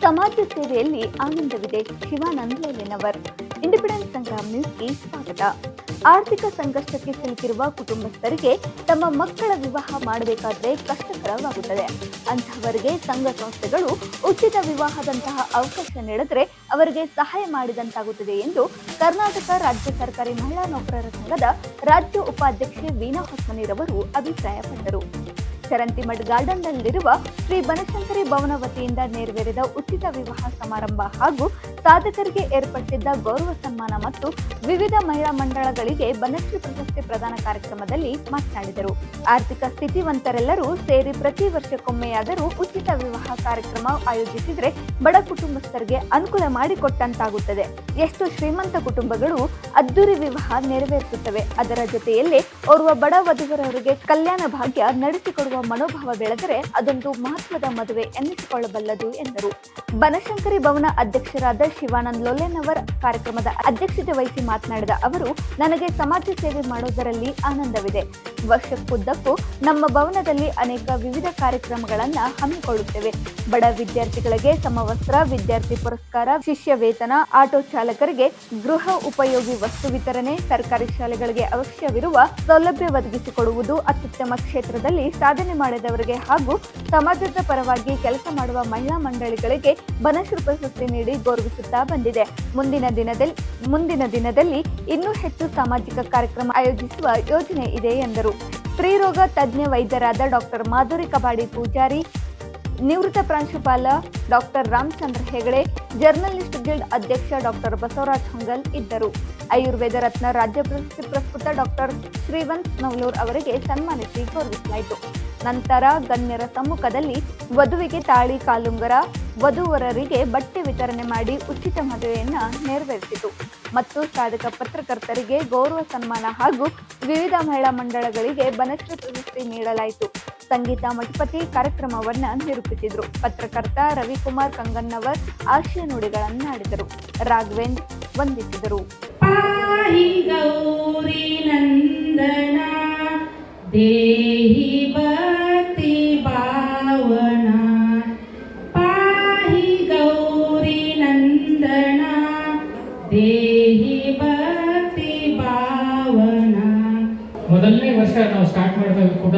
ಸಮಾಜ ಸೇವೆಯಲ್ಲಿ ಆನಂದವಿದೆ. ಶಿವಾನಂದ್ ಲೋಲೆನವರ್. ಇಂಡಿಪೆಂಡೆಂಟ್ ಸಂಗ್ರಾಮ್ ನ್ಯೂಸ್ಗೆ ಸ್ವಾಗತ. ಆರ್ಥಿಕ ಸಂಕಷ್ಟಕ್ಕೆ ಸಿಲುಕಿರುವ ಕುಟುಂಬಸ್ಥರಿಗೆ ತಮ್ಮ ಮಕ್ಕಳ ವಿವಾಹ ಮಾಡಬೇಕಾದ್ರೆ ಕಷ್ಟಕರವಾಗುತ್ತದೆ. ಅಂತಹವರಿಗೆ ಸಂಘ ಸಂಸ್ಥೆಗಳು ಉಚಿತ ವಿವಾಹದಂತಹ ಅವಕಾಶ ನೀಡಿದರೆ ಅವರಿಗೆ ಸಹಾಯ ಮಾಡಿದಂತಾಗುತ್ತದೆ ಎಂದು ಕರ್ನಾಟಕ ರಾಜ್ಯ ಸರ್ಕಾರಿ ಮಹಿಳಾ ನೌಕರರ ಸಂಘದ ರಾಜ್ಯ ಉಪಾಧ್ಯಕ್ಷೆ ವೀಣಾ ಹೊಸ್ಮನಿರವರು ಅಭಿಪ್ರಾಯಪಟ್ಟರು. ಚರಂತಿಮಠ್ ಗಾರ್ಡನ್ನಲ್ಲಿರುವ ಶ್ರೀ ಬನಶಂಕರಿ ಭವನ ವತಿಯಿಂದ ನೆರವೇರಿದ ಉಚಿತ ವಿವಾಹ ಸಮಾರಂಭ ಹಾಗೂ ಸಾಧಕರಿಗೆ ಏರ್ಪಡಿಸಿದ್ದ ಗೌರವ ಸನ್ಮಾನ ಮತ್ತು ವಿವಿಧ ಮಹಿಳಾ ಮಂಡಳಗಳಿಗೆ ಬನಶ್ರೀ ಪ್ರಶಸ್ತಿ ಪ್ರದಾನ ಕಾರ್ಯಕ್ರಮದಲ್ಲಿ ಮಾತನಾಡಿದರು. ಆರ್ಥಿಕ ಸ್ಥಿತಿವಂತರೆಲ್ಲರೂ ಸೇರಿ ಪ್ರತಿ ವರ್ಷಕ್ಕೊಮ್ಮೆಯಾದರೂ ಉಚಿತ ವಿವಾಹ ಕಾರ್ಯಕ್ರಮ ಆಯೋಜಿಸಿದರೆ ಬಡ ಕುಟುಂಬಸ್ಥರಿಗೆ ಅನುಕೂಲ ಮಾಡಿಕೊಟ್ಟಂತಾಗುತ್ತದೆ. ಎಷ್ಟು ಶ್ರೀಮಂತ ಕುಟುಂಬಗಳು ಅದ್ದೂರಿ ವಿವಾಹ ನೆರವೇರಿಸುತ್ತವೆ. ಅದರ ಜೊತೆಯಲ್ಲೇ ಓರ್ವ ಬಡ ವಧುವರರಿಗೆ ಕಲ್ಯಾಣ ಭಾಗ್ಯ ನಡೆಸಿಕೊಡುವ ಮನೋಭಾವ ಬೆಳೆದರೆ ಅದೊಂದು ಮಹತ್ವದ ಮದುವೆ ಎನ್ನಿಸಿಕೊಳ್ಳಬಲ್ಲದು ಎಂದರು. ಬನಶಂಕರಿ ಭವನ ಅಧ್ಯಕ್ಷರಾದ ಶಿವಾನಂದ್ ಲೋಲೆನವರ್ ಕಾರ್ಯಕ್ರಮದ ಅಧ್ಯಕ್ಷತೆ ವಹಿಸಿ ಮಾತನಾಡಿದ ಅವರು, ನನಗೆ ಸಮಾಜ ಸೇವೆ ಮಾಡುವುದರಲ್ಲಿ ಆನಂದವಿದೆ. ವರ್ಷಕ್ಕುದ್ದಕ್ಕೂ ನಮ್ಮ ಭವನದಲ್ಲಿ ಅನೇಕ ವಿವಿಧ ಕಾರ್ಯಕ್ರಮಗಳನ್ನು ಹಮ್ಮಿಕೊಳ್ಳುತ್ತೇವೆ. ಬಡ ವಿದ್ಯಾರ್ಥಿಗಳಿಗೆ ಸಮವಸ್ತ್ರ, ವಿದ್ಯಾರ್ಥಿ ಪುರಸ್ಕಾರ, ಶಿಷ್ಯ ವೇತನ, ಆಟೋ ಚಾಲಕರಿಗೆ ಗೃಹ ಉಪಯೋಗಿ ವಸ್ತು ವಿತರಣೆ, ಸರ್ಕಾರಿ ಶಾಲೆಗಳಿಗೆ ಅವಶ್ಯವಿರುವ ಸೌಲಭ್ಯ ಒದಗಿಸಿಕೊಡುವುದು, ಅತ್ಯುತ್ತಮ ಕ್ಷೇತ್ರದಲ್ಲಿ ಸಾಧನೆ ಮಾಡಿದವರಿಗೆ ಹಾಗೂ ಸಮಾಜದ ಪರವಾಗಿ ಕೆಲಸ ಮಾಡುವ ಮಹಿಳಾ ಮಂಡಳಿಗಳಿಗೆ ಬನಶ್ರೀ ಪ್ರಶಸ್ತಿ ನೀಡಿ ಗೌರವಿಸುತ್ತಾ ಬಂದಿದೆ. ಮುಂದಿನ ದಿನದಲ್ಲಿ ಇನ್ನೂ ಹೆಚ್ಚು ಸಾಮಾಜಿಕ ಕಾರ್ಯಕ್ರಮ ಆಯೋಜಿಸುವ ಯೋಜನೆ ಇದೆ ಎಂದರು. ಸ್ತ್ರೀರೋಗ ತಜ್ಞ ವೈದ್ಯರಾದ ಡಾಕ್ಟರ್ ಮಾಧುರಿ ಕಬಾಡಿ ಪೂಜಾರಿ, ನಿವೃತ್ತ ಪ್ರಾಂಶುಪಾಲ doctor Ramachandra Hegde, journalist guild ಅಧ್ಯಕ್ಷ ಡಾಕ್ಟರ್ ಬಸವರಾಜ್ ಹೊಂಗಲ್ ಇದ್ದರು. ಆಯುರ್ವೇದ ರತ್ನ ರಾಜ್ಯ ಪ್ರಶಸ್ತಿ ಪುರಸ್ಕೃತ ಡಾಕ್ಟರ್ ಶ್ರೀವಂತ್ ನವಲೂರ್ ಅವರಿಗೆ ಸನ್ಮಾನಿಸಿ ಗೌರವಿಸಲಾಯಿತು. ನಂತರ ಗಣ್ಯರ ಸಮ್ಮುಖದಲ್ಲಿ ವಧುವಿಗೆ ತಾಳಿ ಕಾಲುಂಗರ, ವಧುವರರಿಗೆ ಬಟ್ಟೆ ವಿತರಣೆ ಮಾಡಿ ಉಚಿತ ಮದುವೆಯನ್ನ ನೆರವೇರಿಸಿತು ಮತ್ತು ಸಾಧಕ ಪತ್ರಕರ್ತರಿಗೆ ಗೌರವ ಸನ್ಮಾನ ಹಾಗೂ ವಿವಿಧ ಮಹಿಳಾ ಮಂಡಳಗಳಿಗೆ ಬನಶ್ರೀ ಪ್ರಶಸ್ತಿ ನೀಡಲಾಯಿತು. ಸಂಗೀತ ಮಠಪತಿ ಕಾರ್ಯಕ್ರಮವನ್ನು ನಿರೂಪಿಸಿದರು. ಪತ್ರಕರ್ತ ರವಿಕುಮಾರ್ ಕಂಗನ್ನವರ್ ಆಶಯ ನುಡಿಗಳನ್ನಾಡಿದರು. ರಾಘವೇಂದ್ರ ವಂದಿಸಿದರು. ಪಾಹಿ ಗೌರಿ ನಂದನ ದೇಹಿ ಭಕ್ತಿ ಭಾವನ, ಪಾಹಿ ಗೌರಿ ನಂದನ ದೇಹಿ ಭಕ್ತಿ ಭಾವನ. ಮೊದಲನೇ ವರ್ಷ ನಾವು ಸ್ಟಾರ್ಟ್ ಮಾಡಿದಾಗ ಕೂಡ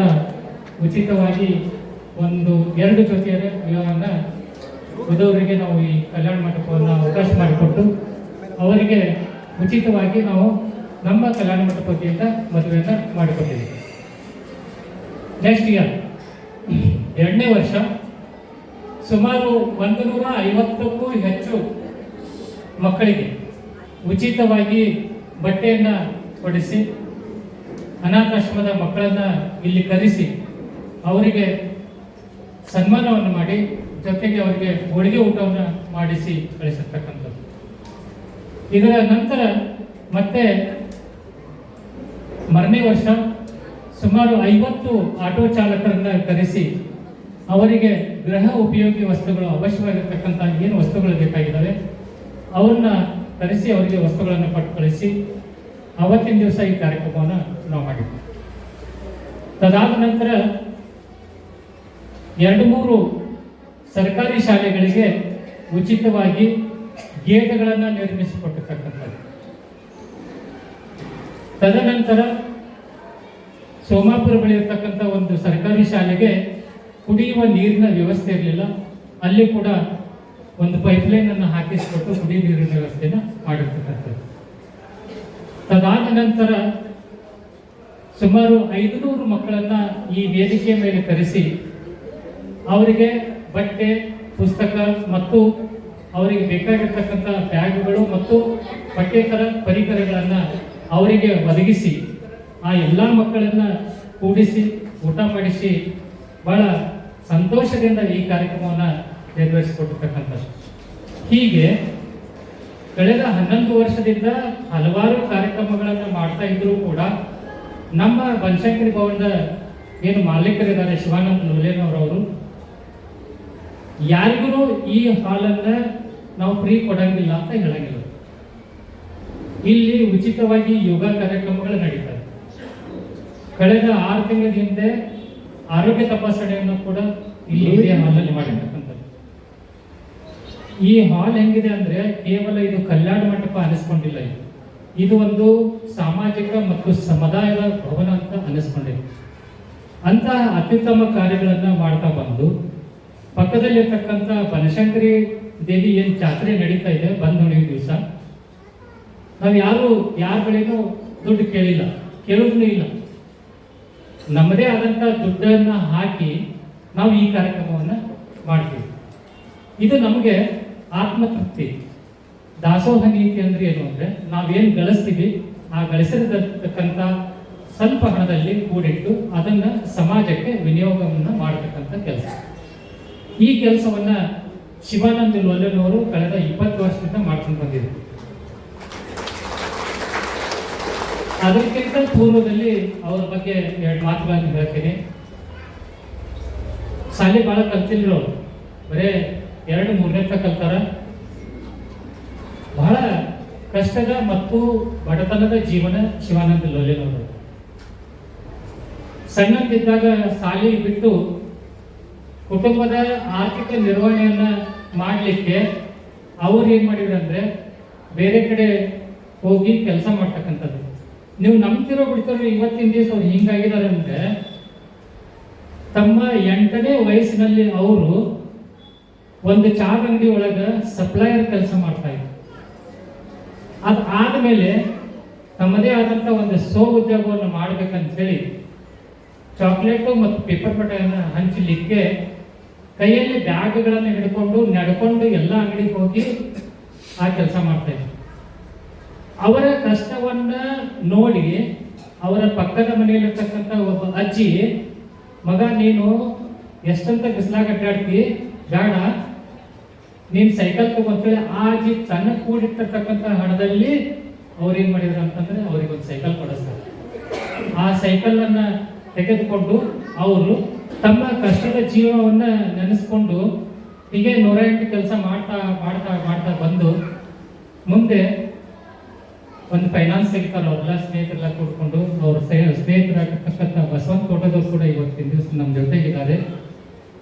ಉಚಿತವಾಗಿ 2 ಜೊತೆಯ ವಿವಾಹವನ್ನು ವಧುವರಿಗೆ ನಾವು ಈ ಕಲ್ಯಾಣ ಮಂಟಪವನ್ನು ಅವಕಾಶ ಮಾಡಿಕೊಟ್ಟು ಅವರಿಗೆ ಉಚಿತವಾಗಿ ನಾವು ನಮ್ಮ ಕಲ್ಯಾಣ ಮಂಟಪದಿಂದ ಮದುವೆಯನ್ನು ಮಾಡಿಕೊಟ್ಟಿದ್ದೀವಿ. ನೆಕ್ಸ್ಟ್ ಇಯರ್ 2ನೇ ವರ್ಷ ಸುಮಾರು 150ಕ್ಕೂ ಹೆಚ್ಚು ಮಕ್ಕಳಿಗೆ ಉಚಿತವಾಗಿ ಬಟ್ಟೆಯನ್ನು ಕೊಡಿಸಿ ಅನಾಥಾಶ್ರಮದ ಮಕ್ಕಳನ್ನು ಇಲ್ಲಿ ಕರೆಸಿ ಅವರಿಗೆ ಸನ್ಮಾನವನ್ನು ಮಾಡಿ ಜೊತೆಗೆ ಅವರಿಗೆ ಹೋಳಿಗೆ ಊಟವನ್ನು ಮಾಡಿಸಿ ಕಳಿಸಿರ್ತಕ್ಕಂಥದ್ದು. ಇದರ ನಂತರ ಮತ್ತೆ 1ನೇ ವರ್ಷ ಸುಮಾರು 50 ಆಟೋ ಚಾಲಕರನ್ನ ಕರೆಸಿ ಅವರಿಗೆ ಗೃಹ ಉಪಯೋಗಿ ವಸ್ತುಗಳು, ಅವಶ್ಯವಾಗಿರ್ತಕ್ಕಂಥ ಏನು ವಸ್ತುಗಳು ಬೇಕಾಗಿದ್ದಾವೆ ಅವನ್ನ ಕರೆಸಿ ಅವರಿಗೆ ವಸ್ತುಗಳನ್ನು ಕೊಟ್ಟು ಕಳಿಸಿ ಅವತ್ತಿನ ದಿವಸ ಈ ಕಾರ್ಯಕ್ರಮವನ್ನು ನಾವು ಮಾಡಿದ್ವಿ. ತದಾದ ನಂತರ 2-3 ಸರ್ಕಾರಿ ಶಾಲೆಗಳಿಗೆ ಉಚಿತವಾಗಿ ಗೇಟ್ಗಳನ್ನು ನಿರ್ಮಿಸಿಕೊಟ್ಟಿರ್ತಕ್ಕಂಥದ್ದು. ತದನಂತರ ಸೋಮಾಪುರ ಬಳಿ ಇರತಕ್ಕಂಥ ಒಂದು ಸರ್ಕಾರಿ ಶಾಲೆಗೆ ಕುಡಿಯುವ ನೀರಿನ ವ್ಯವಸ್ಥೆ ಇರಲಿಲ್ಲ. ಅಲ್ಲಿ ಕೂಡ ಒಂದು ಪೈಪ್ಲೈನ್ ಅನ್ನು ಹಾಕಿಸಿಕೊಟ್ಟು ಕುಡಿಯುವ ನೀರಿನ ವ್ಯವಸ್ಥೆಯನ್ನು ಮಾಡಿರ್ತಕ್ಕಂಥದ್ದು. ತದಾದ ನಂತರ ಸುಮಾರು 500 ಮಕ್ಕಳನ್ನ ಈ ವೇದಿಕೆಯ ಮೇಲೆ ಕರೆಸಿ ಅವರಿಗೆ ಬಟ್ಟೆ, ಪುಸ್ತಕ ಮತ್ತು ಅವರಿಗೆ ಬೇಕಾಗಿರ್ತಕ್ಕಂಥ ಬ್ಯಾಗ್ಗಳು ಮತ್ತು ಪಠ್ಯೇತರ ಪರಿಕರಗಳನ್ನು ಅವರಿಗೆ ಒದಗಿಸಿ ಆ ಎಲ್ಲ ಮಕ್ಕಳನ್ನ ಕೂಡಿಸಿ ಊಟ ಮಾಡಿಸಿ ಬಹಳ ಸಂತೋಷದಿಂದ ಈ ಕಾರ್ಯಕ್ರಮವನ್ನು ನೆರವೇರಿಸಿಕೊಟ್ಟಿರ್ತಕ್ಕಂಥದ್ದು. ಹೀಗೆ ಕಳೆದ 11 ವರ್ಷದಿಂದ ಹಲವಾರು ಕಾರ್ಯಕ್ರಮಗಳನ್ನು ಮಾಡ್ತಾ ಇದ್ರೂ ಕೂಡ ನಮ್ಮ ಬನಶಂಕರಿ ಭವನದ ಏನು ಮಾಲೀಕರಿದ್ದಾರೆ ಶಿವಾನಂದ್ ಲೋಲೆನವರವರು ಯಾರಿಗೂ ಈ ಹಾಲನ್ನು ನಾವು ಫ್ರೀ ಕೊಡಂಗಿಲ್ಲ ಅಂತ ಹೇಳಂಗಿಲ್ಲ. ಇಲ್ಲಿ ಉಚಿತವಾಗಿ ಯೋಗ ಕಾರ್ಯಕ್ರಮಗಳು ನಡೀತವೆ. ಕಳೆದ 6 ತಿಂಗಳ ಹಿಂದೆ ಆರೋಗ್ಯ ತಪಾಸಣೆಯನ್ನು ಕೂಡ ಇಲ್ಲಿ ಹಾಲಲ್ಲಿ ಮಾಡಿರ್ತಕ್ಕಂಥದ್ದು. ಈ ಹಾಲ್ ಹೆಂಗಿದೆ ಅಂದ್ರೆ ಕೇವಲ ಇದು ಕಲ್ಯಾಣ ಮಂಟಪ ಅನಿಸ್ಕೊಂಡಿಲ್ಲ, ಇದು ಒಂದು ಸಾಮಾಜಿಕ ಮತ್ತು ಸಮುದಾಯದ ಭವನ ಅಂತ ಅನಿಸ್ಕೊಂಡಿದೆ. ಅಂತಹ ಅತ್ಯುತ್ತಮ ಕಾರ್ಯಗಳನ್ನ ಮಾಡ್ತಾ ಬಂದು ಪಕ್ಕದಲ್ಲಿರ್ತಕ್ಕಂಥ ಬನಶಂಕರಿ ದೇವಿ ಏನು ಜಾತ್ರೆ ನಡೀತಾ ಇದೆ ಬಂದ್ ಹುಣ್ಣಿಮೆ ದಿವಸ, ನಾವು ಯಾರ ಬಳಿನೂ ದುಡ್ಡು ಕೇಳಿಲ್ಲ, ಕೇಳೋದೂ ಇಲ್ಲ. ನಮ್ಮದೇ ಆದಂಥ ದುಡ್ಡನ್ನು ಹಾಕಿ ನಾವು ಈ ಕಾರ್ಯಕ್ರಮವನ್ನು ಮಾಡ್ತೀವಿ. ಇದು ನಮಗೆ ಆತ್ಮತೃಪ್ತಿ. ದಾಸೋಹ ನೀತಿ ಅಂದ್ರೆ ಏನು ಅಂದ್ರೆ ನಾವೇನು ಗಳಿಸ್ತೀವಿ ಆ ಗಳಿಸಿರತಕ್ಕಂಥ ಸ್ವಲ್ಪ ಹಣದಲ್ಲಿ ಕೂಡಿಟ್ಟು ಅದನ್ನ ಸಮಾಜಕ್ಕೆ ವಿನಿಯೋಗವನ್ನು ಮಾಡತಕ್ಕಂಥ ಕೆಲಸ. ಈ ಕೆಲಸವನ್ನ ಶಿವಾನಂದ ಲೋಲೆನವರು ಕಳೆದ 20 ವರ್ಷದಿಂದ ಮಾಡ್ಕೊಂಡು ಬಂದಿದ್ರು. ಅದಕ್ಕಿಂತ ಪೂರ್ವದಲ್ಲಿ ಅವರ ಬಗ್ಗೆ 2 ಮಾತುಗಳನ್ನು ಹೇಳ್ತೀನಿ. ಶಾಲೆ ಭಾಳ ಕಲ್ತಿದ್ರು ಅವರು, ಬರೇ 2-3ನೇ ಕಲ್ತಾರ. ಬಹಳ ಕಷ್ಟದ ಮತ್ತು ಬಡತನದ ಜೀವನ ಶಿವಾನಂದ ಲೋಲೆನವರು. ಸಣ್ಣದಿದ್ದಾಗ ಶಾಲೆ ಬಿಟ್ಟು ಕುಟುಂಬದ ಆರ್ಥಿಕ ನಿರ್ವಹಣೆಯನ್ನ ಮಾಡಲಿಕ್ಕೆ ಅವ್ರು ಏನ್ ಮಾಡಿದ್ರು ಅಂದ್ರೆ ಬೇರೆ ಕಡೆ ಹೋಗಿ ಕೆಲಸ ಮಾಡ್ತಕ್ಕಂಥದ್ದು. ನೀವು ನಂಬ್ತಿರೋ ಬಿಡ್ತಿರೋ ಇವತ್ತಿನ ದಿವಸ ಅವ್ರು ಹಿಂಗಾಗಿದ್ದಾರೆ ಅಂದ್ರೆ ತಮ್ಮ 8ನೇ ವಯಸ್ಸಿನಲ್ಲಿ ಅವರು ಒಂದು ಚಹಾ ಅಂಗಡಿ ಒಳಗ ಸಪ್ಲೈಯರ್ ಕೆಲಸ ಮಾಡ್ತಾ ಇದ್ರು. ಅದಾದ್ಮೇಲೆ ತಮ್ಮದೇ ಆದಂತ ಒಂದು ಉದ್ಯೋಗವನ್ನು ಮಾಡ್ಬೇಕಂತ ಹೇಳಿ ಚಾಕ್ಲೇಟು ಮತ್ತು ಪೇಪರ್ ಬಟ್ಟೆಯನ್ನು ಹಂಚಲಿಕ್ಕೆ ಕೈಯಲ್ಲಿ ಬ್ಯಾಗ್ಗಳನ್ನು ಹಿಡ್ಕೊಂಡು ನಡ್ಕೊಂಡು ಎಲ್ಲ ಅಂಗಡಿಗೆ ಹೋಗಿ ಆ ಕೆಲಸ ಮಾಡ್ತಾ ಇದ್ರು. ಅವರ ಕಷ್ಟವನ್ನ ನೋಡಿ ಅವರ ಪಕ್ಕದ ಮನೆಯಲ್ಲಿರ್ತಕ್ಕಂಥ ಒಬ್ಬ ಅಜ್ಜಿ, ಮಗ ನೀನು ಎಷ್ಟಂತ ಬಿಸಿಲಾಗ ಅಡ್ಡಾಡ್ತಿ, ಬೇಡ ನೀನು ಸೈಕಲ್ ತಗೊಂತೇಳಿ ಆ ಅಜ್ಜಿ ತನ್ನ ಕೂಡಿರ್ತಕ್ಕಂಥ ಹಣದಲ್ಲಿ ಅವ್ರು ಏನ್ ಮಾಡಿದ್ರು ಅಂತಂದ್ರೆ ಅವ್ರಿಗೆ ಒಂದು ಸೈಕಲ್ ಕೊಡಿಸ್ತಾರೆ. ಆ ಸೈಕಲ್ ಅನ್ನ ತೆಗೆದುಕೊಂಡು ಅವರು ತಮ್ಮ ಕಷ್ಟದ ಜೀವನವನ್ನ ನೆನೆಸ್ಕೊಂಡು ಹೀಗೆ 108 ಕೆಲಸ ಮಾಡ್ತಾ ಮಾಡ್ತಾ ಮಾಡ್ತಾ ಬಂದು ಮುಂದೆ ಒಂದು ಫೈನಾನ್ಸ್ ತೆಗಿತಾರೆ. ಅವರೆಲ್ಲ ಸ್ನೇಹಿತರೆಲ್ಲ ಕೂಡ್ಕೊಂಡು ಅವ್ರ ಸ್ನೇಹಿತರಾಗಿರ್ತಕ್ಕಂಥ ಬಸವಂತ ತೋಟದವ್ರು ಕೂಡ ಇವತ್ತಿನ ದಿವಸ ನಮ್ಮ ಜೊತೆಗಿದ್ದಾರೆ.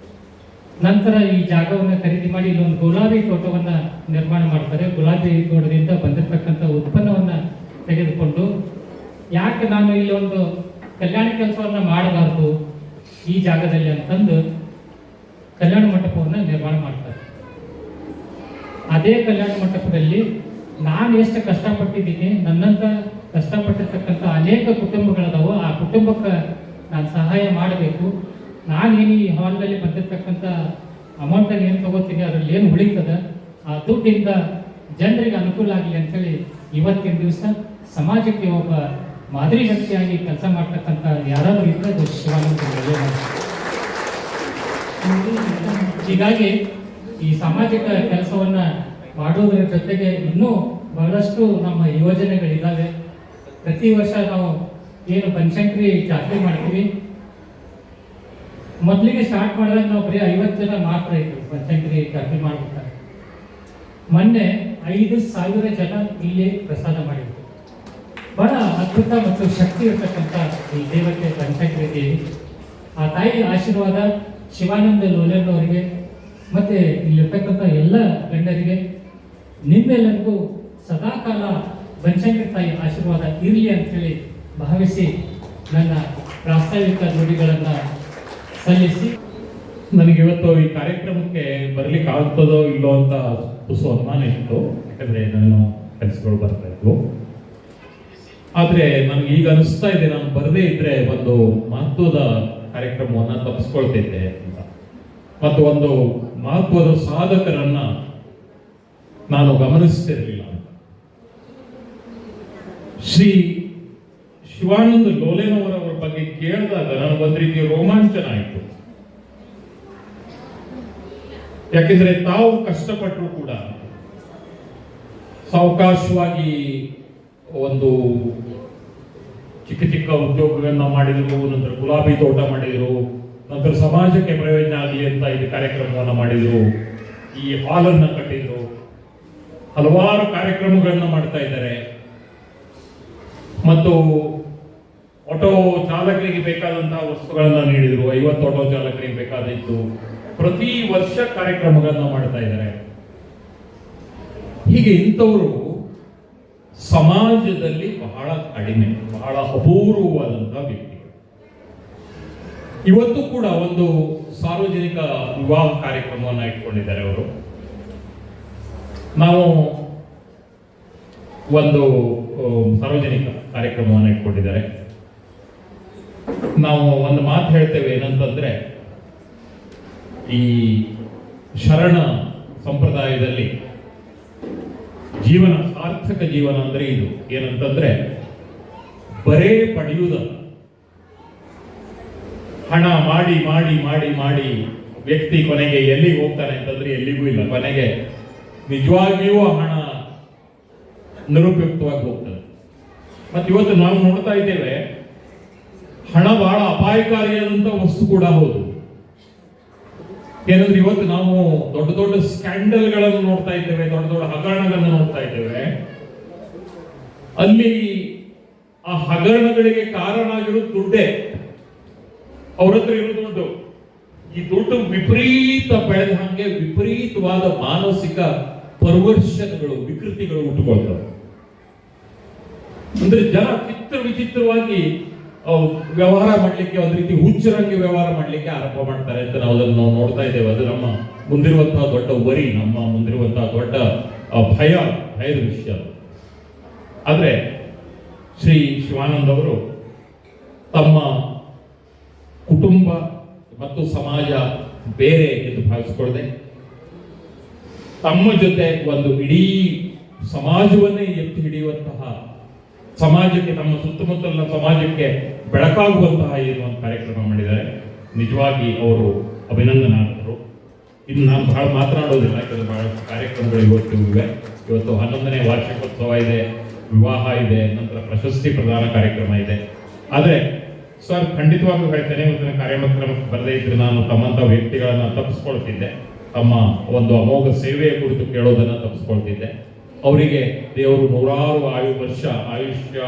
ನಂತರ ಈ ಜಾಗವನ್ನು ಖರೀದಿ ಮಾಡಿ ಇಲ್ಲೊಂದು ಗುಲಾಬಿ ತೋಟವನ್ನ ನಿರ್ಮಾಣ ಮಾಡ್ತಾರೆ. ಗುಲಾಬಿ ತೋಟದಿಂದ ಬಂದಿರತಕ್ಕಂಥ ಉತ್ಪನ್ನವನ್ನ ತೆಗೆದುಕೊಂಡು ಯಾಕೆ ನಾನು ಇಲ್ಲಿ ಒಂದು ಕಲ್ಯಾಣ ಕೆಲಸವನ್ನ ಮಾಡಬಾರ್ದು ಈ ಜಾಗದಲ್ಲಿ ಅಂತಂದು ಕಲ್ಯಾಣ ಮಂಟಪವನ್ನು ನಿರ್ಮಾಣ ಮಾಡ್ತಾರೆ. ಅದೇ ಕಲ್ಯಾಣ ಮಂಟಪದಲ್ಲಿ ನಾನು ಎಷ್ಟು ಕಷ್ಟಪಟ್ಟಿದ್ದೀನಿ, ನನ್ನಂತ ಕಷ್ಟಪಟ್ಟಿರ್ತಕ್ಕಂಥ ಅನೇಕ ಕುಟುಂಬಗಳದಾವು, ಆ ಕುಟುಂಬಕ್ಕೆ ನಾನು ಸಹಾಯ ಮಾಡಬೇಕು. ನಾನೇನು ಈ ಹಾಲ್ನಲ್ಲಿ ಬಂದಿರತಕ್ಕಂಥ ಅಮೌಂಟನ್ನು ಏನು ತಗೋತೀನಿ ಅದರಲ್ಲಿ ಏನು ಉಳಿತದ ಆ ದುಡ್ಡಿಂದ ಜನರಿಗೆ ಅನುಕೂಲ ಆಗಲಿ ಅಂತೇಳಿ ಇವತ್ತಿನ ದಿವಸ ಸಮಾಜಕ್ಕೆ ಒಬ್ಬ ಮಾದರಿ ವ್ಯಕ್ತಿಯಾಗಿ ಕೆಲಸ ಮಾಡ್ತಕ್ಕಂಥ ಯಾರಾದರೂ ಇದ್ರೆ ಅದು ಶಿವಾನಂದ ಲೋಲೆನವರು. ಹೀಗಾಗಿ ಈ ಸಾಮಾಜಿಕ ಕೆಲಸವನ್ನ ಮಾಡೋದ್ರ ಜೊತೆಗೆ ಇನ್ನೂ ಬಹಳಷ್ಟು ನಮ್ಮ ಯೋಜನೆಗಳಿದ್ದಾವೆ. ಪ್ರತಿ ವರ್ಷ ನಾವು ಏನು ಬನಶಂಕರಿ ಜಾತ್ರೆ ಮಾಡ್ತೀವಿ, ಮೊದಲಿಗೆ ಸ್ಟಾರ್ಟ್ ಮಾಡಿದಾಗ ನಾವು ಬರೀ 50 ಜನ ಮಾತ್ರ ಇದ್ರು ಬನಶಂಕರಿ ಜಾತ್ರೆ ಮಾಡ್ಬೇಕಾದ್ರೆ. ಮೊನ್ನೆ 5,000 ಜನ ಇಲ್ಲಿ ಪ್ರಸಾದ ಮಾಡಿದ್ರು. ಬಹಳ ಅದ್ಭುತ ಮತ್ತು ಶಕ್ತಿ ಇರತಕ್ಕಂಥ ಈ ದೇವತೆ ಬನಶಂಕರಿ ದೇವಿ. ಆ ತಾಯಿ ಆಶೀರ್ವಾದ ಶಿವಾನಂದ ಲೋಲೆನವರಿಗೆ ಮತ್ತೆ ಇಲ್ಲಿರ್ತಕ್ಕಂಥ ಎಲ್ಲ ಗಣ್ಯರಿಗೆ ನಿಮ್ಮೆಲ್ಲರಿಗೂ ಸದಾಕಾಲ ಬನಶಂಕರಿ ತಾಯಿ ಆಶೀರ್ವಾದ ಇರಲಿ ಅಂತೇಳಿ ಭಾವಿಸಿ ನನ್ನ ಪ್ರಾಸ್ತಾವಿಕ ನುಡಿಗಳನ್ನು ಸಲ್ಲಿಸಿ ನನಗೆ ಇವತ್ತು ಈ ಕಾರ್ಯಕ್ರಮಕ್ಕೆ ಬರ್ಲಿಕ್ಕೆ ಆಗ್ತದೋ ಇಲ್ಲೋ ಅಂತ ತುಸು ಅನುಮಾನ ಇತ್ತು. ಯಾಕಂದ್ರೆ ನಾನು ಕೆಲಸಗಳು ಬರ್ತಾ ಇದ್ವು. ಆದ್ರೆ ನನಗೆ ಈಗ ಅನಿಸ್ತಾ ಇದೆ ನಾನು ಬರದೇ ಇದ್ರೆ ಒಂದು ಮಹತ್ವದ ಕಾರ್ಯಕ್ರಮವನ್ನ ತಪ್ಪಿಸ್ಕೊಳ್ತಿದ್ದೆ ಅಂತ, ಮತ್ತು ಒಂದು ಮಹತ್ವದ ಸಾಧಕರನ್ನ ನಾನು ಗಮನಿಸ್ತಿರ್ಲಿಲ್ಲ ಅಂತ. ಶ್ರೀ ಶಿವಾನಂದ ಲೋಲೆನವರವರ ಬಗ್ಗೆ ಕೇಳಿದಾಗ ನನಗೆ ಒಂದು ರೀತಿಯ ರೋಮಾಂಚನ ಆಯಿತು. ಯಾಕೆಂದ್ರೆ ತಾವು ಕಷ್ಟಪಟ್ಟರು ಕೂಡ ಸಾವಕಾಶವಾಗಿ ಒಂದು ಚಿಕ್ಕ ಚಿಕ್ಕ ಉದ್ಯೋಗಗಳನ್ನ ಮಾಡಿದ್ರು, ನಂತರ ಗುಲಾಬಿ ತೋಟ ಮಾಡಿದ್ರು, ನಂತರ ಸಮಾಜಕ್ಕೆ ಪ್ರಯೋಜನ ಆಗಲಿ ಅಂತ ಇದು ಕಾರ್ಯಕ್ರಮವನ್ನು ಮಾಡಿದ್ರು, ಈ ಹಾಲನ್ನು ಕಟ್ಟಿದ್ರು, ಹಲವಾರು ಕಾರ್ಯಕ್ರಮಗಳನ್ನ ಮಾಡ್ತಾ ಇದ್ದಾರೆ. ಮತ್ತು ಆಟೋ ಚಾಲಕರಿಗೆ ಬೇಕಾದಂತಹ ವಸ್ತುಗಳನ್ನ ನೀಡಿದ್ರು. 50 ಆಟೋ ಚಾಲಕರಿಗೆ ಬೇಕಾದಿತ್ತು. ಪ್ರತಿ ವರ್ಷ ಕಾರ್ಯಕ್ರಮಗಳನ್ನ ಮಾಡ್ತಾ ಇದ್ದಾರೆ. ಹೀಗೆ ಇಂಥವರು ಸಮಾಜದಲ್ಲಿ ಬಹಳ ಕಡಿಮೆ, ಬಹಳ ಅಪೂರ್ವವಾದಂಥ ವ್ಯಕ್ತಿಗಳು. ಇವತ್ತು ಕೂಡ ಒಂದು ಸಾರ್ವಜನಿಕ ವಿವಾಹ ಕಾರ್ಯಕ್ರಮವನ್ನು ಇಟ್ಕೊಂಡಿದ್ದಾರೆ ಅವರು. ನಾವು ಒಂದು ಸಾರ್ವಜನಿಕ ಕಾರ್ಯಕ್ರಮವನ್ನು ಇಟ್ಕೊಂಡಿದ್ದಾರೆ. ನಾವು ಒಂದು ಮಾತು ಹೇಳ್ತೇವೆ, ಏನಂತಂದ್ರೆ ಈ ಶರಣ ಸಂಪ್ರದಾಯದಲ್ಲಿ ಜೀವನ, ಸಾರ್ಥಕ ಜೀವನ ಅಂದ್ರೆ ಇದು. ಏನಂತಂದ್ರೆ ಬರೇ ಪಡೆಯುವುದಲ್ಲ, ಹಣ ಮಾಡಿ ಮಾಡಿ ಮಾಡಿ ಮಾಡಿ ವ್ಯಕ್ತಿ ಕೊನೆಗೆ ಎಲ್ಲಿಗೆ ಹೋಗ್ತಾನೆ ಅಂತಂದ್ರೆ ಎಲ್ಲಿಗೂ ಇಲ್ಲ. ಕೊನೆಗೆ ನಿಜವಾಗಿಯೂ ಆ ಹಣ ನಿರುಪಯುಕ್ತವಾಗಿ ಹೋಗ್ತದೆ. ಮತ್ತೆ ಇವತ್ತು ನಾವು ನೋಡ್ತಾ ಇದ್ದೇವೆ, ಹಣ ಬಹಳ ಅಪಾಯಕಾರಿಯಾದಂತ ವಸ್ತು ಕೂಡ ಹೌದು. ಏನಂದ್ರೆ ಇವತ್ತು ನಾವು ದೊಡ್ಡ ದೊಡ್ಡ ಸ್ಕ್ಯಾಂಡಲ್ಗಳನ್ನು ನೋಡ್ತಾ ಇದ್ದೇವೆ, ದೊಡ್ಡ ದೊಡ್ಡ ಹಗರಣಗಳನ್ನು ನೋಡ್ತಾ ಇದ್ದೇವೆ. ಅಲ್ಲಿ ಆ ಹಗರಣಗಳಿಗೆ ಕಾರಣ ಆಗಿರೋದು ದುಡ್ಡೇ. ಅವ್ರ ಹತ್ರ ಇರೋದು ದುಡ್ಡು. ಈ ದುಡ್ಡು ವಿಪರೀತ ಬೆಳೆದ ಹಾಗೆ ವಿಪರೀತವಾದ ಮಾನಸಿಕ ಪರಿವರ್ತನೆಗಳು, ವಿಕೃತಿಗಳು ಹುಟ್ಟುಕೊಳ್ತವೆ. ಅಂದ್ರೆ ಜನ ವಿಚಿತ್ರವಾಗಿ ವ್ಯವಹಾರ ಮಾಡ್ಲಿಕ್ಕೆ, ಒಂದು ರೀತಿ ಹುಚ್ಚರಂಗೆ ವ್ಯವಹಾರ ಮಾಡ್ಲಿಕ್ಕೆ ಆರಂಭ ಮಾಡ್ತಾರೆ ಅಂತ ನಾವು ಅದನ್ನು ನೋಡ್ತಾ ಇದ್ದೇವೆ. ಅದು ನಮ್ಮ ಮುಂದಿರುವಂತಹ ದೊಡ್ಡ ವರಿ, ನಮ್ಮ ಮುಂದಿರುವಂತಹ ದೊಡ್ಡ ಭಯದ ವಿಷಯ. ಆದ್ರೆ ಶ್ರೀ ಶಿವಾನಂದ್ ಅವರು ತಮ್ಮ ಕುಟುಂಬ ಮತ್ತು ಸಮಾಜ ಬೇರೆ ಎಂದು ಭಾವಿಸಿಕೊಳ್ಳದೆ ತಮ್ಮ ಜೊತೆ ಒಂದು ಇಡೀ ಸಮಾಜವನ್ನೇ ಎತ್ತಿ ಹಿಡಿಯುವಂತಹ, ಸಮಾಜಕ್ಕೆ, ತಮ್ಮ ಸುತ್ತಮುತ್ತಲಿನ ಸಮಾಜಕ್ಕೆ ಬೆಳಕಾಗುವಂತಹ ಏನು ಒಂದು ಕಾರ್ಯಕ್ರಮ ಮಾಡಿದ್ದಾರೆ. ನಿಜವಾಗಿ ಅವರು ಅಭಿನಂದನಾರ್ಹರು. ಇನ್ನು ನಾನು ಬಹಳ ಮಾತನಾಡೋದಿಲ್ಲ, ಯಾಕಂದ್ರೆ ಬಹಳ ಕಾರ್ಯಕ್ರಮಗಳು ಇವತ್ತು ಇವೆ. ಇವತ್ತು 11ನೇ ವಾರ್ಷಿಕೋತ್ಸವ ಇದೆ, ವಿವಾಹ ಇದೆ, ನಂತರ ಪ್ರಶಸ್ತಿ ಪ್ರದಾನ ಕಾರ್ಯಕ್ರಮ ಇದೆ. ಆದರೆ ಸರ್, ಖಂಡಿತವಾಗ್ಲೂ ಹೇಳ್ತೇನೆ, ಇವತ್ತಿನ ಕಾರ್ಯಕ್ರಮಕ್ಕೆ ಬರದೇ ಇದ್ರೆ ನಾನು ತಮ್ಮಂಥ ವ್ಯಕ್ತಿಗಳನ್ನ ತಪ್ಪಿಸ್ಕೊಳ್ತಿದ್ದೆ. ತಮ್ಮ ಒಂದು ಅಮೋಘ ಸೇವೆಯ ಕುರಿತು ಕೇಳೋದನ್ನ ತಪ್ಪಿಸ್ಕೊಳ್ತಿದ್ದೆ. ಅವರಿಗೆ ದೇವರು 100 ವರ್ಷ ಆಯುಷ್ಯ,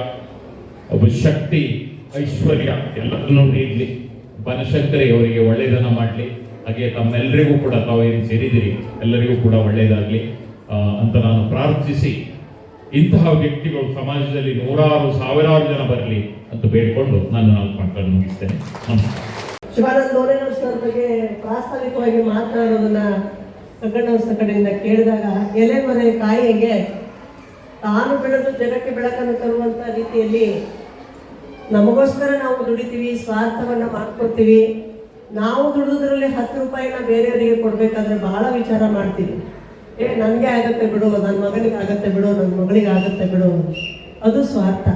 ಒಬ್ಬ ಶಕ್ತಿ, ಐಶ್ವರ್ಯ ಎಲ್ಲರನ್ನೂ ನೀಡಲಿ. ಬನಶಂಕರಿ ಅವರಿಗೆ ಒಳ್ಳೆಯದನ್ನ ಮಾಡಲಿ. ಹಾಗೆ ತಮ್ಮೆಲ್ಲರಿಗೂ ಕೂಡ, ತಾವೇನು ಸೇರಿದಿರಿ ಎಲ್ಲರಿಗೂ ಕೂಡ ಒಳ್ಳೆಯದಾಗಲಿ ಅಂತ ನಾನು ಪ್ರಾರ್ಥಿಸಿ, ಇಂತಹ ವ್ಯಕ್ತಿಗಳು ಸಮಾಜದಲ್ಲಿ 100,000 ಜನ ಬರಲಿ ಅಂತ ಬೇಡಿಕೊಂಡು ನಾನು ಮಾತನ್ನು ಮುಗಿಸ್ತೇನೆ. ನಮಸ್ಕಾರ. ಶಿವಾನಂದ ಲೋರೇನವ್ರ ಸರ್ ಬಗ್ಗೆ ಪ್ರಾಸ್ತಾವಿಕವಾಗಿ ಮಾತನಾಡೋದನ್ನ ಕಗ್ಗಣ್ಣವ್ರ ಕಡೆಯಿಂದ ಕೇಳಿದಾಗ, ಎಲೆ ಮರೆ ಕಾಯಿಗೆ ತಾನು ಬೆಳೆದು ಜಗಕ್ಕೆ ಬೆಳಕನ್ನು ತರುವಂತ ರೀತಿಯಲ್ಲಿ ನಮಗೋಸ್ಕರ ನಾವು ದುಡಿತೀವಿ, ಸ್ವಾರ್ಥವನ್ನ ಮಾಡ್ಕೊತೀವಿ. ನಾವು ದುಡಿದ್ರಲ್ಲಿ 10 ರೂಪಾಯಿನ ಬೇರೆಯವರಿಗೆ ಕೊಡ್ಬೇಕಾದ್ರೆ ಬಹಳ ವಿಚಾರ ಮಾಡ್ತೀವಿ. ನನಗೆ ಆಗತ್ತೆ ಬಿಡು, ನನ್ನ ಮಗನಿಗೆ ಆಗತ್ತೆ ಬಿಡು, ನನ್ನ ಮಗಳಿಗೆ ಆಗತ್ತೆ ಬಿಡು, ಅದು ಸ್ವಾರ್ಥ.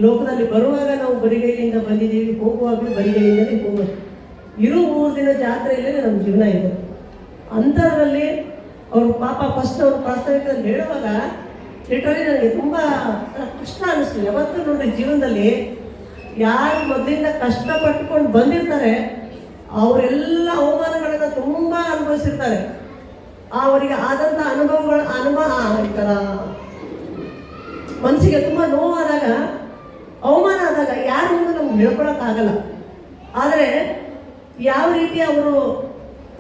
ಲೋಕದಲ್ಲಿ ಬರುವಾಗ ನಾವು ಬರಿಗೈಯಿಂದ ಬಂದಿದ್ದೀವಿ, ಹೋಗುವಾಗ ಬರಿಗೈಯಿಂದಲೇ ಹೋಗೋದು. ಇರೋ 3 ದಿನ ಜಾತ್ರೆಯಲ್ಲೇ ನಮ್ಮ ಜೀವನ ಇದೆ. ಅಂಥದ್ರಲ್ಲಿ ಅವರು ಪಾಪ ಫಸ್ಟ್ ಅವರು ಪ್ರಾಸ್ತಾವಿಕದಲ್ಲಿ ಹೇಳುವಾಗ ಲಿಟರಲಿ ನನಗೆ ತುಂಬ ಕಷ್ಟ ಅನಿಸ್ತು. ಯಾವತ್ತೂ ನೋಡ್ರಿ, ಜೀವನದಲ್ಲಿ ಯಾರು ಮೊದಲಿಂದ ಕಷ್ಟಪಟ್ಟುಕೊಂಡು ಬಂದಿರ್ತಾರೆ ಅವರೆಲ್ಲ ಅವಮಾನಗಳನ್ನ ತುಂಬ ಅನುಭವಿಸಿರ್ತಾರೆ. ಅವರಿಗೆ ಆದಂಥ ಈ ಥರ ಮನಸ್ಸಿಗೆ ತುಂಬ ನೋವಾದಾಗ, ಅವಮಾನ ಆದಾಗ ಯಾರ ಮುಂದೆ ನಮ್ಗೆ ಹೇಳ್ಕೊಳಕ್ಕಾಗಲ್ಲ. ಆದರೆ ಯಾವ ರೀತಿ ಅವರು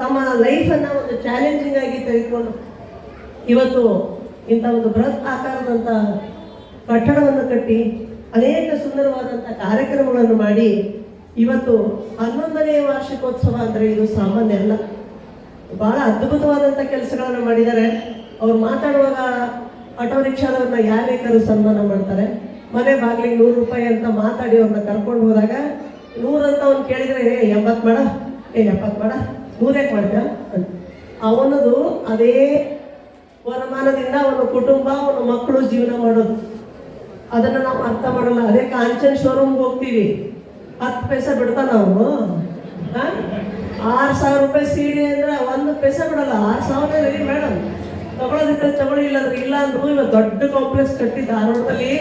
ತಮ್ಮ ಲೈಫನ್ನು ಒಂದು ಚಾಲೆಂಜಿಂಗ್ ಆಗಿ ತೆಗೆದುಕೊಂಡು ಇವತ್ತು ಇಂಥ ಒಂದು ಬೃಹತ್ ಆಕಾರದಂಥ ಕಟ್ಟಡವನ್ನು ಕಟ್ಟಿ ಅನೇಕ ಸುಂದರವಾದಂಥ ಕಾರ್ಯಕ್ರಮಗಳನ್ನು ಮಾಡಿ ಇವತ್ತು 11ನೇ ವಾರ್ಷಿಕೋತ್ಸವ ಅಂದರೆ ಇದು ಸಾಮಾನ್ಯ ಅಲ್ಲ. ಬಹಳ ಅದ್ಭುತವಾದಂಥ ಕೆಲಸಗಳನ್ನು ಮಾಡಿದ್ದಾರೆ. ಅವ್ರು ಮಾತಾಡುವಾಗ ಆಟೋ ರಿಕ್ಷಾದವ್ರನ್ನ ಯಾರು ಬೇಕಾದ್ರೂ ಸನ್ಮಾನ ಮಾಡ್ತಾರೆ. ಮನೆ ಬಾಗಿಲಿಗೆ 100 ರೂಪಾಯಿ ಅಂತ ಮಾತಾಡಿ ಅವ್ರನ್ನ ಕರ್ಕೊಂಡು ಹೋದಾಗ 100 ಅಂತ ಅವ್ನು ಕೇಳಿದರೆ 80 ಮಾಡ, 70 ಮಾಡ, 100 ಮಾಡಿದ ಅಂತ. ಅವನದು ಅದೇ ವರಮಾನದಿಂದ ಅವನ ಕುಟುಂಬ, ಅವನ ಮಕ್ಕಳು ಜೀವನ ಮಾಡೋದು. ಅದನ್ನು ನಾವು ಅರ್ಥ ಮಾಡಲ್ಲ. ಅದೇ ಕಾಂಚನ್ ಶೋರೂಮ್ಗೆ ಹೋಗ್ತೀವಿ, 10 ಪೈಸೆ ಬಿಡ್ತಾನ ಅವನು. 6,000 ರೂಪಾಯಿ ಸೀರೆ ಅಂದ್ರೆ 1 ಪೈಸೆ ಬಿಡಲ್ಲ. 6,000 ರೆಡಿ ಮೇಡಮ್, ತಗೊಳ್ಳೋದಿದ್ರೆ ತಗೊಳ್ಳಿ, ಇಲ್ಲಾಂದ್ರೆ ಇಲ್ಲ ಅಂದ್ರು. ಇವತ್ತು ದೊಡ್ಡ ಕಾಂಪ್ಲೆಕ್ಸ್ ಕಟ್ಟಿ ಧಾರವಾಡದಲ್ಲಿ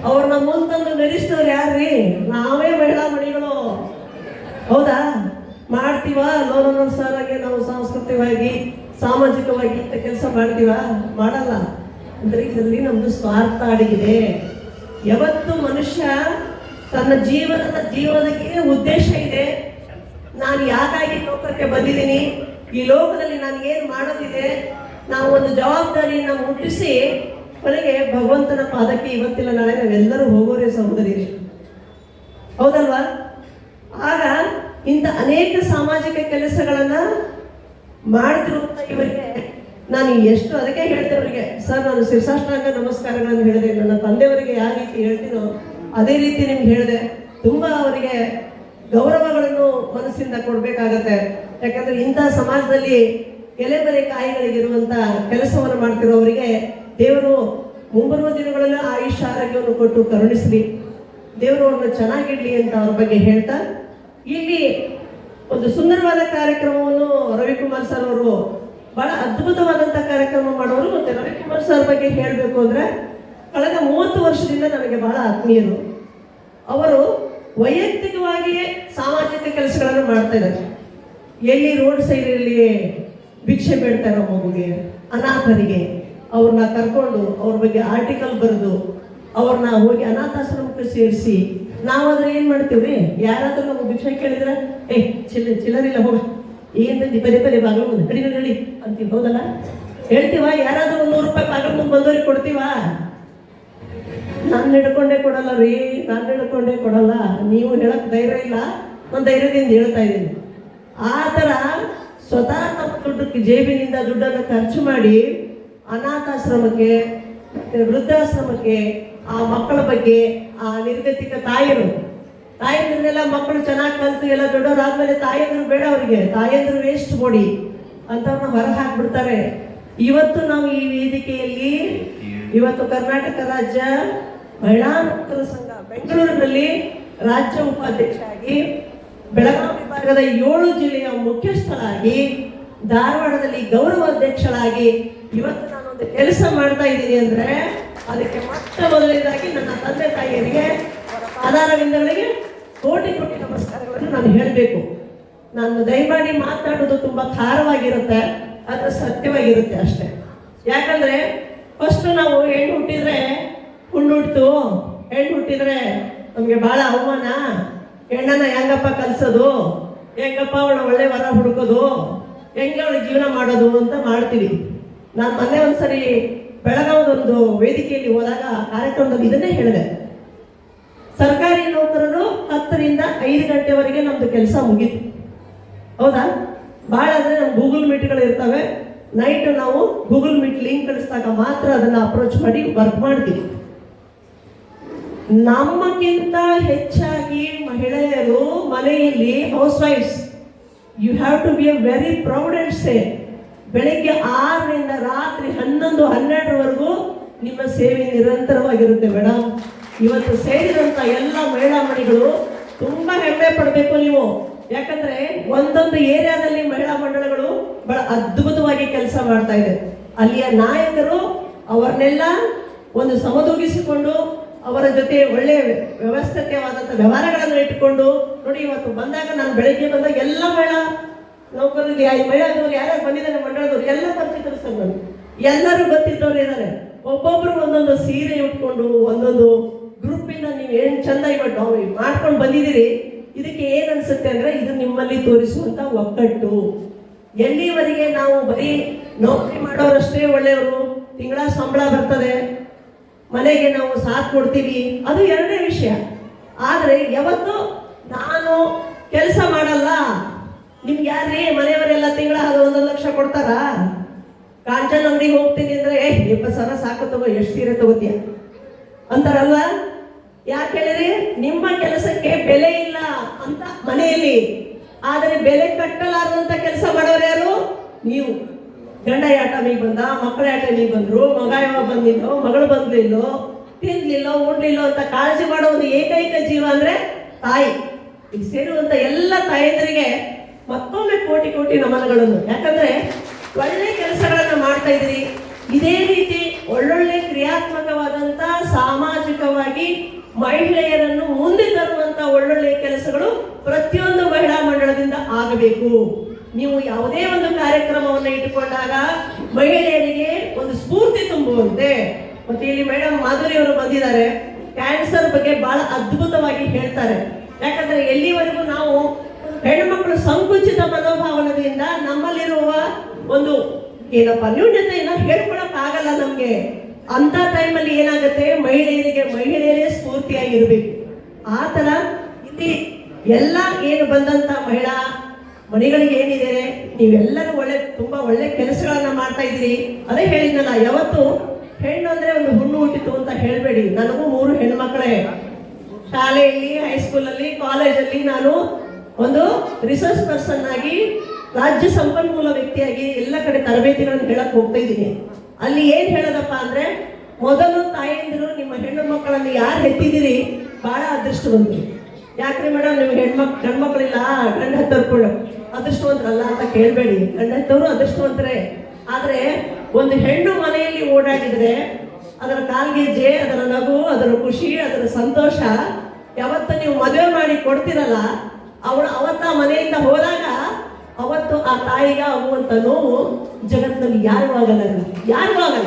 ಅವ್ರನ್ನ ಮುಂತಂದು ನಡೆಸಿದವ್ರು ಯಾರ್ರಿ? ನಾವೇ ಮಹಿಳಾ ಮಣಿಗಳು. ಹೌದಾ? ಮಾಡ್ತೀವ ಲೋನನ ಸಾರಾಗೆ ನಾವು ಸಾಂಸ್ಕೃತಿಕವಾಗಿ, ಸಾಮಾಜಿಕವಾಗಿ ಇಂಥ ಕೆಲಸ ಮಾಡ್ತೀವ? ಮಾಡಲ್ಲ. ಅಂದ್ರೆ ಇದರಲ್ಲಿ ನಮ್ದು ಸ್ವಾರ್ಥ ಅಡಗಿದೆ. ಯಾವತ್ತು ಮನುಷ್ಯ ತನ್ನ ಜೀವನಕ್ಕೆ ಉದ್ದೇಶ ಇದೆ. ನಾನು ಯಾಕಾಗಿ ಲೋಕಕ್ಕೆ ಬಂದಿದ್ದೀನಿ, ಈ ಲೋಕದಲ್ಲಿ ನನಗೇನು ಮಾಡೋದಿದೆ, ನಾವು ಒಂದು ಜವಾಬ್ದಾರಿಯನ್ನು ಮುಟ್ಟಿಸಿ ಕೊನೆಗೆ ಭಗವಂತನ ಪಾದಕ್ಕೆ ಇವತ್ತಿಲ್ಲ ನಾಳೆ ನಾವೆಲ್ಲರೂ ಹೋಗೋರೇ ಸಹೋದರಿರಿ, ಹೌದಲ್ವಾ? ಆಗ ಇಂಥ ಅನೇಕ ಸಾಮಾಜಿಕ ಕೆಲಸಗಳನ್ನ ಮಾಡ್ತಿರುವಂತ ಇವರಿಗೆ ನಾನು ಎಷ್ಟು ಅದಕ್ಕೆ ಹೇಳ್ತೇವೆ ಅವರಿಗೆ, ಸರ್ ನಾನು ಶಿರಸಾಷ್ಟಾಂಗ ನಮಸ್ಕಾರಗಳನ್ನು ಹೇಳಿದೆ, ನನ್ನ ತಂದೆಯವರಿಗೆ ಯಾವ ರೀತಿ ಹೇಳ್ತೀನೋ ಅದೇ ರೀತಿ ನಿಮ್ಗೆ ಹೇಳಿದೆ. ತುಂಬಾ ಅವರಿಗೆ ಗೌರವಗಳನ್ನು ಮನಸ್ಸಿಂದ ಕೊಡ್ಬೇಕಾಗತ್ತೆ. ಯಾಕಂದ್ರೆ ಇಂಥ ಸಮಾಜದಲ್ಲಿ ಎಲೆಮರೆ ಕಾಯಿಗಳಿಗಿರುವಂತ ಕೆಲಸವನ್ನು ಮಾಡ್ತಿರೋವರಿಗೆ ದೇವರು ಮುಂಬರುವ ದಿನಗಳಲ್ಲಿ ಆಯುಷ್ ಆರೋಗ್ಯವನ್ನು ಕೊಟ್ಟು ಕರುಣಿಸಲಿ, ದೇವರು ಅವ್ರನ್ನ ಚೆನ್ನಾಗಿಡ್ಲಿ ಅಂತ ಅವ್ರ ಬಗ್ಗೆ ಹೇಳ್ತಾ, ಇಲ್ಲಿ ಒಂದು ಸುಂದರವಾದ ಕಾರ್ಯಕ್ರಮವನ್ನು ರವಿಕುಮಾರ್ ಸರ್ ಅವರು ಬಹಳ ಅದ್ಭುತವಾದಂಥ ಕಾರ್ಯಕ್ರಮ ಮಾಡೋರು. ಮತ್ತೆ ರವಿಕುಮಾರ್ ಸರ್ ಬಗ್ಗೆ ಹೇಳಬೇಕು ಅಂದ್ರೆ ಕಳೆದ 30 ವರ್ಷದಿಂದ ನನಗೆ ಬಹಳ ಆತ್ಮೀಯರು. ಅವರು ವೈಯಕ್ತಿಕವಾಗಿಯೇ ಸಾಮಾಜಿಕ ಕೆಲಸಗಳನ್ನು ಮಾಡ್ತಾ ಇದ್ದಾರೆ. ಎಲ್ಲಿ ರೋಡ್ ಸೈಡಲ್ಲಿ ಭಿಕ್ಷೆ ಬೇಡ್ತಾ ಇರೋ ಮಗುಗೆ, ಅನಾಥರಿಗೆ ಅವ್ರನ್ನ ಕರ್ಕೊಂಡು ಅವ್ರ ಬಗ್ಗೆ ಆರ್ಟಿಕಲ್ ಬರೆದು ಅವ್ರನ್ನ ಹೋಗಿ ಅನಾಥಾಶ್ರಮಕ್ಕೆ ಸೇರಿಸಿ ನಾವಾದ್ರೆ ಏನ್ ಮಾಡ್ತೀವ್ರಿ, ಯಾರಾದ್ರೂ ನಾವು ಭಿಕ್ಷೆ ಕೇಳಿದ್ರೆ ಚಿಲ್ಲರಿಲ್ಲ ಹೋಗ ಏನ್ ತಂದಿ ಬರೀ ಬರೀ ಬಾಗಿಲು ಮುಂದೆ ನಡಿ ನಡಿ ಅಂತೀವಿ, ಹೌದಲ್ಲ? ಹೇಳ್ತೀವ? ಯಾರಾದ್ರೂ 100 ರೂಪಾಯಿ ಬಾಗಿಲು ಮುಂದೆ ಬಂದವ್ರಿಗೆ ಕೊಡ್ತೀವ? ನಾನು ಹಿಡ್ಕೊಂಡೇ ಕೊಡಲ್ಲ ರೀ, ನಾನು ಹಿಡ್ಕೊಂಡೇ ಕೊಡಲ್ಲ. ನೀವು ಹೇಳಕ್ ಧೈರ್ಯ ಇಲ್ಲ, ನಾನು ಧೈರ್ಯದಿಂದ ಹೇಳ್ತಾ ಇದ್ದೀನಿ. ಆ ಥರ ಸ್ವತಃ ನಮ್ಮ ದುಡ್ಡಕ್ಕೆ ಜೇಬಿನಿಂದ ದುಡ್ಡನ್ನು ಖರ್ಚು ಮಾಡಿ ಅನಾಥಾಶ್ರಮಕ್ಕೆ ಮತ್ತೆ ವೃದ್ಧಾಶ್ರಮಕ್ಕೆ ಆ ಮಕ್ಕಳ ಬಗ್ಗೆ, ಆ ನಿರ್ಗತಿಕ ತಾಯಂದ್ರನ್ನೆಲ್ಲ ಮಕ್ಕಳು ಚೆನ್ನಾಗಿ ಕಲ್ತು ಎಲ್ಲ ದೊಡ್ಡವರಾದ್ಮೇಲೆ ತಾಯಂದ್ರು ಬೇಡ ಅವರಿಗೆ, ತಾಯಂದ್ರು ವೇಸ್ಟ್ ಮಾಡಿ ಅಂತವ್ರನ್ನ ಹೊರ ಹಾಕ್ಬಿಡ್ತಾರೆ. ಇವತ್ತು ನಾವು ಈ ವೇದಿಕೆಯಲ್ಲಿ ಇವತ್ತು ಕರ್ನಾಟಕ ರಾಜ್ಯ ಮಹಿಳಾ ನೌಕರ ಸಂಘ ಬೆಂಗಳೂರಿನಲ್ಲಿ ರಾಜ್ಯ ಉಪಾಧ್ಯಕ್ಷ ಆಗಿ, ಬೆಳಗಾವಿ ವಿಭಾಗದ 7 ಜಿಲ್ಲೆಯ ಮುಖ್ಯಸ್ಥರಾಗಿ, ಧಾರವಾಡದಲ್ಲಿ ಗೌರವ ಅಧ್ಯಕ್ಷರಾಗಿ ಇವತ್ತು ನಾನೊಂದು ಕೆಲಸ ಮಾಡ್ತಾ ಇದ್ದೀನಿ ಅಂದ್ರೆ ಅದಕ್ಕೆ ಮೊದಲನೇದಾಗಿ ನನ್ನ ತಂದೆ ತಾಯಿಯರಿಗೆ ಪಾದಾರವಿಂದಗಳಿಗೆ ಕೋಟಿ ಕೋಟಿ ನಮಸ್ಕಾರಗಳನ್ನು ನಾನು ಹೇಳಬೇಕು. ನಾನು ದಯಮಾಡಿ ಮಾತಾಡೋದು ತುಂಬಾ ಖಾರವಾಗಿರುತ್ತೆ, ಅದು ಸತ್ಯವಾಗಿರುತ್ತೆ ಅಷ್ಟೇ. ಯಾಕಂದ್ರೆ ಫಸ್ಟ್ ನಾವು ಹೆಣ್ಣು ಹುಟ್ಟಿದ್ರೆ ಹುಣ್ಣುಟ್ಟು, ಹೆಣ್ಣು ಹುಟ್ಟಿದ್ರೆ ನಮ್ಗೆ ಬಹಳ ಅವಮಾನ, ಹೆಣ್ಣನ್ನ ಹೆಂಗಪ್ಪ ಕಲ್ಸೋದು, ಹೆಂಗಪ್ಪ ಅವಳ ಒಳ್ಳೆ ವರ ಹುಡುಕೋದು, ಹೆಂಗೆ ಅವಳ ಜೀವನ ಮಾಡೋದು ಅಂತ ಮಾಡ್ತೀವಿ. ನಾನು ಮೊನ್ನೆ ಒಂದ್ಸರಿ ಬೆಳಗಾವದೊಂದು ವೇದಿಕೆಯಲ್ಲಿ ಹೋದಾಗ ಕಾರ್ಯಕ್ರಮದಲ್ಲಿ ಇದನ್ನೇ ಹೇಳಿದೆ, ಸರ್ಕಾರಿ ನೌಕರರು 10 ರಿಂದ 5 ಗಂಟೆವರೆಗೆ ನಮ್ದು ಕೆಲಸ ಮುಗೀತು, ಹೌದಾ? ಭಾಳ ಅಂದ್ರೆ ನಮ್ಮ ಗೂಗಲ್ ಮೀಟ್ಗಳು ಇರ್ತವೆ, ನೈಟ್ ನಾವು ಗೂಗಲ್ ಮೀಟ್ ಲಿಂಕ್ ಕಳಿಸಿದಾಗ ಮಾತ್ರ ಅದನ್ನ ಅಪ್ರೋಚ್ ಮಾಡಿ ವರ್ಕ್ ಮಾಡ್ತೀವಿ. ನಮ್ಮಕ್ಕಿಂತ ಹೆಚ್ಚಾಗಿ ಮಹಿಳೆಯರು ಮನೆಯಲ್ಲಿ house wives, you have to be a very proud and say, ಬೆಳಗ್ಗೆ 6 ರಿಂದ ರಾತ್ರಿ 11, 12ರವರೆಗೂ ನಿಮ್ಮ ಸೇವೆ ನಿರಂತರವಾಗಿರುತ್ತೆ ಮೇಡಮ್. ಇವತ್ತು ಸೇರಿದಂತ ಎಲ್ಲ ಮಹಿಳಾ ಮಣಿಗಳು ತುಂಬಾ ಹೆಮ್ಮೆ ಪಡಬೇಕು ನೀವು. ಯಾಕಂದ್ರೆ ಒಂದೊಂದು ಏರಿಯಾದಲ್ಲಿ ಮಹಿಳಾ ಮಂಡಳಗಳು ಬಹಳ ಅದ್ಭುತವಾಗಿ ಕೆಲಸ ಮಾಡ್ತಾ ಇದೆ. ಅಲ್ಲಿಯ ನಾಯಕರು ಅವರನ್ನೆಲ್ಲ ಒಂದು ಸಮದೂಗಿಸಿಕೊಂಡು ಅವರ ಜೊತೆ ಒಳ್ಳೆಯ ವ್ಯವಸ್ಥಿತವಾದಂಥ ವ್ಯವಹಾರಗಳನ್ನು ಇಟ್ಟುಕೊಂಡು ನೋಡಿ, ಇವತ್ತು ಬಂದಾಗ ನಾನು ಬೆಳಗ್ಗೆ ಬಂದಾಗ ಎಲ್ಲ ಮಹಿಳಾ ನೌಕರರಿಗೆ ಮಹಿಳಾದವರು ಯಾರ್ಯಾರು ಬಂದಿದ್ದಾರೆ ಮಂಡಳದವರು ಎಲ್ಲ ಪರಿಚಿತರು ನನಗೆ, ಎಲ್ಲರೂ ಗೊತ್ತಿದ್ದವ್ರು ಇದ್ದಾರೆ. ಒಬ್ಬೊಬ್ರು ಒಂದೊಂದು ಸೀರೆ ಉಟ್ಕೊಂಡು ಒಂದೊಂದು ಗ್ರೂಪಿಂದ ನೀವು ಏನು ಚಂದ ಇವತ್ತು ಮಾಡ್ಕೊಂಡು ಬಂದಿದ್ದೀರಿ. ಇದಕ್ಕೆ ಏನ್ ಅನ್ಸುತ್ತೆ ಅಂದ್ರೆ ಇದು ನಿಮ್ಮಲ್ಲಿ ತೋರಿಸುವಂತ ಒಕ್ಕಟ್ಟು. ಎಲ್ಲಿವರೆಗೆ ನಾವು ಬರೀ ನೌಕರಿ ಮಾಡೋರಷ್ಟೇ ಒಳ್ಳೆಯವರು, ತಿಂಗಳ ಸಂಬಳ ಬರ್ತದೆ, ಮನೆಗೆ ನಾವು ಸಾಥ್ ಕೊಡ್ತೀವಿ, ಅದು ಎರಡನೇ ವಿಷಯ. ಆದ್ರೆ ಯಾವತ್ತು ನಾನು ಕೆಲಸ ಮಾಡಲ್ಲ, ನಿಮ್ಗೆ ಯಾರೇ ಮನೆಯವರೆಲ್ಲ ತಿಂಗಳ 1 ಲಕ್ಷ ಕೊಡ್ತಾರ? ಕಾಂಚನ್ ಅಂಗಡಿಗೆ ಹೋಗ್ತೀನಿ ಅಂದ್ರೆ 20,000 ಸಾಕು ತಗೋ, ಎಷ್ಟು ಸೀರೆ ತಗೋತೀಯ ಅಂತಾರಲ್ಲ. ಯಾಕೆ ಹೇಳಿರಿ? ನಿಮ್ಮ ಕೆಲಸಕ್ಕೆ ಬೆಲೆ ಇಲ್ಲ ಅಂತ ಮನೆಯಲ್ಲಿ, ಆದರೆ ಬೆಲೆ ಕಟ್ಟಲಾರದಂತ ಕೆಲಸ ಮಾಡೋರು ಯಾರು? ನೀವು. ಗಂಡ ಯಾಟ ನೀವು ಬಂದ, ಮಕ್ಕಳ ಯಾಟ ನೀವು ಬಂದ್ರು, ಮಗ ಯಾವ ಬಂದಿಲ್ಲೋ, ಮಗಳು ಬಂದ್ಲಿಲ್ಲೋ, ತಿನ್ಲಿಲ್ಲೋ, ಉಡ್ಲಿಲ್ಲೋ ಅಂತ ಕಾಳಜಿ ಮಾಡೋ ಒಂದು ಏಕೈಕ ಜೀವ ಅಂದ್ರೆ ತಾಯಿ. ಈಗ ಸೇರುವಂತ ಎಲ್ಲ ತಾಯಂದರಿಗೆ ಮತ್ತೊಮ್ಮೆ ಕೋಟಿ ಕೋಟಿ ನಮನಗಳನ್ನು. ಯಾಕಂದ್ರೆ ಒಳ್ಳೆ ಕೆಲಸಗಳನ್ನ ಮಾಡ್ತಾ ಇದ್ರಿ. ಇದೇ ರೀತಿ ಒಳ್ಳೊಳ್ಳೆ ಕ್ರಿಯಾತ್ಮಕವಾದಂತ ಸಾಮಾಜಿಕವಾಗಿ ಮಹಿಳೆಯರನ್ನು ಮುಂದೆ ತರುವಂತ ಒಳ್ಳೊಳ್ಳೆ ಕೆಲಸಗಳು ಪ್ರತಿಯೊಂದು ಮಹಿಳಾ ಮಂಡಳದಿಂದ ಆಗಬೇಕು. ನೀವು ಯಾವುದೇ ಒಂದು ಕಾರ್ಯಕ್ರಮವನ್ನು ಇಟ್ಟುಕೊಂಡಾಗ ಮಹಿಳೆಯರಿಗೆ ಒಂದು ಸ್ಫೂರ್ತಿ ತುಂಬುವಂತೆ. ಮತ್ತೆ ಇಲ್ಲಿ ಮೇಡಮ್ ಮಾಧುರಿ ಅವರು ಬಂದಿದ್ದಾರೆ, ಕ್ಯಾನ್ಸರ್ ಬಗ್ಗೆ ಬಹಳ ಅದ್ಭುತವಾಗಿ ಹೇಳ್ತಾರೆ. ಯಾಕಂದ್ರೆ ಎಲ್ಲಿವರೆಗೂ ನಾವು ಹೆಣ್ಮಕ್ಳು ಸಂಕುಚಿತ ಮನೋಭಾವನೆಯಿಂದ ನಮ್ಮಲ್ಲಿರುವ ಒಂದು ಏನಪ್ಪ ನ್ಯೂನ್ಯತೆಯನ್ನ ಹೇಳ್ಕೊಳಕ್ ಆಗಲ್ಲ ನಮ್ಗೆ. ಅಂತ ಟೈಮಲ್ಲಿ ಏನಾಗುತ್ತೆ, ಮಹಿಳೆಯರೇ ಸ್ಫೂರ್ತಿಯಾಗಿರ್ಬೇಕು. ಆ ತರ ಇಲ್ಲಿ ಎಲ್ಲ ಏನು ಬಂದಂತ ಮಹಿಳಾ ಮನೆಗಳಿಗೆ ಏನಿದೆ, ನೀವೆಲ್ಲರೂ ತುಂಬಾ ಒಳ್ಳೆ ಕೆಲಸಗಳನ್ನ ಮಾಡ್ತಾ ಇದ್ದೀರಿ. ಅದೇ ಹೇಳಿದ್ನಲ್ಲ, ಯಾವತ್ತು ಹೆಣ್ಣು ಅಂದ್ರೆ ಒಂದು ಹುಣ್ಣು ಹುಟ್ಟಿತು ಅಂತ ಹೇಳ್ಬೇಡಿ. ನನಗೂ 3 ಹೆಣ್ಮಕ್ಳೇ. ಶಾಲೆಯಲ್ಲಿ, ಹೈಸ್ಕೂಲಲ್ಲಿ, ಕಾಲೇಜಲ್ಲಿ ನಾನು ಒಂದು ರಿಸರ್ಚ್ ಪರ್ಸನ್ ಆಗಿ, ರಾಜ್ಯ ಸಂಪನ್ಮೂಲ ವ್ಯಕ್ತಿಯಾಗಿ ಎಲ್ಲ ಕಡೆ ತರಬೇತಿಗಳನ್ನು ಹೇಳಕ್ ಹೋಗ್ತಾ ಇದ್ದೀನಿ. ಅಲ್ಲಿ ಏನ್ ಹೇಳೋದಪ್ಪ ಅಂದ್ರೆ, ಮೊದಲು ತಾಯಂದಿರು ನಿಮ್ಮ ಹೆಣ್ಣು ಮಕ್ಕಳನ್ನು ಯಾರು ಹೆತ್ತಿದಿರಿ ಬಹಳ ಅದೃಷ್ಟವಂತರು. ಯಾಕ್ರಿ ಮೇಡಮ್ ನಿಮ್ಗೆ ಗಂಡು ಮಕ್ಕಳಿಲ್ಲ, ಗಂಡ ಹತ್ತರ್ಕೊಂಡು ಅದೃಷ್ಟವಂತರಲ್ಲ ಅಂತ ಕೇಳಬೇಡಿ. ಗಂಡ ಹತ್ತವರು ಅದೃಷ್ಟವಂತರೇ. ಆದ್ರೆ ಒಂದು ಹೆಣ್ಣು ಮನೆಯಲ್ಲಿ ಓಡಾಡಿದ್ರೆ ಅದರ ಕಾಲ್ಗೆಜ್ಜೆ, ಅದರ ನಗು, ಅದರ ಖುಷಿ, ಅದರ ಸಂತೋಷ ಯಾವತ್ತು ನೀವು ಮದುವೆ ಮಾಡಿ ಕೊಡ್ತಿರಲ್ಲ, ಅವತ್ತ ಮನೆಯಿಂದ ಹೋದಾಗ ಅವತ್ತು ಆ ತಾಯಿಗೆ ಆಗುವಂತ ನೋವು ಜಗತ್ತಿನಲ್ಲಿ ಯಾರಿಗೂ ಆಗಲ್ಲ.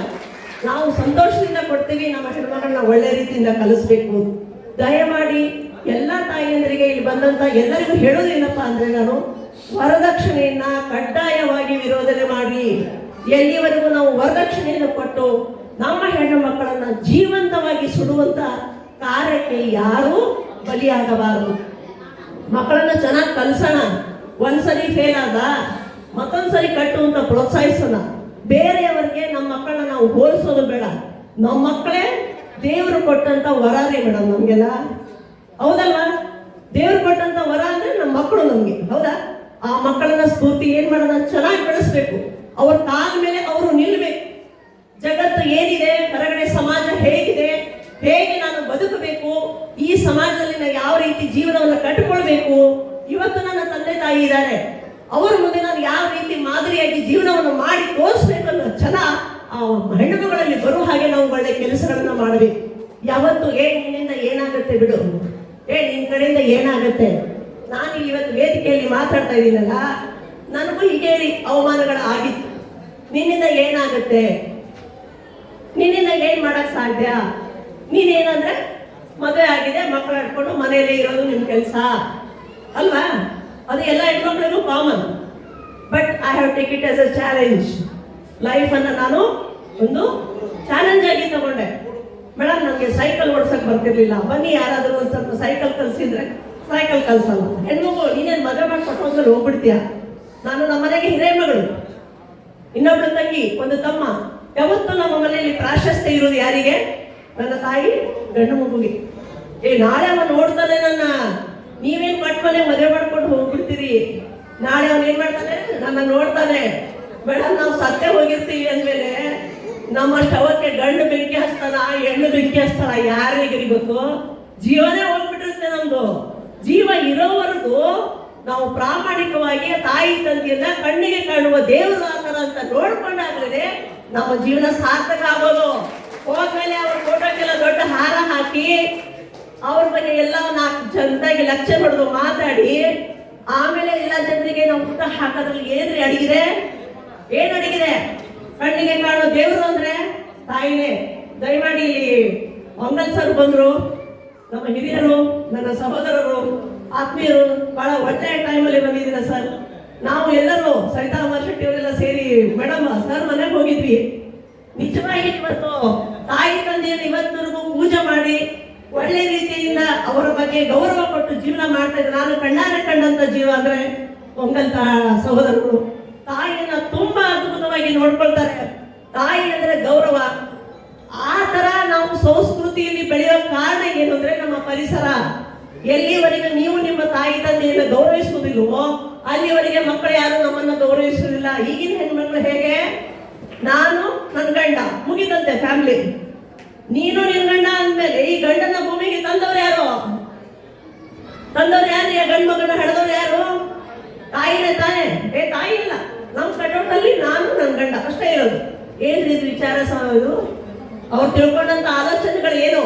ನಾವು ಸಂತೋಷದಿಂದ ಕೊಡ್ತೀವಿ. ನಮ್ಮ ಹೆಣ್ಮಗಳನ್ನ ಒಳ್ಳೆ ರೀತಿಯಿಂದ ಕಲಿಸ್ಬೇಕು. ದಯಮಾಡಿ ಎಲ್ಲ ತಾಯಿಯಂದರಿಗೆ ಇಲ್ಲಿ ಬಂದಂತ ಎಲ್ಲರಿಗೂ ಹೇಳೋದೇನಪ್ಪ ಅಂದ್ರೆ, ನಾನು ವರದಕ್ಷಿಣೆಯನ್ನ ಕಡ್ಡಾಯವಾಗಿ ವಿರೋಧನೆ ಮಾಡಿ. ಎಲ್ಲಿವರೆಗೂ ನಾವು ವರದಕ್ಷಿಣೆಯನ್ನು ಕೊಟ್ಟು ನಮ್ಮ ಹೆಣ್ಣು ಮಕ್ಕಳನ್ನ ಜೀವಂತವಾಗಿ ಸುಡುವಂತ ಕಾರ್ಯಕ್ಕೆ ಯಾರೂ ಬಲಿಯಾಗಬಾರದು. ಮಕ್ಕಳನ್ನ ಚೆನ್ನಾಗಿ ಕಲಿಸೋಣ. ಒಂದ್ಸರಿ ಫೇಲ್ ಆದ ಮತ್ತೊಂದ್ಸರಿ ಕಟ್ಟು ಅಂತ ಪ್ರೋತ್ಸಾಹಿಸೋಣ. ಬೇರೆಯವರಿಗೆ ನಮ್ಮ ಮಕ್ಕಳನ್ನ ನಾವು ಹೋಲಿಸೋದು ಬೇಡ. ನಮ್ಮ ಮಕ್ಕಳೇ ದೇವರು ಕೊಟ್ಟಂತ ವರ ರೀ ಮೇಡಮ್ ನಮ್ಗೆಲ್ಲ, ಹೌದಲ್ವಾ? ದೇವ್ರು ಕೊಟ್ಟಂತ ವರ ಅಂದ್ರೆ ನಮ್ಮ ಮಕ್ಕಳು ನಮ್ಗೆ, ಹೌದಾ? ಆ ಮಕ್ಕಳನ್ನ ಸ್ಫೂರ್ತಿ ಏನ್ ಮಾಡೋಣ, ಚೆನ್ನಾಗಿ ಬೆಳೆಸ್ಬೇಕು. ಅವ್ರ ಕಾಲ ಮೇಲೆ ಅವರು ನಿಲ್ಬೇಕು. ಜಗತ್ತು ಏನಿದೆ, ಹೊರಗಡೆ ಸಮಾಜ ಹೇಗಿದೆ, ಹೇಗೆ ನಾನು ಬದುಕಬೇಕು, ಈ ಸಮಾಜದಲ್ಲಿ ನಾನು ಯಾವ ರೀತಿ ಜೀವನವನ್ನು ಕಟ್ಟಿಕೊಳ್ಬೇಕು. ಇವತ್ತು ನನ್ನ ತಂದೆ ತಾಯಿ ಇದ್ದಾರೆ, ಅವ್ರ ಮುಂದೆ ನಾನು ಯಾವ ರೀತಿ ಮಾದರಿಯಾಗಿ ಜೀವನವನ್ನು ಮಾಡಿ ತೋರಿಸ್ಬೇಕು ಅನ್ನೋ ಛಲ ಆ ಹೆಣ್ಣುಗಳಲ್ಲಿ ಬರುವ ಹಾಗೆ ನಾವು ಒಳ್ಳೆ ಕೆಲಸಗಳನ್ನ ಮಾಡಬೇಕು. ಯಾವತ್ತು ನಿನ್ನಿಂದ ಏನಾಗುತ್ತೆ ಬಿಡು, ನಿನ್ ಕಡೆಯಿಂದ ಏನಾಗುತ್ತೆ. ನಾನು ಇವತ್ತು ವೇದಿಕೆಯಲ್ಲಿ ಮಾತಾಡ್ತಾ ಇದ್ದೀನಲ್ಲ, ನನಗೂ ಹೀಗೆ ಅವಮಾನಗಳು ಆಗಿತ್ತು. ನಿನ್ನಿಂದ ಏನಾಗುತ್ತೆ, ನಿನ್ನಿಂದ ಏನ್ ಮಾಡಕ್ ಸಾಧ್ಯ, ನೀನೇನಂದ್ರೆ ಮದುವೆ ಆಗಿದೆ, ಮಕ್ಕಳು ಆಡ್ಕೊಂಡು ಮನೆಯಲ್ಲೇ ಇರೋದು ನಿಮ್ ಕೆಲಸ ಅಲ್ವಾ? ಅದು ಎಲ್ಲ ಹೆಣ್ಮಕ್ಳಿಗೂ common. But I have take it as a challenge. Life ಅನ್ನ ನಾನು ಒಂದು ಚಾಲೆಂಜ್ ಆಗಿ ತಗೊಂಡೆ. ಮೇಡಮ್ ನನಗೆ ಸೈಕಲ್ ಓಡಿಸಕ್ ಬರ್ತಿರ್ಲಿಲ್ಲ, ಬನ್ನಿ ಯಾರಾದರೂ ಒಂದ್ ಸ್ವಲ್ಪ ಸೈಕಲ್ ಕಲ್ಸಿದ್ರೆ, ಸೈಕಲ್ ಕಲ್ಸಲ್ಲ. ಹೆಣ್ಮಗು ನೀನೇನು ಮದುವೆ ಮಾಡಿ ಕೊಟ್ಟು ಹೋಗ್ಬಿಡ್ತೀಯ. ನಾನು ನಮ್ಮ ಮನೆಗೆ ಹಿರೇ ಮಗಳು, ಇನ್ನೊಬ್ಬಳು ತಂಗಿ, ಒಂದು ತಮ್ಮ. ಯಾವತ್ತೂ ನಮ್ಮ ಮನೆಯಲ್ಲಿ ಪ್ರಾಶಸ್ತ್ಯ ಇರೋದು ಯಾರಿಗೆ? ನನ್ನ ತಾಯಿ ಗಂಡು ಮಗುಗೆ. ನಾಳೆ ಅವನು ನೋಡ್ತಾನೆ ನನ್ನ, ನೀವೇನ್ ಮನೆ ಮದುವೆ ಮಾಡ್ಕೊಂಡು ಹೋಗ್ಬಿಡ್ತೀರಿ, ನಾಳೆ ಅವನು ಏನ್ ಮಾಡ್ತಾನೆ, ನನ್ನ ನೋಡ್ತಾನೆ. ಮೇಡಮ್ ನಾವು ಸತ್ಯ ಹೋಗಿರ್ತೀವಿ ಅಂದ್ಮೇಲೆ ನಮ್ಮ ಶವಕ್ಕೆ ಗಂಡು ಬೆಂಕಿ ಹಚ್ತಾನ, ಹೆಣ್ಣು ಬೆಂಕಿ ಹಚ್ತಾನ, ಯಾರಿಗೆ ಗೊತ್ತು? ಜೀವನೇ ಹೋಗ್ಬಿಟ್ಟಿರುತ್ತೆ ನಮ್ದು. ಜೀವ ಇರೋವರೆಗೂ ನಾವು ಪ್ರಾಮಾಣಿಕವಾಗಿ ತಾಯಿ ತಂದೆಯನ್ನ ಕಣ್ಣಿಗೆ ಕಾಣುವ ದೇವರು ಆತರ ಅಂತ ನೋಡ್ಕೊಂಡಾಗ್ಲೇ ನಮ್ಮ ಜೀವನ ಸಾರ್ಥಕ ಆಗೋದು. ಹೋದ್ಮೇಲೆ ಅವ್ರ ಫೋಟೋಕ್ಕೆಲ್ಲ ದೊಡ್ಡ ಹಾರ ಹಾಕಿ ಅವ್ರ ಬಗ್ಗೆ ಎಲ್ಲ 4 ಜನದಾಗಿ ಲಕ್ಷ ಹೊಡೆದು ಮಾತಾಡಿ ಆಮೇಲೆ ಎಲ್ಲ ಜನರಿಗೆ ನಾವು ಊಟ ಹಾಕೋದ್ರಲ್ಲಿ ಏನ್ರಿ ಅಡಗಿದೆ? ಏನ್ ಅಡಗಿದೆ? ಕಣ್ಣಿಗೆ ಕಾಣೋ ದೇವರು ಅಂದ್ರೆ ತಾಯಿನೇ. ದಯಮಾಡಿ ಇಲ್ಲಿ ಮಂಗಲ್ ಸರ್ ಬಂದ್ರು, ನಮ್ಮ ಹಿರಿಯರು, ನನ್ನ ಸಹೋದರರು, ಆತ್ಮೀಯರು ಬಹಳ ಒಳ್ಳೆಯ ಟೈಮಲ್ಲಿ ಬಂದಿದ್ದೀರ ಸರ್. ನಾವು ಎಲ್ಲರೂ ಸರಿತಾ ಶೆಟ್ಟಿ ಅವರೆಲ್ಲ ಸೇರಿ ಮೇಡಮ್ ಸರ್ ಮನೆಗೆ ಹೋಗಿದ್ವಿ. ನಿಜವಾಗಿ ಇವತ್ತು ತಾಯಿ ತಂದೆಯನ್ನು ಇವತ್ತಿನವರೆಗೂ ಪೂಜೆ ಮಾಡಿ ಒಳ್ಳೆ ರೀತಿಯಿಂದ ಅವರ ಬಗ್ಗೆ ಗೌರವ ಕೊಟ್ಟು ಜೀವನ ಮಾಡ್ತಾ ಇದ್ದಾರೆ. ನಾನು ಕಣ್ಣಾರೆ ಕಂಡಂತ ಜೀವ ಅಂದ್ರೆ ಪೊಂಗಲ್ ಸಹೋದರರು ತಾಯಿಯನ್ನ ತುಂಬಾ ಅದ್ಭುತವಾಗಿ ನೋಡ್ಕೊಳ್ತಾರೆ. ತಾಯಿ ಅಂದ್ರೆ ಗೌರವ. ಆ ತರ ನಾವು ಸಂಸ್ಕೃತಿಯಲ್ಲಿ ಬೆಳೆಯೋ ಕಾರಣ ಏನು ಅಂದ್ರೆ ನಮ್ಮ ಪರಿಸರ. ಎಲ್ಲಿವರೆಗೆ ನೀವು ನಿಮ್ಮ ತಾಯಿ ತಂದೆಯನ್ನು ಗೌರವಿಸುವುದಿಲ್ವೋ ಅಲ್ಲಿವರೆಗೆ ಮಕ್ಕಳು ಯಾರು ನಮ್ಮನ್ನ ಗೌರವಿಸುವುದಿಲ್ಲ. ಈಗಿನ ಹೆಣ್ಮಕ್ಳು ಹೇಗೆ, ನಾನು ನನ್ನ ಗಂಡ ಮುಗಿದಂತೆ ಫ್ಯಾಮಿಲಿ, ನೀನು ನಿನ್ ಗಂಡ ಅಂದ್ಮೇಲೆ ಈ ಗಂಡನ ಭೂಮಿಗೆ ತಂದವ್ರು ಯಾರು? ತಂದವ್ರು ಯಾರು? ಗಂಡ ಮಗನ ಹಳೆದವ್ರು ಯಾರು? ತಾಯಿನೇ ತಾನೇ. ತಾಯಿ ಇಲ್ಲ. ನಮ್ಮ ಕಟೌಟಲ್ಲಿ ನಾನು ನನ್ನ ಗಂಡ ಅಷ್ಟೇ ಇರೋದು. ಏನ್ರಿ ಇದು ವಿಚಾರ ಇದು? ಅವ್ರು ತಿಳ್ಕೊಂಡಂತ ಆಲೋಚನೆಗಳು ಏನು?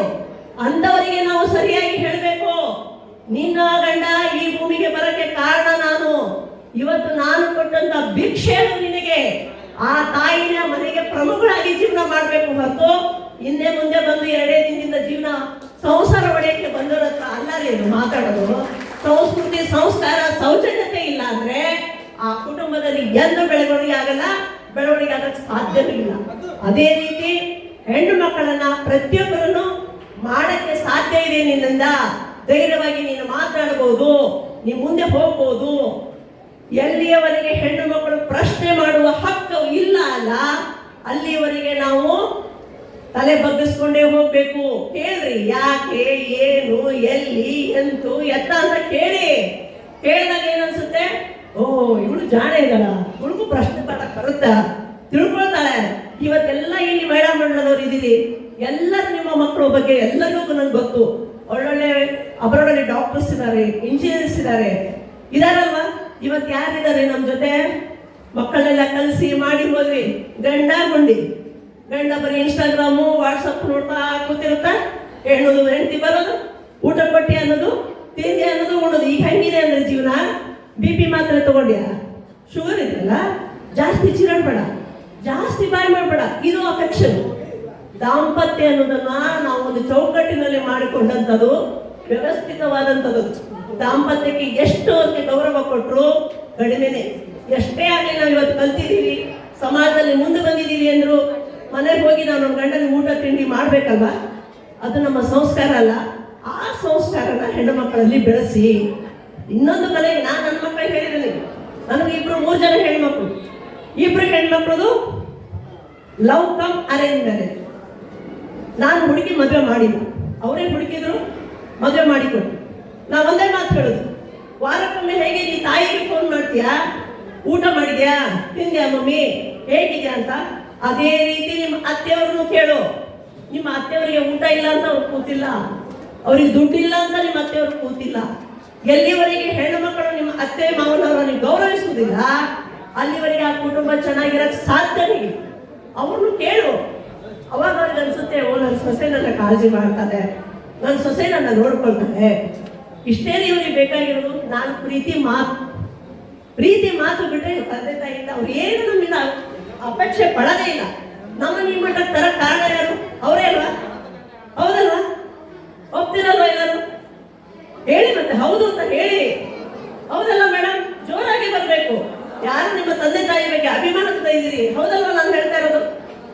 ಅಂದವರಿಗೆ ನಾವು ಸರಿಯಾಗಿ ಹೇಳಬೇಕು. ನಿನ್ನ ಗಂಡ ಈ ಭೂಮಿಗೆ ಬರಕ್ಕೆ ಕಾರಣ ನಾನು. ಇವತ್ತು ನಾನು ಕೊಟ್ಟಂತ ಭಿಕ್ಷೆಯನ್ನು ನಿನಗೆ ಆ ತಾಯಿನ ಮನೆಗೆ ಪ್ರಮುಖರಾಗಿ ಜೀವನ ಮಾಡ್ಬೇಕು ಹೊರತು ಹಿಂದೆ ಮುಂದೆ ಬಂದು 2 ದಿನದಿಂದ ಜೀವನ ಸಂಸಾರ ಒಡೆಯಕ್ಕೆ ಬಂದವರ ಹತ್ರ ಅಲ್ಲರಿ ಮಾತಾಡೋದು. ಸಂಸ್ಕೃತಿ, ಸಂಸ್ಕಾರ, ಸೌಜನ್ಯತೆ ಇಲ್ಲ ಅಂದ್ರೆ ಆ ಕುಟುಂಬದಲ್ಲಿ ಎಂದು ಬೆಳವಣಿಗೆ ಆಗಲ್ಲ, ಬೆಳವಣಿಗೆ ಆಗಕ್ಕೆ ಸಾಧ್ಯವೇ ಇಲ್ಲ. ಅದೇ ರೀತಿ ಹೆಣ್ಣು ಮಕ್ಕಳನ್ನ ಪ್ರತಿಯೊಬ್ಬರನ್ನು ಮಾಡಕ್ಕೆ ಸಾಧ್ಯ ಇದೆ. ನಿನ್ನಿಂದ ಧೈರ್ಯವಾಗಿ ನೀನು ಮಾತಾಡಬಹುದು, ನೀನು ಮುಂದೆ ಹೋಗ್ಬೋದು. ಎಲ್ಲಿಯವರೆಗೆ ಹೆಣ್ಣು ಮಕ್ಕಳು ಪ್ರಶ್ನೆ ಮಾಡುವ ಹಕ್ಕು ಇಲ್ಲ ಅಲ್ಲ, ಅಲ್ಲಿಯವರೆಗೆ ನಾವು ತಲೆ ಬಗ್ಗಿಸ್ಕೊಂಡೇ ಹೋಗ್ಬೇಕು. ಕೇಳ್ರಿ, ಯಾಕೆ, ಏನು, ಎಲ್ಲಿ, ಎಂತು, ಎತ್ತ ಅಂತ ಕೇಳಿದಾಗ ಏನನ್ಸುತ್ತೆ, ಓ ಇವಳು ಜಾಣೆ ಇದ್ದಾಳ, ಇವಳಿಗೂ ಪ್ರಶ್ನೆ ಬರುತ್ತಾ, ತಿಳ್ಕೊಳ್ತಾಳೆ. ಇವತ್ತೆಲ್ಲ ಇಲ್ಲಿ ಮಹಿಳಾ ಮಂಡಲದವ್ರು ಇದ್ದೀರಿ, ಎಲ್ಲರೂ ನಿಮ್ಮ ಮಕ್ಕಳ ಬಗ್ಗೆ ಎಲ್ಲರಿಗೂ ನನಗೆ ಗೊತ್ತು. ಒಳ್ಳೊಳ್ಳೆ ಅವರೊಳಗೆ ಡಾಕ್ಟರ್ಸ್ ಇದ್ದಾರೆ, ಇಂಜಿನಿಯರ್ಸ್ ಇದಾರಲ್ವಾ. ಇವತ್ತು ಯಾರಿದ್ದಾರೆ ನಮ್ಮ ಜೊತೆ? ಮಕ್ಕಳೆಲ್ಲ ಕಲಿಸಿ ಮಾಡಿ ಹೋದ್ವಿ. ಗಂಡ ಬರೀ ಇನ್ಸ್ಟಾಗ್ರಾಮು ವಾಟ್ಸಪ್ ನೋಡ್ತಾ ಕೂತಿರುತ್ತಾ, ಹೆಂಡತಿ ಬರೋದು, ಊಟ ಕೊಟ್ಟಿ ಅನ್ನೋದು, ತಿಂಡಿ ಅನ್ನೋದು, ಉಣೋದು. ಈಗ ಹೆಂಗಿದೆ ಅಂದ್ರೆ ಜೀವನ. BP ಮಾತ್ರ ತಗೊಂಡ್ಯಾ, ಶುಗರ್ ಇದೆಯಲ್ಲ, ಜಾಸ್ತಿ ಚಿರಾಡ್ಬೇಡ, ಜಾಸ್ತಿ ಬಾಯ್ ಮಾಡಬೇಡ. ಇದು ಅಫೆಕ್ಷನ್. ದಾಂಪತ್ಯ ಅನ್ನೋದನ್ನ ನಾವು ಒಂದು ಚೌಕಟ್ಟಿನಲ್ಲಿ ಮಾಡಿಕೊಂಡಂಥದ್ದು, ವ್ಯವಸ್ಥಿತವಾದಂಥದ್ದು. ದಾಂಪತ್ಯಕ್ಕೆ ಎಷ್ಟು ಅದಕ್ಕೆ ಗೌರವ ಕೊಟ್ಟರು ಕಡಿಮೆನೆ. ಎಷ್ಟೇ ಆಗಲಿ ನಾವು ಇವತ್ತು ಕಲ್ತಿದ್ದೀವಿ, ಸಮಾಜದಲ್ಲಿ ಮುಂದೆ ಬಂದಿದ್ದೀವಿ ಅಂದ್ರು ಮನೆಗೆ ಹೋಗಿ ನಾವು ನಮ್ಮ ಗಂಡನ ಊಟ ತಿಂಡಿ ಮಾಡ್ಬೇಕಲ್ವಾ? ಅದು ನಮ್ಮ ಸಂಸ್ಕಾರ ಅಲ್ಲ. ಆ ಸಂಸ್ಕಾರನ ಹೆಣ್ಣು ಮಕ್ಕಳಲ್ಲಿ ಬೆಳೆಸಿ. ಇನ್ನೊಂದು ಮನೆಗೆ ನಾನು ನನ್ನ ಮಕ್ಕಳಿಗೆ ಹೇಳಿದ್ದೀನಿ, ನನಗೆ 3 ಜನ ಹೆಣ್ಮಕ್ಳು. 2 ಹೆಣ್ಮಕ್ಳದು ಲವ್ ಕಮ್ ಅರೇಂಜ್ ಮ್ಯಾರೇಜ್. ನಾನು ಹುಡುಗಿ ಮದುವೆ ಮಾಡಿಲ್ಲ, ಅವರೇ ಹುಡುಕಿದ್ರು, ಮದುವೆ ಮಾಡಿಕೊಟ್ಟು. ನಾವು ಒಂದೇ ಮಾತು ಹೇಳೋದು, ವಾರಕ್ಕೊಮ್ಮೆ ಹೇಗೆ ನೀ ತಾಯಿಗೆ ಫೋನ್ ಮಾಡ್ತೀಯಾ, ಊಟ ಮಾಡಿದ್ಯಾ, ತಿಂದ್ಯಾ ಮಮ್ಮಿ, ಹೇಗಿದ್ಯಾ ಅಂತ, ಅದೇ ರೀತಿ ನಿಮ್ಮ ಅತ್ತೆಯವ್ರನ್ನು ಕೇಳು. ನಿಮ್ಮ ಅತ್ತೆಯವರಿಗೆ ಊಟ ಇಲ್ಲ ಅಂತ ಅವ್ರು ಕೂತಿಲ್ಲ, ಅವ್ರಿಗೆ ದುಡ್ಡಿಲ್ಲ ಅಂತ ನಿಮ್ಮ ಅತ್ತೆಯವರು ಕೂತಿಲ್ಲ. ಎಲ್ಲಿವರೆಗೆ ಹೆಣ್ಣು ಮಕ್ಕಳು ನಿಮ್ಮ ಅತ್ತೆ ಮಾವನವರನ್ನು ಗೌರವಿಸುವುದಿಲ್ಲ, ಅಲ್ಲಿವರೆಗೆ ಆ ಕುಟುಂಬ ಚೆನ್ನಾಗಿರಕ್ಕೆ ಸಾಧ್ಯನೇ ಇಲ್ಲ. ಅವ್ರನ್ನು ಕೇಳು. ಅವಾಗ ಅವ್ರಿಗೆ ಅನ್ಸುತ್ತೆ, ಓ ನನ್ನ ಸೊಸೆ ನನ್ನ ಕಾಳಜಿ ಮಾಡ್ತಾರೆ, ನನ್ನ ಸೊಸೆ ನನ್ನ ನೋಡ್ಕೊಳ್ತಾರೆ. ಇಷ್ಟೇ ಇವ್ರಿಗೆ ಬೇಕಾಗಿರೋದು. ನಾನು ಪ್ರೀತಿ ಮಾತು ಬಿಟ್ಟರೆ ತಂದೆ ತಾಯಿಯಿಂದ ಅವ್ರು ಏನು ನಮ್ಮಿಂದ ಅಪೇಕ್ಷೆ ಪಡೋದೇ ಇಲ್ಲ. ನಮ್ಮ ನಿಮ್ಮ ತರ ಕಾರಣ ಯಾರು? ಅವರೇ ಅಲ್ವಾ? ಹೌದಲ್ವಾ? ಒಪ್ತಿರಲ್ವಾ ಎಲ್ಲರೂ? ಹೇಳಿ ಮತ್ತೆ, ಹೌದು ಅಂತ ಹೇಳಿ. ಹೌದಲ್ಲ ಮೇಡಮ್? ಜೋರಾಗಿ ಬರಬೇಕು. ಯಾರು ನಿಮ್ಮ ತಂದೆ ತಾಯಿ ಬಗ್ಗೆ ಅಭಿಮಾನದಿಂದ ಇದ್ದೀರಿ, ಹೌದಲ್ವಾ ನಾನು ಹೇಳ್ತಾ ಇರೋದು?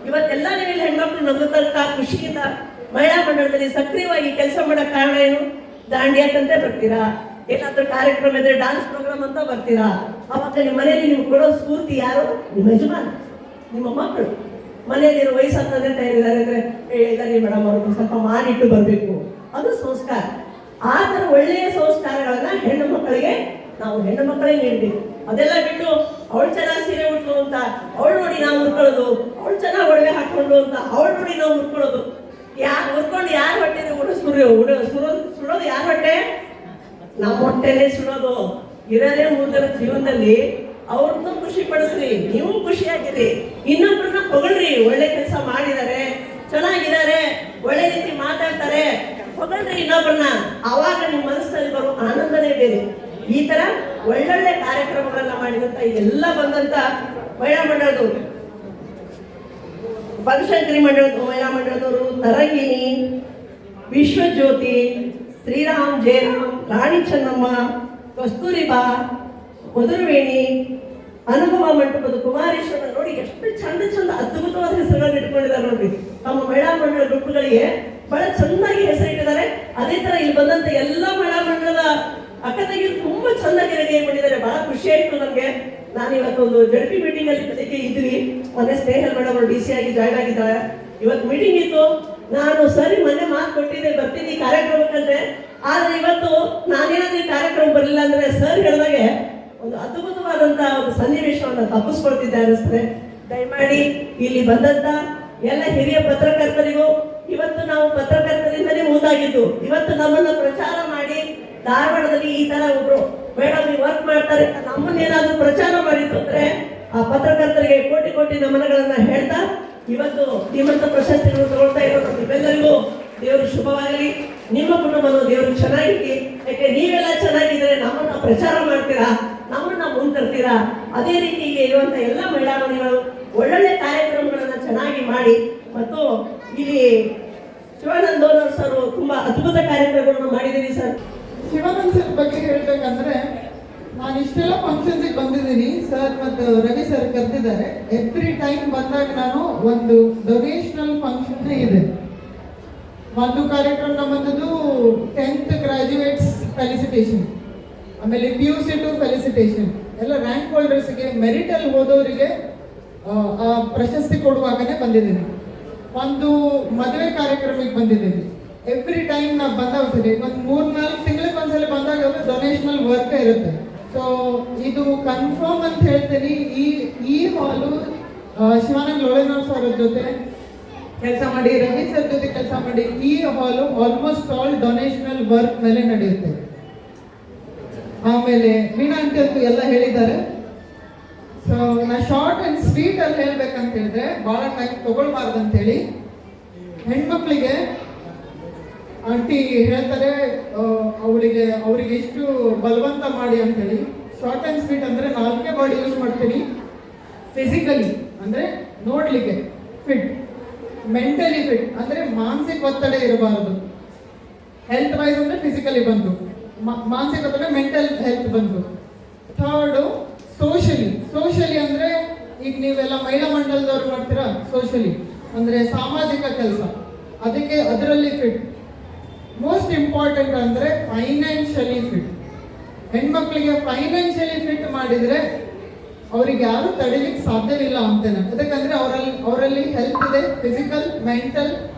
ಇವತ್ತೆಲ್ಲ ನೀವು ಹೆಣ್ಮಕ್ಳು ನಗುತ್ತಾ ಖುಷಿಯಿಂದ ಮಹಿಳಾ ಮಂಡಳದಲ್ಲಿ ಸಕ್ರಿಯವಾಗಿ ಕೆಲಸ ಮಾಡೋ ಕಾರಣ ಏನು? ದಾಂಡಿಯಾಕಂತೆ ಬರ್ತೀರಾ, ಏನಾದ್ರೂ ಕಾರ್ಯಕ್ರಮ ಇದ್ರೆ ಡಾನ್ಸ್ ಪ್ರೋಗ್ರಾಮ್ ಅಂತ ಬರ್ತೀರಾ. ಅವಾಗ ನಿಮ್ಮ ಮನೆಯಲ್ಲಿ ನಿಮ್ಗೆ ಕೊಡೋ ಸ್ಫೂರ್ತಿ ಯಾರು? ನಿಮ್ಮ ಯಜಮಾನ, ನಿಮ್ಮ ಮಕ್ಕಳು. ಮನೆಯಲ್ಲಿರೋ ವಯಸ್ಸಾದ ತಂದೆ ತಾಯಿ ಇದ್ದಾರೆ ಅಂದ್ರೆ ಮೇಡಮ್ ಅವ್ರಿಗೆ ಸ್ವಲ್ಪ ಮಾಡಿಟ್ಟು ಬರಬೇಕು, ಅದು ಸಂಸ್ಕಾರ. ಆ ಥರ ಒಳ್ಳೆಯ ಸಂಸ್ಕಾರಗಳನ್ನ ಹೆಣ್ಣು ಮಕ್ಕಳಿಗೆ ನೀಡಬೇಕು. ಅದೆಲ್ಲ ಬಿಟ್ಟು ಅವಳು ಚೆನ್ನಾಗಿ ಸೀರೆ ಉಟ್ಲು ಅಂತ ಅವಳು ನೋಡಿ ನಾವು ಉಟ್ಕೊಳ್ಳೋದು, ಅವಳು ಚೆನ್ನಾಗಿ ಒಡವೆ ಹಾಕೊಂಡು ಅಂತ ಅವಳು ನೋಡಿ ನಾವು ಉಟ್ಕೊಳ್ಳೋದು. ಉಟ್ಕೊಂಡು ಯಾರು ಹೊಟ್ಟೆ ಸುಡೋದು ಯಾರು ಹೊಟ್ಟೆ? ನಮ್ಮ ಹೊಟ್ಟೆನೇ ಸುಡೋದು. ಇರೋದೇ 3 ಜನ ಜೀವನದಲ್ಲಿ, ಅವ್ರದ್ದು ಖುಷಿ ಪಡಿಸ್ರಿ, ನೀವು ಖುಷಿಯಾಗಿರಿ, ಇನ್ನೊಬ್ಬರನ್ನ ಹೊಗಳ್ರಿ. ಒಳ್ಳೆ ಕೆಲಸ ಮಾಡಿದ್ದಾರೆ, ಚೆನ್ನಾಗಿದ್ದಾರೆ, ಒಳ್ಳೆ ರೀತಿ ಮಾತಾಡ್ತಾರೆ, ಹೊಗಳ್ರಿ ಇನ್ನೊಬ್ಬರನ್ನ. ಆವಾಗ ನಿಮ್ಮ ಮನಸ್ಸಿನಲ್ಲಿ ಬರೋ ಆನಂದನೇ ಬೇರೆ. ಈ ತರ ಒಳ್ಳೊಳ್ಳೆ ಕಾರ್ಯಕ್ರಮಗಳನ್ನ ಮಾಡಿದಂತ ಎಲ್ಲ ಬಂದಂತ ಮಹಿಳಾ ಮಂಡಳದವರು, ಬನಶಂಕರಿ ಮಹಿಳಾ ಮಂಡಳದವರು, ತರಂಗಿಣಿ, ವಿಶ್ವಜ್ಯೋತಿ, ಶ್ರೀರಾಮ್, ಜಯರಾಮ್, ರಾಣಿ ಚೆನ್ನಮ್ಮ, ಕಸ್ತೂರಿಬಾ, ಮಧುರವೇಣಿ, ಅನುಭವ ಮಂಟಪದ ಕುಮಾರೇಶ್ವರ. ನೋಡಿ ಎಷ್ಟು ಚಂದ ಅದ್ಭುತವಾದ ಹೆಸರುಗಳನ್ನು ಇಟ್ಕೊಂಡಿದ್ದಾರೆ ನೋಡ್ರಿ. ತಮ್ಮ ಮಹಿಳಾ ಮಂಡಳ ಗ್ರೂಪ್ಗಳಿಗೆ ಬಹಳ ಚೆನ್ನಾಗಿ ಹೆಸರಿಟ್ಟಿದ್ದಾರೆ. ಅದೇ ತರ ಇಲ್ಲಿ ಬಂದಂತ ಎಲ್ಲ ಮಹಿಳಾ ಮಂಡಳದ ಅಕ್ಕ ತಂಗಿರು ತುಂಬಾ ಚೆನ್ನಾಗಿ ರೆಡಿ ಮಾಡಿದ್ದಾರೆ. ಬಹಳ ಖುಷಿ ಆಯ್ತು ನನಗೆ. ನಾನು ಇವತ್ತೊಂದು ಜಡ್ಪಿ ಮೀಟಿಂಗ್ ಅಲ್ಲಿ ಬೆಳಿಗ್ಗೆ ಇದ್ವಿ. ಮೊನ್ನೆ ಸ್ನೇಹಲ್ ಮೇಡಮ್ ಅವರು DC ಆಗಿ ಜಾಯ್ನ್ ಆಗಿದ್ದಾರೆ. ಇವತ್ತು ಮೀಟಿಂಗ್ ಇತ್ತು. ನಾನು ಸರಿ ಮೊನ್ನೆ ಮಾತು ಕೊಟ್ಟಿದ್ದೆ ಬರ್ತೀನಿ ಕಾರ್ಯಕ್ರಮಕ್ಕಂತೆ. ಆದ್ರೆ ಇವತ್ತು ನಾನೇನಾದ್ರೂ ಕಾರ್ಯಕ್ರಮ ಬರಲಿಲ್ಲ ಅಂದ್ರೆ ಸರ್ ಹೇಳಿದಾಗೆ ಒಂದು ಅದ್ಭುತವಾದಂತ ಒಂದು ಸನ್ನಿವೇಶವನ್ನು ತಪ್ಪಿಸ್ಕೊಳ್ತಿದ್ದೆ ಅನಿಸ್ತದೆ. ದಯಮಾಡಿ ಇಲ್ಲಿ ಬಂದಂತ ಎಲ್ಲ ಹಿರಿಯ ಪತ್ರಕರ್ತರಿಗೂ, ಇವತ್ತು ನಾವು ಪತ್ರಕರ್ತರಿಂದಲೇ ಮುಂದಾಗಿದ್ದು, ಇವತ್ತು ನಮ್ಮನ್ನ ಪ್ರಚಾರ ಮಾಡಿ ಧಾರವಾಡದಲ್ಲಿ ಈ ತರ ಒಬ್ರು ಮೇಡಮ್ ವರ್ಕ್ ಮಾಡ್ತಾರೆ ನಮ್ಮನ್ನೇನಾದ್ರೂ ಪ್ರಚಾರ ಮಾಡಿತ್ತು ಅಂದ್ರೆ ಆ ಪತ್ರಕರ್ತರಿಗೆ ಕೋಟಿ ನಮನಗಳನ್ನ ಹೇಳ್ತಾ ಇವತ್ತು ಶ್ರೀಮಂತ ಪ್ರಶಸ್ತಿಗಳು ತಗೊಳ್ತಾ ಇರೋದು ನಿಮ್ಮೆಲ್ಲರಿಗೂ ದೇವರು ಶುಭವಾಗಲಿ. ನಿಮ್ಮ ಕುಟುಂಬನು ದೇವರು ಚೆನ್ನಾಗಿ, ಯಾಕೆ ನೀವೆಲ್ಲ ಚೆನ್ನಾಗಿದ್ರೆ ನಮ್ಮನ್ನ ಪ್ರಚಾರ ಮಾಡ್ತೀರಾ, ನಮ್ಮನ್ನ ಮುಂತರ್ತೀರಾ. ಅದೇ ರೀತಿ ಈಗ ಇರುವಂತ ಎಲ್ಲ ಮಹಿಳಾ ಮನೆಗಳು ಒಳ್ಳೊಳ್ಳೆ ಕಾರ್ಯಕ್ರಮಗಳನ್ನ ಚೆನ್ನಾಗಿ ಮಾಡಿ, ಮತ್ತು ಇಲ್ಲಿ ಶಿವಾನಂದ ಸರ್ ತುಂಬಾ ಅದ್ಭುತ ಕಾರ್ಯಕ್ರಮಗಳನ್ನು ಮಾಡಿದ್ದೀರಿ ಸರ್. ಶಿವಾನಂದ ಸರ್ ಬಗ್ಗೆ ಹೇಳ್ಬೇಕಂದ್ರೆ ನಾನು ಇಷ್ಟೆಲ್ಲ ಫಂಕ್ಷನ್ಸಿಗೆ ಬಂದಿದ್ದೀನಿ. ಸರ್ ಮತ್ತು ರವಿ ಸರ್ ಕರೆದಿದ್ದಾರೆ. ಎವ್ರಿ ಟೈಮ್ ಬಂದಾಗ ನಾನು ಒಂದು ಡೊನೇಷನಲ್ ಫಂಕ್ಷನ್ ಇದೆ. ಒಂದು ಕಾರ್ಯಕ್ರಮ ನಮ್ಮದು 10th ಗ್ರಾಜ್ಯುಯೇಟ್ಸ್ ಫೆಲಿಸಿಟೇಷನ್, ಆಮೇಲೆ PUC ಟು ಫೆಲಿಸಿಟೇಷನ್, ಎಲ್ಲ ರ್ಯಾಂಕ್ ಹೋಲ್ಡರ್ಸ್ಗೆ ಮೆರಿಟಲ್ಲಿ ಹೋದವರಿಗೆ ಆ ಪ್ರಶಸ್ತಿ ಕೊಡುವಾಗನೇ ಬಂದಿದ್ದೀನಿ. ಒಂದು ಮದುವೆ ಕಾರ್ಯಕ್ರಮಕ್ಕೆ ಬಂದಿದ್ದೀನಿ. ಎವ್ರಿ ಟೈಮ್ ನಾವು ಬಂದಾಗ ಒಂದು 3-4 ತಿಂಗಳಿಗೆ ಒಂದ್ಸಲ ಬಂದಾಗ ಡೊನೇಷನಲ್ ವರ್ಕ್ ಇರುತ್ತೆ. ಸೊ ಇದು ಕನ್ಫರ್ಮ್ ಅಂತ ಹೇಳ್ತೀನಿ. ಈ ಹಾಲು ಶಿವಾನಂದ್ ಲೋಳೆನವ್ರ ಸರ್ ಜೊತೆ ಕೆಲಸ ಮಾಡಿ, ರವಿ ಸರ್ ಜೊತೆ ಕೆಲಸ ಮಾಡಿ, ಈ ಹಾಲು ಆಲ್ಮೋಸ್ಟ್ ಆಲ್ ಡೊನೇಷನಲ್ ವರ್ಕ್ ಮೇಲೆ ನಡೆಯುತ್ತೆ. ಆಮೇಲೆ ಮೀನಾ ಆಂಟಿ ಅಂತೂ ಎಲ್ಲ ಹೇಳಿದ್ದಾರೆ. ಸೊ ನಾ ಶಾರ್ಟ್ ಅಂಡ್ ಸ್ವೀಟ್ ಅಲ್ಲಿ ಹೇಳ್ಬೇಕಂತ ಹೇಳಿದ್ರೆ, ಬಹಳ ಟೈಮ್ ತಗೊಳ್ಬಾರ್ದು ಅಂತೇಳಿ ಹೆಣ್ಮಕ್ಳಿಗೆ ಆಂಟಿ ಹೇಳ್ತಾರೆ ಅವರಿಗೆ ಎಷ್ಟು ಬಲವಂತ ಮಾಡಿ ಅಂತೇಳಿ. ಶಾರ್ಟ್ ಅಂಡ್ ಸ್ವೀಟ್ ಅಂದ್ರೆ 4 ಬಾಡಿ ಯೂಸ್ ಮಾಡ್ತೀನಿ. ಫಿಸಿಕಲಿ ಅಂದ್ರೆ ನೋಡ್ಲಿಕ್ಕೆ ಫಿಟ್, ಮೆಂಟಲಿ ಫಿಟ್ ಅಂದ್ರೆ ಮಾನಸಿಕ ಒತ್ತಡ ಇರಬಾರದು. ಹೆಲ್ತ್ ವೈಸ್ ಅಂದ್ರೆ ಫಿಸಿಕಲಿ ಬಂತು, ಮಾನಸಿಕ ಒತ್ತಡ ಮೆಂಟಲ್ ಹೆಲ್ತ್ ಬಂತು. ಥರ್ಡು ಸೋಷಲಿ ಅಂದ್ರೆ ಈಗ ನೀವೆಲ್ಲ ಮಹಿಳಾ ಮಂಡಲದವ್ರು ಮಾಡ್ತೀರಾ, ಸೋಷಲಿ ಅಂದ್ರೆ ಸಾಮಾಜಿಕ ಕೆಲಸ, ಅದಕ್ಕೆ ಅದರಲ್ಲಿ ಫಿಟ್. ಮೋಸ್ಟ್ ಇಂಪಾರ್ಟೆಂಟ್ ಅಂದ್ರೆ ಫೈನಾನ್ಷಿಯಲಿ ಫಿಟ್. ಹೆಣ್ಮಕ್ಳಿಗೆ ಫೈನಾನ್ಷಿಯಲಿ ಫಿಟ್ ಮಾಡಿದ್ರೆ ಅವ್ರಿಗೆ ಯಾರು ತಡಿಲಿಕ್ಕೆ ಸಾಧ್ಯವಿಲ್ಲ ಅಂತೇನೆ. ಯಾಕಂದ್ರೆ ಅವರಲ್ಲಿ ಹೆಲ್ತ್ ಇದೆ, physical, mental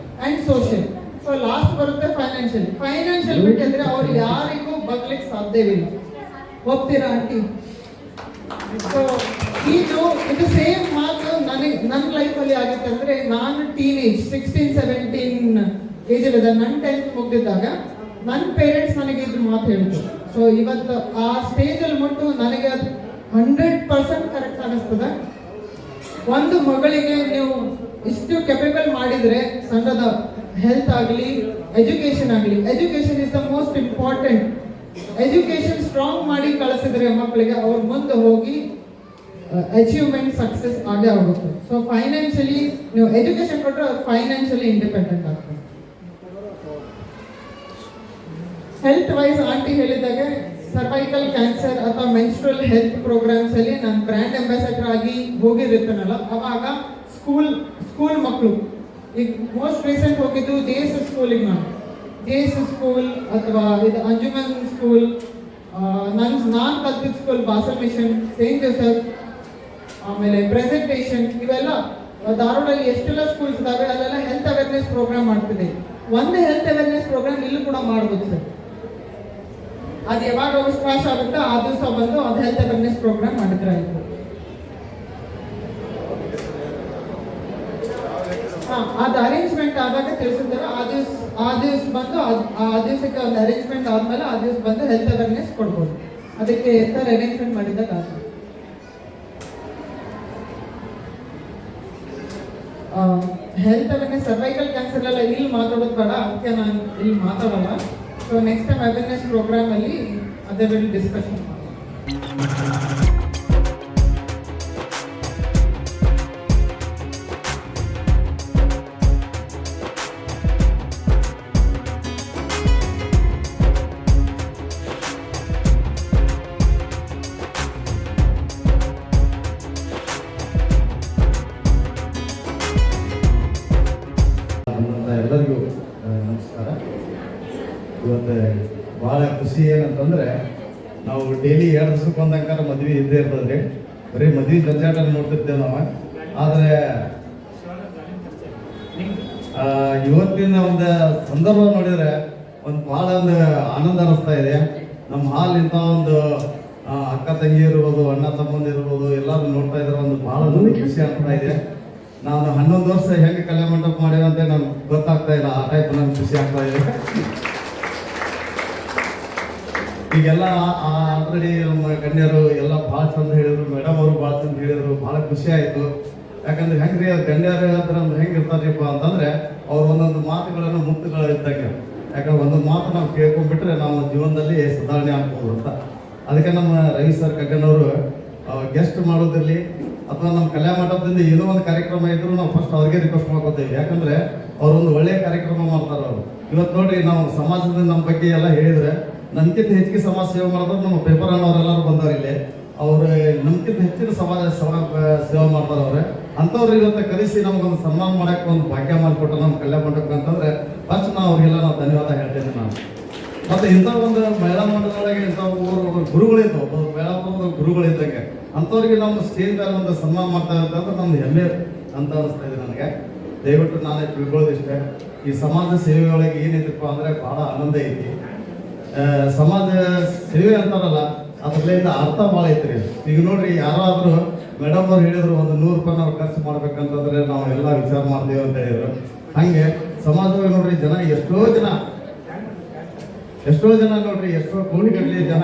and social. So last ಬರುತ್ತೆ ಫೈನಾನ್ಷಿಯಲ್ ಫಿಟ್ ಅಂದ್ರೆ ಅವ್ರು ಯಾರಿಗೂ ಬಗ್ಲಿಕ್ಕೆ ಸಾಧ್ಯವಿಲ್ಲ. ಹೋಗ್ತೀರಾ ಆಂಟಿ? ಸೊ ಇದು ಸೇಮ್ ಮಾತು ನನ್ನ ಲೈಫಲ್ಲಿ ಆಗುತ್ತೆ. ಅಂದ್ರೆ ನಾನು ಟೀನೇಜ್ 16-17 ಏಜಲ್ಲಿ ಇದೆ. ನನ್ನ 10th ಮುಗ್ದಿದ್ದಾಗ ನನ್ನ ಪೇರೆಂಟ್ಸ್ ನನಗೆ ಇದ್ರ ಮಾತು ಹೇಳಿದ್ರು. ಸೊ ಇವತ್ತು ಆ ಸ್ಟೇಜಲ್ಲಿ ಮುಟ್ಟು ನನಗೆ ಅದು 100% ಕರೆಕ್ಟ್ ಅನ್ನಿಸ್ತದೆ. ಒಂದು ಮಗಳಿಗೆ ನೀವು ಇಷ್ಟು ಕೆಪೇಬಲ್ ಮಾಡಿದ್ರೆ, ಸಣ್ಣದ ಹೆಲ್ತ್ ಆಗಲಿ, ಎಜುಕೇಶನ್ ಆಗಲಿ, education is the most important. Education strong ಮಾಡಿ ಕಳಿಸಿದ್ರೆ ಮಕ್ಕಳಿಗೆ ಅವ್ರ ಮುಂದೆ ಹೋಗಿ ಅಚೀವ್ಮೆಂಟ್ ಸಕ್ಸಸ್ ಆಗೇ ಆಗುತ್ತೆ. ಸೊ ಫೈನಾನ್ಷಿಯಲಿ ನೀವು ಎಜುಕೇಶನ್ ಕೊಟ್ಟರೆ ಅವ್ರು ಫೈನಾನ್ಷಿಯಲಿ ಇಂಡಿಪೆಂಡೆಂಟ್ ಆಗ್ತಾರೆ. ಹೆಲ್ತ್ ವೈಸ್ ಆಂಟಿ ಹೇಳಿದಾಗೆ ಸರ್ವೈಕಲ್ ಕ್ಯಾನ್ಸರ್ ಅಥವಾ ಮೆನ್ಸ್ಟ್ರಲ್ ಹೆಲ್ತ್ ಪ್ರೋಗ್ರಾಮ್ಸ್ ಅಲ್ಲಿ ನಾನು ಬ್ರ್ಯಾಂಡ್ ಅಂಬಾಸಡರ್ ಆಗಿ ಹೋಗಿರುತ್ತೇನಲ್ಲ, ಅವಾಗ ಸ್ಕೂಲ್ ಮಕ್ಕಳು, ಈಗ ಮೋಸ್ಟ್ ರೀಸೆಂಟ್ ಹೋಗಿದ್ದು JSS ಸ್ಕೂಲಿಗೆ. ನಾನು JSS ಸ್ಕೂಲ್ ಅಥವಾ ಇದು ಅಂಜುಮನ್ ಸ್ಕೂಲ್, ನಾನು ಕಲ್ತಿದ್ದ school Basel mission, Saint Joseph, ಆಮೇಲೆ ಪ್ರೆಸೆಂಟೇಷನ್, ಇವೆಲ್ಲ ಧಾರವಾಡಲ್ಲಿ ಎಷ್ಟೆಲ್ಲ ಸ್ಕೂಲ್ಸ್ ಇದಾವೆ ಅಲ್ಲೆಲ್ಲ ಹೆಲ್ತ್ ಅವೇರ್ನೆಸ್ ಪ್ರೋಗ್ರಾಮ್ ಮಾಡ್ತಿದೆ. ಒಂದು ಹೆಲ್ತ್ ಅವೇರ್ನೆಸ್ ಪ್ರೋಗ್ರಾಮ್ ಇಲ್ಲೂ ಕೂಡ ಮಾಡ್ಬೋದು ಸರ್. ಅದು ಯಾವಾಗ ಅವಕಾಶ ಆಗುತ್ತೆ ಆ ದಿವಸ ಬಂದು ಅದು ಹೆಲ್ತ್ ಅವೇರ್ನೆಸ್ ಪ್ರೋಗ್ರಾಮ್ ಮಾಡಿದ್ರೆ ಆಯ್ತು. ಅದು ಅರೇಂಜ್ಮೆಂಟ್ ಆದಾಗ ತಿಳಿಸಿದ್ದಾರೆ. ಆ ದಿವಸ ಬಂದು ಆ ದಿವಸಕ್ಕೆ ಒಂದು ಅರೇಂಜ್ಮೆಂಟ್ ಆದ್ಮೇಲೆ ಆ ದಿವಸ ಬಂದು ಹೆಲ್ತ್ ಅವೇರ್ನೆಸ್ ಕೊಡ್ಬೋದು. ಅದಕ್ಕೆ ಸರ್ ಅರೇಂಜ್ಮೆಂಟ್ ಮಾಡಿದಾಗ ಆಗುತ್ತೆ. ಹೆಲ್ತ್ ಅವೇರ್ನೆಸ್ ಸರ್ವೈಕಲ್ ಕ್ಯಾನ್ಸರ್ ಎಲ್ಲ ಇಲ್ಲಿ ಮಾತಾಡೋದು ಬೇಡ, ಅದಕ್ಕೆ ನಾನು ಇಲ್ಲಿ ಮಾತಾಡೋಲ್ಲ. So next time awareness program ಅಲ್ಲಿ ಅದೇ ಬಗ್ಗೆ ಡಿಸ್ಕಷನ್ ಮಾಡೋಣ. ಎಲ್ಲರಿಗೂ ನಮಸ್ಕಾರ. ಇವತ್ತು ಭಾಳ ಖುಷಿ ಏನಂತಂದರೆ, ನಾವು ಡೈಲಿ 2 ದಿವಸಕ್ಕೆ ಒಂದಂಕಾರ ಮದ್ವೆ ಇದ್ದೇ ಇರ್ತದ್ರಿ. ಬರೀ ಮದ್ವೆ ಜಂಜಾಟ ನೋಡ್ತಿರ್ತೇವೆ ನಾವು. ಆದರೆ ಇವತ್ತಿನ ಒಂದು ಸಂದರ್ಭ ನೋಡಿದರೆ ಭಾಳ ಒಂದು ಆನಂದ ಅನ್ನಿಸ್ತಾ ಇದೆ. ನಮ್ಮ ಹಾಲಿಂದ ಒಂದು ಅಕ್ಕ ತಂಗಿ ಇರ್ಬೋದು, ಅಣ್ಣ ತಮ್ಮಂದಿರು ಇರ್ಬೋದು, ಎಲ್ಲರೂ ನೋಡ್ತಾ ಇದ್ರೆ ಒಂದು ಭಾಳ ಖುಷಿ ಆಗ್ತಾ ಇದೆ. ನಾನು 11 ವರ್ಷ ಹೆಂಗೆ ಕಲ್ಯಾಣ ಮಂಟಪ ಮಾಡ್ಯಾರ ಅಂತ ನಮ್ಗೆ ಗೊತ್ತಾಗ್ತಾ ಇಲ್ಲ. ಆ ಟೈಪ್ ನಮ್ಗೆ ಖುಷಿ ಆಗ್ತಾ ಇದೆ. ಈಗೆಲ್ಲ ಆಲ್ರೆಡಿ ನಮ್ಮ ಗಣ್ಯರು ಎಲ್ಲ ಭಾಳ ಚಂದ ಹೇಳಿದ್ರು, ಮೇಡಮ್ ಅವರು ಭಾಳ ಚಂದ ಹೇಳಿದ್ರು, ಭಾಳ ಖುಷಿ ಆಯಿತು. ಯಾಕಂದ್ರೆ ಹೆಂಗ್ರಿ ಗಣ್ಯರು ಹೇಳ್ತಾರೆ ಅಂದ್ರೆ ಹೆಂಗೆ ಇರ್ತಾರಪ್ಪ ಅಂತಂದ್ರೆ, ಅವ್ರು ಒಂದೊಂದು ಮಾತುಗಳನ್ನು ಮುತ್ತುಗಳು ಇದ್ದಾಗ. ಯಾಕಂದ್ರೆ ಒಂದೊಂದು ಮಾತು ನಾವು ಕೇಳ್ಕೊಂಡ್ಬಿಟ್ರೆ ನಾವು ಜೀವನದಲ್ಲಿ ಸುಧಾರಣೆ ಆಗ್ಬೋದು ಅಂತ. ಅದಕ್ಕೆ ನಮ್ಮ ರವಿ ಸರ್ ಕಗ್ಗನವರು ಗೆಸ್ಟ್ ಮಾಡೋದಿರಲಿ ಅಥವಾ ನಮ್ಮ ಕಲ್ಯಾಣ ಮಂಟಪದಿಂದ ಏನೋ ಒಂದು ಕಾರ್ಯಕ್ರಮ ಇದ್ರು ನಾವು ಫಸ್ಟ್ ಅವ್ರಿಗೆ ರಿಕ್ವೆಸ್ಟ್ ಮಾಡ್ಕೋತೇವೆ. ಯಾಕಂದ್ರೆ ಅವ್ರೊಂದು ಒಳ್ಳೆಯ ಕಾರ್ಯಕ್ರಮ ಮಾಡ್ತಾರೆ ಅವರು. ಇವತ್ತು ನೋಡ್ರಿ, ನಾವು ಸಮಾಜದಿಂದ ನಮ್ಮ ಬಗ್ಗೆ ಎಲ್ಲ ಹೇಳಿದ್ರೆ ನಮ್ಗಿಂತ ಹೆಚ್ಚಿಗೆ ಸಮಾಜ ಸೇವೆ ಮಾಡಿದ್ರು ನಮ್ಮ ಪೇಪರ್ ಅನ್ನೋರೆಲ್ಲರೂ ಬಂದವ್ರು ಇಲ್ಲಿ. ಅವ್ರು ನಮ್ಗಿಂತ ಹೆಚ್ಚಿನ ಸಮಾಜ ಸೇವೆ ಮಾಡ್ತಾರೆ ಅವ್ರೆ. ಅಂಥವ್ರು ಇವತ್ತು ಕರೆಸಿ ನಮಗೊಂದು ಸನ್ಮಾನ ಮಾಡಕ್ಕೆ ಒಂದು ಭಾಗ್ಯ ಮಾಡಿಕೊಟ್ರು ನಮ್ಮ ಕಲ್ಯಾಣ ಮಂಟಪಕ್ಕೆ ಅಂತಂದ್ರೆ ಫಸ್ಟ್ ನಾವು ಅವ್ರಿಗೆಲ್ಲ ನಾವು ಧನ್ಯವಾದ ಹೇಳ್ತೇನೆ ನಾನು. ಮತ್ತೆ ಇಂಥ ಒಂದು ಮಹಿಳಾ ಮಂಡಲದೊಳಗೆ ಇಂಥ ಗುರುಗಳಿದ್ದು ಮಹಿಳಾ ಗುರುಗಳಿದ್ದಂಗೆ ಅಂಥವ್ರಿಗೆ ನಮ್ಮ ಸ್ಟೇಜ್ ಮೇಲೆ ಒಂದು ಸನ್ಮಾನ ಮಾಡ್ತಾ ಇರ್ತಂದ್ರೆ ನಮ್ದು ಹೆಮ್ಮೆ ಅಂತ ಅನಿಸ್ತಾ ಇದೆ ನನಗೆ. ದಯವಿಟ್ಟು ನಾನೇ ತಿಳ್ಕೊಳ್ಳೋದಿಷ್ಟೇ, ಈ ಸಮಾಜ ಸೇವೆಯೊಳಗೆ ಏನೈತಪ್ಪ ಅಂದರೆ ಭಾಳ ಆನಂದ ಐತಿ. ಸಮಾಜ ಸೇವೆ ಅಂತಾರಲ್ಲ ಅದರಿಂದ ಅರ್ಥ ಭಾಳ ಐತ್ರಿ. ಈಗ ನೋಡ್ರಿ, ಯಾರಾದರೂ ಮೇಡಮ್ ಅವ್ರು ಹೇಳಿದ್ರು ಒಂದು 100 ರೂಪಾಯಿ ನಾವು ಖರ್ಚು ಮಾಡ್ಬೇಕಂತಂದ್ರೆ ನಾವು ಎಲ್ಲ ವಿಚಾರ ಮಾಡ್ತೀವಿ ಅಂತ ಹೇಳಿದ್ರು. ಹಾಗೆ ಸಮಾಜವಾಗಿ ನೋಡ್ರಿ ಜನ ಎಷ್ಟೋ ಜನ ನೋಡ್ರಿ ಎಷ್ಟೋ ಕೋಟಿಗಟ್ಟಲೆ ಜನ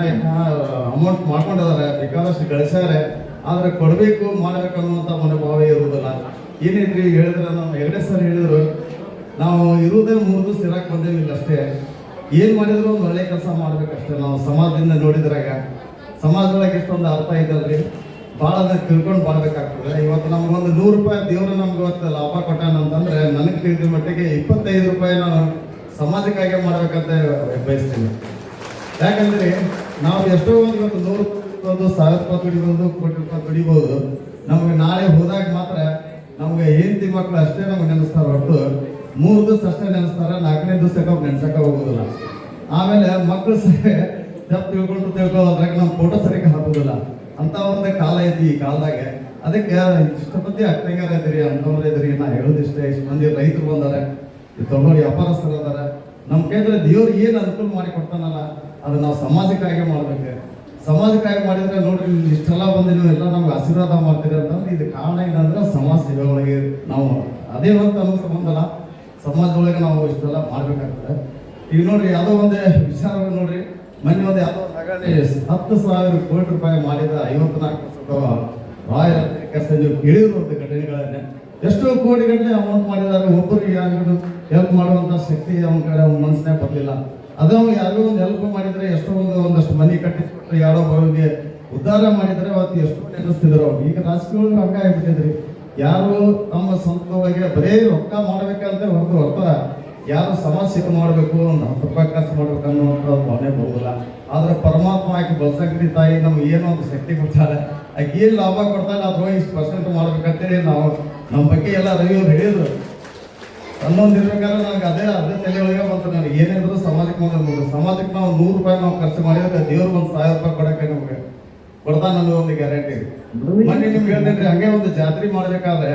ಅಮೌಂಟ್ ಮಾಡ್ಕೊಂಡಿದ್ದಾರೆ, ಬೇಕಾದಷ್ಟು ಗಳಿಸ್ಯಾರೆ. ಆದ್ರೆ ಕೊಡಬೇಕು ಮಾಡಬೇಕು ಅನ್ನುವಂಥ ಮನೋಭಾವ ಇರುವುದಿಲ್ಲ. ಏನೈತ್ರಿ ಹೇಳಿದ್ರೆ ನಮ್ಮ ಎರಡೇ ಸರ್ ಹೇಳಿದ್ರು, ನಾವು ಇರುವುದೇ 3 ದಿವಸ ಇರಕ್ಕೆ ಬಂದೇವಿಲ್ಲ ಅಷ್ಟೇ. ಏನು ಮಾಡಿದ್ರು ಒಂದು ಒಳ್ಳೆ ಕೆಲಸ ಮಾಡ್ಬೇಕಷ್ಟೇ. ನಾವು ಸಮಾಜದಿಂದ ನೋಡಿದ್ರಾಗ ಸಮಾಜದೊಳಗೆ ಎಷ್ಟೊಂದು ಅರ್ಥ ಇದಲ್ರಿ, ಭಾಳ ತಿಳ್ಕೊಂಡು ಬಾಳ್ಬೇಕಾಗ್ತದೆ. ಇವತ್ತು ನಮಗೊಂದು 100 ರೂಪಾಯಿ ದೇವರು ನಮ್ಗೆ ಇವತ್ತು ಲಾಭ ಕೊಟ್ಟಾನಂತಂದ್ರೆ ನನಗೆ ತಿಳಿದ ಮಟ್ಟಿಗೆ 25 ರೂಪಾಯಿ ನಾನು ಸಮಾಜಕ್ಕಾಗಿ ಮಾಡ್ಬೇಕಂತ ಬಯಸ್ತೀನಿ. ಯಾಕಂದ್ರೆ ನಾವು ಎಷ್ಟೋ ಒಂದು ಇವತ್ತು 100 ರೂಪಾಯಿ 1000 ರೂಪಾಯಿ ದುಡಿಬೋದು, ಕೋಟಿ ರೂಪಾಯಿ ದುಡಿಬೋದು. ನಮಗೆ ನಾಳೆ ಹೋದಾಗ ಮಾತ್ರ ನಮಗೆ ಹೆಂಡತಿ ಮಕ್ಕಳು ಅಷ್ಟೇ ನಮ್ಗೆ ನೆನೆಸ್ತಾರೆ ಹೊರತು 3 ದಿವಸ ಅಷ್ಟೇ ನೆನೆಸ್ತಾರೆ, 4ನೇ ದಿವಸಕ್ಕೆ ಅವ್ರು ನೆನ್ಸಕ್ಕೆ ಹೋಗೋದಿಲ್ಲ. ಆಮೇಲೆ ಮಕ್ಕಳು ಸರಿ ತಿಳ್ಕೊಳ್ಳೋದ್ರಾಗ ನಮ್ಮ ಫೋಟೋ ಸರಿಯಾಗಿ ಹಾಕೋದಿಲ್ಲ. ಅಂತ ಒಂದು ಕಾಲ ಐತಿ ಈ ಕಾಲದಾಗ. ಅದಕ್ಕೆ ಇಷ್ಟ ಮಂದಿ ಅಕ್ಕಂಗಾರ ಇದ್ದೀರಿ, ಅಂತವ್ರು ಇದ್ದೀರಿ. ನಾ ಹೇಳೋದಿಷ್ಟೇ, ಇಷ್ಟು ಮಂದಿ ರೈತರು ಬಂದಾರೆ, ತೊಗೊಂಡು ವ್ಯಾಪಾರಸ್ಥರು ಅದಾರ. ನಮ್ಮ ಕೈದ್ರೆ ದೇವ್ರು ಏನು ಅನುಕೂಲ ಮಾಡಿ ಕೊಡ್ತಾನಲ್ಲ ಅದು ನಾವು ಸಮಾಜಕ್ಕಾಗಿ ಮಾಡ್ಬೇಕು. ಸಮಾಜಕ್ಕಾಗಿ ಮಾಡಿದ್ರೆ ನೋಡ್ರಿ ಇಷ್ಟೆಲ್ಲ ಬಂದು ನೀವು ಎಲ್ಲ ನಮ್ಗೆ ಆಶೀರ್ವಾದ ಮಾಡ್ತೀರಿ ಅಂತಂದ್ರೆ ಇದು ಕಾರಣ ಏನಂದ್ರೆ ಸಮಾಜ ಸೇವೆ ಒಳಗೆ ನಾವು ಅದೇ ಅಂತ ಅನ್ನೋ ಸಂಬಂಧಲ್ಲ, ಸಮಾಜದೊಳಗೆ ನಾವು ಇಷ್ಟೆಲ್ಲ ಮಾಡ್ಬೇಕಾಗ್ತದೆ. ಈಗ ನೋಡ್ರಿ ಯಾವುದೋ ಒಂದು ವಿಚಾರ ನೋಡ್ರಿ, ಮೊನ್ನೆ ಒಂದು ಯಾವುದೋ ನಗರದಲ್ಲಿ 10,000 ಕೋಟಿ ರೂಪಾಯಿ ಮಾಡಿದ 54 ರಾಯಲ್ ಕೆಲಸ ನೀವು ಕೇಳಿರುವಂಥ ಘಟನೆಗಳನ್ನೇ ಎಷ್ಟೋ ಕೋಟಿ ಗಟ್ಟಲೆ ಅಮೌಂಟ್ ಮಾಡಿದ್ದಾರೆ. ಒಬ್ಬರಿಗೆ ಯಾರಿಗೂ ಹೆಲ್ಪ್ ಮಾಡುವಂಥ ಶಕ್ತಿ ಅವನ ಕಡೆ ಅವ್ನ ಮನಸ್ಸಿನಾಗ ಬರಲಿಲ್ಲ. ಅದೇ ಅವ್ನು ಯಾರಿಗೂ ಒಂದು ಹೆಲ್ಪ್ ಮಾಡಿದರೆ ಎಷ್ಟೋ ಒಂದಷ್ಟು ಮನೆ ಕಟ್ಟಿಸ್ಕೊಟ್ರೆ ಯಾರೋ ಬರೋರಿಗೆ ಉದ್ಧಾರ ಮಾಡಿದರೆ ಅವತ್ತು ಎಷ್ಟೋ ನೆನೆಸ್ತಿದ್ರು ಅವ್ರು. ಈಗ ರಾಜಕೀಯ ಹಂಗಾಗ್ಬಿಟ್ಟಿದ್ರಿ, ಯಾರು ತಮ್ಮ ಸ್ವಂತವಾಗಿ ಬರೀ ರೊಕ್ಕ ಮಾಡಬೇಕಂತ ಹೊರತು ಯಾರು ಸಮಾಜ ಸೇವೆ ಮಾಡಬೇಕು, ಒಂದು 10 ರೂಪಾಯಿ ಖರ್ಚು ಮಾಡ್ಬೇಕು ಅನ್ನುವಂಥ ಭಾವನೆ ಬರೋದಿಲ್ಲ. ಆದ್ರೆ ಪರಮಾತ್ಮ ಆಕೆ ಬಲ್ಸಂಗಡಿ ತಾಯಿ ನಮ್ಗೆ ಏನೋ ಒಂದು ಶಕ್ತಿ ಕೊಡ್ತಾರೆ. ಆಕೆ ಏನು ಲಾಭ ಕೊಡ್ತಾಳೆ ಅಥವಾ ಇಷ್ಟು ಪರ್ಸೆಂಟ್ ಮಾಡ್ಬೇಕಂತೇಳಿ ನಾವು ನಮ್ಮ ಬಗ್ಗೆ ಎಲ್ಲ ರವಿಯವ್ರು ಹೇಳಿದ್ರು. ಅನ್ನೊಂದು ಇರ್ಬೇಕಾದ್ರೆ ನನಗೆ ಅದೇ ತಲೆ ಒಳಗೆ ಬಂತು. ನನಗೆ ಏನಿದ್ರು ಸಮಾಜಕ್ಕೆ ಸಮಾಜಕ್ಕೆ ನಾವು 100 ರೂಪಾಯಿ ನಾವು ಖರ್ಚು ಮಾಡಿದ್ರೆ ದೇವ್ರು ಒಂದು 1000 ರೂಪಾಯಿ ಕೊಡೋಕೆ ನಮಗೆ ಕೊಡ್ತಾನೆ ಅನ್ನೋ ಒಂದು ಗ್ಯಾರಂಟಿ. ಮೊನ್ನೆ ನಿಮ್ಗೆ ಹೇಳ್ತೇನೆ, ಹಂಗೆ ಒಂದು ಜಾತ್ರೆ ಮಾಡಬೇಕಾದ್ರೆ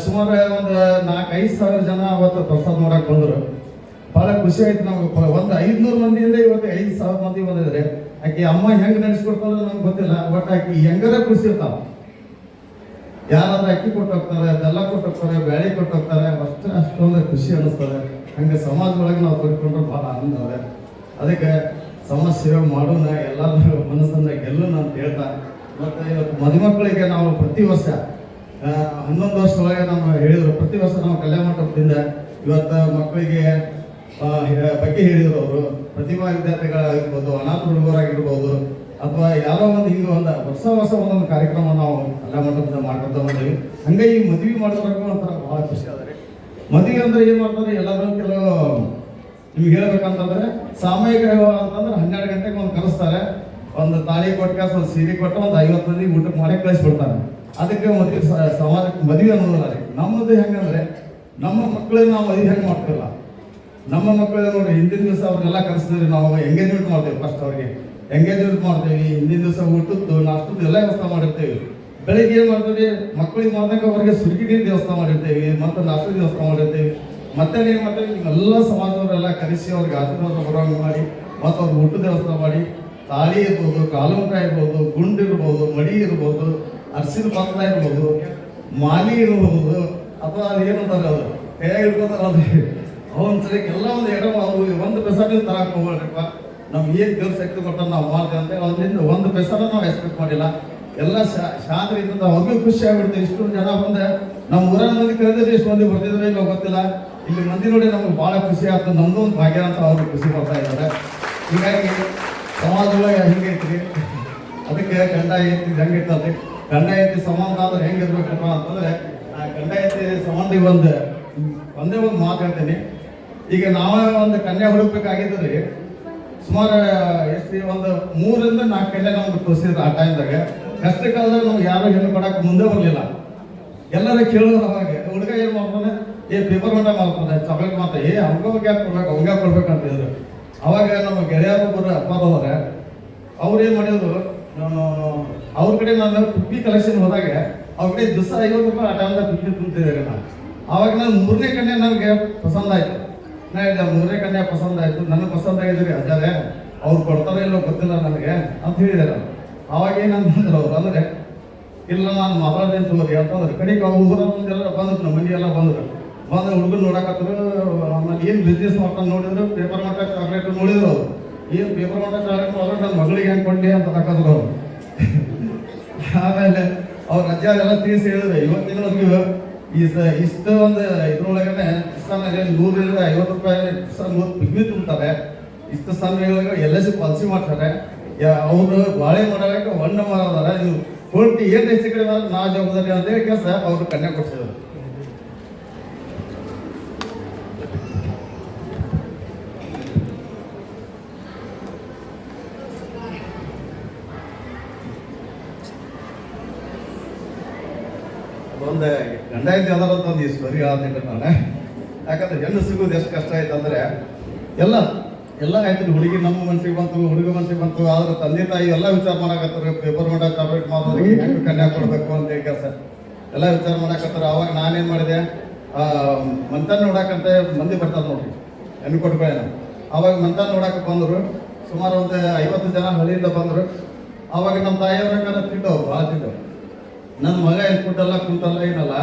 ಸುಮಾರು ಒಂದು 4-5 ಸಾವಿರ ಜನ ಅವತ್ತು ಪ್ರಸಾದ ಮಾಡಕ್ಕೆ ಬಂದರು. ಭಾಳ ಖುಷಿ ಆಯ್ತು ನಮ್ಗೆ. ಒಂದು 500 ಮಂದಿಯಿಂದ ಇವತ್ತು 5,000 ಮಂದಿ ಬಂದಿದ್ರೆ ಆಕೆ ಅಮ್ಮ ಹೆಂಗೆ ನಡೆಸ್ಕೊಡ್ತಾರೋ ನಮ್ಗೆ ಗೊತ್ತಿಲ್ಲ. ಬಟ್ ಆಕೆ ಹೆಂಗಾರ ಖುಷಿ ಇರ್ತಾವ. ಯಾರಾದ್ರೂ ಅಕ್ಕಿ ಕೊಟ್ಟು ಹೋಗ್ತಾರೆ, ಬೆಲ್ಲ ಕೊಟ್ಟು ಹೋಗ್ತಾರೆ, ಬೇಳೆ ಕೊಟ್ಟು ಹೋಗ್ತಾರೆ, ಅಷ್ಟೊಂದು ಖುಷಿ ಅನ್ನಿಸ್ತದೆ. ಹಂಗೆ ಸಮಾಜದೊಳಗೆ ನಾವು ತೊಡ್ಕೊಂಡ್ರೆ ಭಾಳ ಆನಂದ ಅದ. ಅದಕ್ಕೆ ಸಮಾಜ ಸೇವೆ ಮಾಡೋಣ, ಎಲ್ಲರೂ ಮನಸ್ಸನ್ನ ಗೆಲ್ಲೋಣ ಅಂತ ಹೇಳ್ತಾ, ಮತ್ತು ಇವತ್ತು ಮದುಮಕ್ಕಳಿಗೆ ನಾವು ಪ್ರತಿ ವರ್ಷ 11 ವರ್ಷದೊಳಗೆ ನಮ್ಮ ಹೇಳಿದ್ರು, ಪ್ರತಿ ವರ್ಷ ನಾವು ಕಲ್ಯಾಣ ಮಂಟಪದಿಂದ ಇವತ್ತು ಮಕ್ಕಳಿಗೆ ಬಗ್ಗೆ ಹೇಳಿದ್ರು. ಅವರು ಪ್ರತಿಭಾ ವಿದ್ಯಾರ್ಥಿಗಳಾಗಿರ್ಬೋದು, ಅನಾಥ ಹುಡುಗರಾಗಿರ್ಬೋದು, ಅಥವಾ ಯಾರೋ ಒಂದು ಹಿಂಗೆ ಒಂದು ವರ್ಷ ಒಂದೊಂದು ಕಾರ್ಯಕ್ರಮ ನಾವು ಕಲ್ಯಾಣ ಮಂಟಪದಿಂದ ಮಾಡ್ಕೊತ ಬಂದೀವಿ. ಹಂಗೆ ಈ ಮದುವೆ ಮಾಡೋದ್ರಾಗೂ ಒಂಥರ ಭಾಳ ಖುಷಿ ಅದ ರೀ. ಮದುವೆ ಅಂದ್ರೆ ಏನು ಮಾಡ್ತಾರೆ ಎಲ್ಲರೂ ಕೆಲವು ನಿಮ್ಗೆ ಹೇಳ್ಬೇಕಂತಂದ್ರೆ ಸಾಮೂಹಿಕ ಅಂತಂದ್ರೆ 12 ಗಂಟೆಗೆ ಒಂದು ಕರೆಸ್ತಾರೆ. ಒಂದು ತಾಳಿ ಕೊಟ್ಟು ಒಂದು ಸೀರೆ ಕೊಟ್ಟು ಒಂದು 50 ಮಂದಿ ಊಟಕ್ಕೆ ಮಾಡಿ ಕಳಿಸ್ಬಿಡ್ತಾರೆ. ಅದಕ್ಕೆ ಮದುವೆ ಸಮಾಜಕ್ಕೆ ಮದುವೆ ಅನ್ನೋದಿಲ್ಲ ರೀ. ನಮ್ಮದು ಹೆಂಗಂದ್ರೆ ನಮ್ಮ ಮಕ್ಕಳನ್ನ ನಾವು ಮದುವೆ ಹೆಂಗೆ ಮಾಡ್ತಿಲ್ಲ. ನಮ್ಮ ಮಕ್ಕಳಿಗೆ ನೋಡಿ ಹಿಂದಿನ ದಿವಸ ಅವ್ರನ್ನೆಲ್ಲ ಕರೆಸಿದ್ರಿ, ನಾವು ಎಂಗೇಜ್ಮೆಂಟ್ ಮಾಡ್ತೇವೆ. ಫಸ್ಟ್ ಅವ್ರಿಗೆ ಎಂಗೇಜ್ಮೆಂಟ್ ಮಾಡ್ತೇವೆ, ಹಿಂದಿನ ದಿವಸ ಊಟದ್ದು ನಾಷ್ಟದ್ದು ಎಲ್ಲ ವ್ಯವಸ್ಥೆ ಮಾಡಿರ್ತೇವೆ. ಬೆಳಿಗ್ಗೆ ಏನು ಮಾಡ್ತೀವಿ, ಮಕ್ಕಳಿಗೆ ಮಾಡಿದಾಗ ಅವ್ರಿಗೆ ಸುರುಗಿ ನೀರು ವ್ಯವಸ್ಥೆ ಮಾಡಿರ್ತೇವೆ, ಮತ್ತು ನಾಷ್ಟದ ವ್ಯವಸ್ಥೆ ಮಾಡಿರ್ತೇವೆ. ಮತ್ತೆ ಏನು ಮಾಡ್ತೇವೆ, ಎಲ್ಲ ಸಮಾಜದವರೆಲ್ಲ ಕರೆಸಿ ಅವ್ರಿಗೆ ಆಶೀರ್ವಾದ ಬರೋಂಗೆ ಮಾಡಿ, ಮತ್ತು ಅವ್ರಿಗೆ ಊಟದ ವ್ಯವಸ್ಥೆ ಮಾಡಿ, ತಾಳಿ ಇರ್ಬೋದು, ಕಾಲುಂಟ ಇರ್ಬೋದು, ಗುಂಡು ಇರ್ಬೋದು, ಮಡಿ ಇರ್ಬೋದು, ಅರ್ಸಿನ ಪಾತ್ರ ಇರ್ಬೋದು, ಮಾಲಿ ಇರ್ಬೋದು, ಅಥವಾ ಏನಂತಾರೆ ಅದು ಕೈಯಾಗಿ ಇಟ್ಕೋತಾರೆ ಅದು ಅವನ ಸರಿಯಾಗಿ ಎಲ್ಲ ಒಂದು ಒಂದು ಪೈಸಾನು ತರಕ್ಕೆ ಹೋಗ್ಬೇಡ್ರಿಪ್ಪ. ನಮ್ಗೆ ಏನು ದೇವ್ರ ಶಕ್ತಿ ಕೊಟ್ಟ ನಾವು ಮಾಡ್ತೇವೆ ಅಂತ ಅದರಿಂದ 1 ಪೈಸಾನು ನಾವು ಎಕ್ಸ್ಪೆಕ್ಟ್ ಮಾಡಿಲ್ಲ. ಎಲ್ಲ ಶಾಂತಿಯಿಂದ ಅವ್ರಿಗೂ ಖುಷಿ ಆಗ್ಬಿಡ್ತೀವಿ. ಇಷ್ಟು ಜನ ಬಂದೆ ನಮ್ಮ ಊರ ಮಂದಿ ಕರೆದ್ರೆ ಎಷ್ಟು ಮಂದಿ ಬರ್ತಿದ್ರೆ ಇಲ್ಲ ಗೊತ್ತಿಲ್ಲ. ಇಲ್ಲಿ ಮಂದಿ ನೋಡಿ ನಮ್ಗೆ ಭಾಳ ಖುಷಿ ಆಗ್ತದೆ. ನಮ್ದು ಒಂದು ಭಾಗ್ಯ ಅಂತ ಅವ್ರಿಗೆ ಖುಷಿ ಕೊಡ್ತಾ ಇದ್ದಾರೆ. ಹೀಗಾಗಿ ಸಮಾಜದೊಳಗೆ ಹಿಂಗೈತ್ರಿ. ಅದಕ್ಕೆ ಗಂಡ ಹೆಂಡತಿ ಹೆಂಗಿರ್ತದೆ, ಗಂಡ ಹೆಂಡತಿ ಸಂಬಂಧ ಆದ್ರೆ ಹೆಂಗಿರ್ಬೇಕಪ್ಪ ಅಂತಂದ್ರೆ, ಗಂಡ ಹೆಂಡತಿ ಸಂಬಂಧ ಒಂದೇ ಒಂದು ಮಾತು ಹೇಳ್ತೀನಿ. ಈಗ ನಾವೇ ಒಂದು ಕನ್ಯಾ ಹುಡುಕ್ಬೇಕಾಗಿದ್ರಿ, ಸುಮಾರು ಎಷ್ಟು ಒಂದು 3ರಿಂದ 4 ಕನ್ಯೆ ನಮ್ಗೆ ತೋರಿಸಿದ್ರು ಆ ಟೈಮ್ದಾಗ. ಕಷ್ಟ ಕಾಲದಾಗ ನಮ್ಗೆ ಯಾರು ಹೆಣ್ಣು ಕೊಡಕ್ಕೆ ಮುಂದೆ ಬರಲಿಲ್ಲ. ಎಲ್ಲರೂ ಕೇಳೋರು ಅವಾಗ ಹುಡುಗ ಏನು ಮಾಡ್ತಾನೆ, ಪೇಪರ್ ಹೊಂಡ ಮಾಡ್ತಾನೆ, ಚಾಕ್ಲೇಟ್ ಮಾಡ್ತಾನೆ, ಅವ್ರಿಗೆ ಯಾಕೆ ಕೊಡ್ಬೇಕು, ಅವಂಗ ಕೊಡ್ಬೇಕು ಅಂತ ಹೇಳಿದ್ರು. ಅವಾಗ ನಮ್ಮ ಗೆಳೆಯರು ಒಬ್ಬರು ಅಪ್ಪಾದವ್ರೆ ಅವ್ರು ಏನು ಮಾಡಿದ್ರು, ಅವ್ರ ಕಡೆ ನಾನು ತುಪ್ಪಿ ಕಲೆಕ್ಷನ್ ಹೋದಾಗ ಅವ್ರ ಕಡೆ ದಿವಸ 50 ರೂಪಾಯಿ ಆ ಟೈಮ್ದಾಗ ತುಪ್ಪಿ ತುಂಬ್ತಿದ್ದೇವೆ ನಾನು. ಅವಾಗ ನಾನು 3ನೇ ಕನ್ಯೆ ನನಗೆ ಪಸಂದ್ ಆಯ್ತು. ನಾ ಹೇಳಿದೆ 3ನೇ ಕನ್ಯೆ ಪಸಂದ್ ಆಯ್ತು, ನನಗೆ ಪಸಂದ್ ಆಗಿದ್ರಿ ಅಜ್ಜಾರೆ, ಅವ್ರು ಕೊಡ್ತಾರೋ ಇಲ್ಲೋ ಗೊತ್ತಿಲ್ಲ ನನಗೆ ಅಂತ ಹೇಳಿದಾರೆ. ಅವಾಗ ಏನಂತಂದ್ರೆ ಅವ್ರು ಅಂದ್ರೆ ಇಲ್ಲ ನಾನು ಮಾತಾಡ್ದೇನು ತಗೋರಿ ಅಂತಂದ್ರೆ ಕಡೆಗೆ ಅವ್ರು ಊರೆಲ್ಲ ಬಂದ್ರು, ನಮ್ಮ ಮನೆ ಎಲ್ಲ ಬಂದ್ರು. ಹುಡುಗರು ನೋಡಕತ್ತರು. ಆಮೇಲೆ ಏನು ಬಿಸ್ನೆಸ್ ಮಾಡ್ಕೊಂಡು ನೋಡಿದ್ರು, ಪೇಪರ್ ಮಟ್ಟ ಚಾಕ್ಲೇಟ್ ನೋಡಿದ್ರು ಅವ್ರು. ಏನು ಪೇಪರ್ ಮಟ್ಟ ಚಾಕ್ಲೇಟ್ ಮಾಡಿದ್ರೆ ನನ್ನ ಮಗಳಿಗೆ ಹೆಂಗೆ ಕೊಂಡೆ ಅಂತ ಹಾಕಿದ್ರು ಅವ್ರು. ಆಮೇಲೆ ಅವ್ರ ಅಜ್ಜಾರೆಲ್ಲ ತಿಳಿಸಿ ಹೇಳಿದ್ರು, ಇವತ್ತಿನವರೆಗೂ ಇಷ್ಟು ಒಂದು ಇದ್ರೊಳಗನೆ 100ರಿಂದ 50 ರೂಪಾಯಿ 100 ಪಿಗ್ಮಿ ತುಂಬ್ತಾರೆ. ಇಷ್ಟು ಸಮಯಗಳಿಗೆ LIC ಪಾಲಿಸಿ ಮಾಡ್ತಾರೆ. ಅವರು ಬಾಳೆ ಮಾಡೋಕೆ ಹೊಂಡ ಮಾಡೋದಾರ, ನೀವು ಕೊಟ್ಟು ಏನು ಹೆಚ್ಚು ಕಡೆ ನಾ ಜವಾಬ್ದಾರಿ ಅಂತ ಹೇಳಿ ಕೆಲಸ ಅವರು ಕನ್ಯಾ ಕೊಡ್ಸಿದ್ರು. ಒಂದು ಗಂಡ ಐತಿ ಅದರಂತ ಒಂದು ಈ ಸ್ಟೋರಿ ಹೇಳ್ತೀನಿ ನಾನು. ಯಾಕಂದ್ರೆ ಹೆಣ್ಣು ಸಿಗೋದು ಎಷ್ಟು ಕಷ್ಟ ಆಯ್ತು ಅಂದ್ರೆ ಎಲ್ಲ ಆಯ್ತು. ಹುಡುಗಿ ನಮ್ಮ ಮನಸ್ಸಿಗೆ ಬಂತು, ಹುಡುಗ ಮನಸ್ಸಿಗೆ ಬಂತು. ಆದ್ರೆ ತಂದೆ ತಾಯಿ ಎಲ್ಲ ವಿಚಾರ ಮಾಡಕತ್ತಾರೆ, ಪೇಪರ್ ಮಾಡ ಚಾಕ್ಲೇಟ್ ಮಾಡೋರಿಗೆ ಹೆಂಗೆ ಕನ್ಯಾ ಕೊಡ್ಬೇಕು ಅಂತ ಕೆಲಸ ಎಲ್ಲ ವಿಚಾರ ಮಾಡಕತ್ತಾರೆ. ಅವಾಗ ನಾನೇನು ಮಾಡಿದೆ, ಮಂತನ ನೋಡಕಂತ ಮಂದಿ ಬರ್ತಾರೆ ನೋಡ್ರಿ, ಹೆಣ್ಣು ಕೊಟ್ಕೊಳ್ಳೋಣ. ಅವಾಗ ಮಂತನ ನೋಡಕ್ಕೆ ಬಂದರು. ಸುಮಾರು ಒಂದು 50 ಜನ ಹಳ್ಳಿಯಿಂದ ಬಂದರು. ಅವಾಗ ನಮ್ಮ ತಾಯಿಯವ್ರ ತಿಂದವ್ರು, ಭಾಳ ತಿಂದವ್ರು. ನನ್ನ ಮಗ ಏನು ಕುಂಟಲ್ಲ ಏನಲ್ಲ,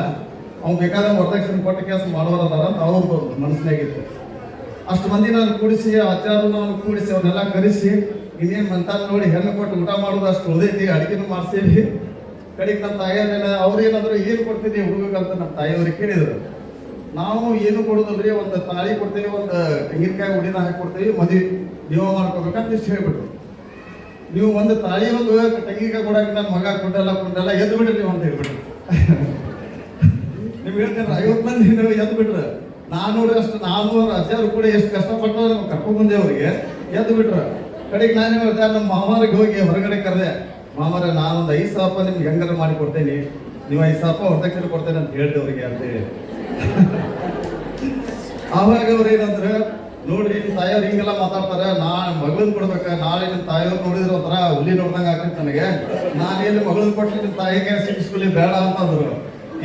ಅವ್ನು ಬೇಕಾದ್ರೆ ವರದಕ್ಷಿಣೆ ಕೊಟ್ಟ ಕೆಲಸ ಮಾಡೋರದಾರ ಅಂತ ಅವ್ರದ್ದು ಮನಸ್ಸಿನಾಗಿತ್ತು. ಅಷ್ಟು ಮಂದಿ ನಾನು ಕೂಡಿಸಿ, ಆಚಾರವನ್ನು ಕೂಡಿಸಿ ಅವನ್ನೆಲ್ಲ ಕರೆಸಿ, ಇನ್ನೇನು ಮಂತಾನ ನೋಡಿ ಹೆಣ್ಣು ಕೊಟ್ಟು ಊಟ ಮಾಡೋದು ಅಷ್ಟು ಉಳಿದೈತಿ, ಅಡುಗೆನೂ ಮಾಡಿಸೀವಿ. ಕಡೆಗೆ ನಮ್ಮ ತಾಯಿಯವ್ರೇನ ಅವ್ರೇನಾದ್ರು ಏನು ಕೊಡ್ತೀವಿ ಹುಡುಗಂತ ನಮ್ಮ ತಾಯಿಯವ್ರಿಗೆ ಕೇಳಿದ್ರು. ನಾವು ಏನು ಕೊಡೋದಲ್ರಿ, ಒಂದು ತಾಳಿ ಕೊಡ್ತೀವಿ, ಒಂದು ತೆಂಗಿನಕಾಯಿ ಉಡಿನ ಹಾಕಿ ಕೊಡ್ತೀವಿ, ಮದುವೆ ನೀವು ಮಾಡ್ಕೋಬೇಕಂತ ಇಷ್ಟು ಹೇಳ್ಬಿಟ್ರು. ನೀವು ಒಂದು ತಾಳಿ ಒಂದು ತೆಂಗಿನಕಾಯಿ ಕೊಡಕ್ಕೆ ನನ್ನ ಮಗ ಕುಂಟಲ್ಲ ಎದ್ದು ಬಿಡ್ರಿ ನೀವು ಅಂತ ಹೇಳ್ಬಿಟ್ರು. ನೀವು ಹೇಳ್ತೀರ 50 ಮಂದಿ ನೀವು ಎದ್ದು ಬಿಟ್ರು. 400 ಅಷ್ಟು 400 ಅಜ್ಜಾರು ಕೂಡ ಎಷ್ಟು ಕಷ್ಟಪಟ್ಟು ಕರ್ಕೊಂಡು ಬಂದೆ ಅವ್ರಿಗೆ, ಎದ್ದು ಬಿಟ್ರು. ಕಡೆಗೆ ನಾನು ಹೇಳ್ದೆ, ನಮ್ಮ ಮಾಮಾರಿಗೆ ಹೋಗಿ ಹೊರಗಡೆ ಕರೆದೆ, ಮಾಮಾರ ನಾನೊಂದು 5,000 ರೂಪಾಯಿ ನಿಮ್ಗೆ ಹೆಂಗಾರ ಮಾಡಿ ಕೊಡ್ತೇನೆ, ನೀವು 5,000 ರೂಪಾಯಿ ವರದಕ್ಷಿಣೆ ಕೊಡ್ತೇನೆ ಅಂತ ಹೇಳ್ದೆ ಅವ್ರಿಗೆ ಅಂತೇಳಿ. ಆವಾಗ ಅವ್ರು ಏನಂದ್ರೆ, ನೋಡ್ರಿ ನಿಮ್ಮ ತಾಯಿಯವ್ರು ಹಿಂಗೆಲ್ಲ ಮಾತಾಡ್ತಾರೆ, ಮಗಳನ್ನ ಕೊಡ್ಬೇಕ, ನಾಳೆ ನಿಮ್ಮ ತಾಯಿಯವ್ರು ನೋಡಿದ್ರೆ ಒಂಥರ ಹುಲಿ ನೋಡ್ದಂಗೆ ಆಗ್ತೈತೆ ನನಗೆ, ನಾನೇನು ಮಗಳನ್ನ ಕೊಟ್ಟು ನಿಮ್ಮ ತಾಯಿಗೆ ಸಿಗಿಸ್ಕೊಳ್ಳಿ ಬೇಡ ಅಂತಂದ್ರು.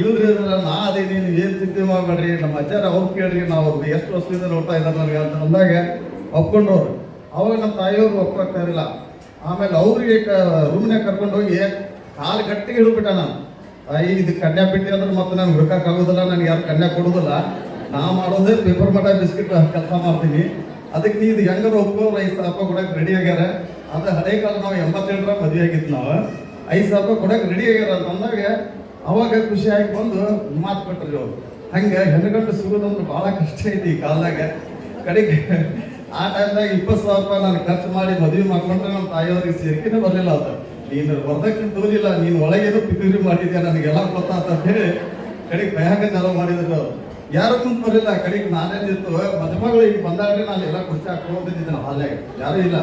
ಇಲ್ರಿ ನಾ ಅದೇನಿ, ನೀವು ಏನು ಚಿಂತೆ ಮಾಡಬೇಡ್ರಿ, ನಮ್ಮ ಅಜ್ಜಾರ ಅವ್ರು ಕೇಳ್ರಿ, ನಾವು ಅವ್ರಿಗೆ ಎಷ್ಟು ವರ್ಷದಿಂದ ನೋಡ್ತಾ ಇದ್ದಾರೆ ನನಗೆ ಅಂತ ಅಂದಾಗ ಒಪ್ಕೊಂಡವ್ರು. ಅವಾಗ ನಮ್ಮ ತಾಯಿಯವ್ರು ಒಪ್ಕೊಳ್ತಾ ಇರಲಿಲ್ಲ. ಆಮೇಲೆ ಅವ್ರಿಗೆ ರೂಮ್ನಾಗ ಕರ್ಕೊಂಡು ಹೋಗಿ ಕಾಲು ಗಟ್ಟಿಗೆ ಹಿಡಿದ್ಬಿಟ್ಟ ನಾನು. ತಾಯಿ ಇದು ಕನ್ಯಾ ಬಿಟ್ಟು ಅಂದ್ರೆ ಮತ್ತೆ ನಾನು ಹುಡುಕಾಗೋದಿಲ್ಲ, ನನಗೆ ಯಾರು ಕನ್ಯಾ ಕೊಡೋದಿಲ್ಲ, ನಾ ಮಾಡೋದೇ ಪೇಪರ್ ಮಟ ಬಿಸ್ಕಿಟ್ ಕೆಲಸ ಮಾಡ್ತೀನಿ, ಅದಕ್ಕೆ ನೀವು ಹೆಂಗಾರು ಒಪ್ಕೋ 5,000 ರೂಪಾಯಿ ಕೊಡಕ್ಕೆ ರೆಡಿ ಆಗ್ಯಾರ. ಅದು ಹಳೆ ಕಾಲ ನಾವು 87ರ ಮದುವೆ ಆಗಿತ್ತು, ನಾವು 5,000 ರೂಪಾಯಿ ಕೊಡಕ್ಕೆ ರೆಡಿ ಆಗ್ಯಾರ ಅಂತ ಅಂದಾಗ ಅವಾಗ ಖುಷಿಯಾಗಿ ಬಂದು ಮಾತು ಕೊಟ್ಟರು ಅವರು. ಹಂಗೆ ಹೆಣ್ಣುಗಂಡು ಸಿಗೋದಂದ್ರೆ ಭಾಳ ಕಷ್ಟ ಐತಿ ಈ ಕಾಲದಾಗ. ಕಡೆಗೆ ಆ ಟೈಮ್ದಾಗ 20,000 ರೂಪಾಯಿ ನಾನು ಖರ್ಚು ಮಾಡಿ ಮದುವೆ ಮಾಡ್ಕೊಂಡ್ರೆ ನಮ್ಮ ತಾಯಿಯವ್ರಿಗೆ ಸೇರ್ಕಿನೇ ಬರಲಿಲ್ಲ. ಅದು ನೀನು ವರದಕ್ಷಿಣೆ ತಗೋಲಿಲ್ಲ, ನೀನು ಒಳಗೇನೋ ಪಿತೂರಿ ಮಾಡಿದ್ಯಾ, ನನಗೆಲ್ಲ ಗೊತ್ತಾತ ಅಂತ ಹೇಳಿ ಕಡೆಗೆ ಭಯಾಗ ಚಾಲು ಮಾಡಿದ್ರು ಅವ್ರು. ಯಾರು ಕುಂತ ಬರಲಿಲ್ಲ. ಕಡೆಗೆ ನಾನೇನಿತ್ತು, ಮದುಮಗಳು ಈಗ ಬಂದಾಗ್ರೆ ನಾನು ಎಲ್ಲ ಕುರ್ಚಿ ಹಾಕೊಂಡಿದ್ದೆ ನಾವು ಹಾಲ್ಯಾಗ, ಯಾರೂ ಇಲ್ಲ.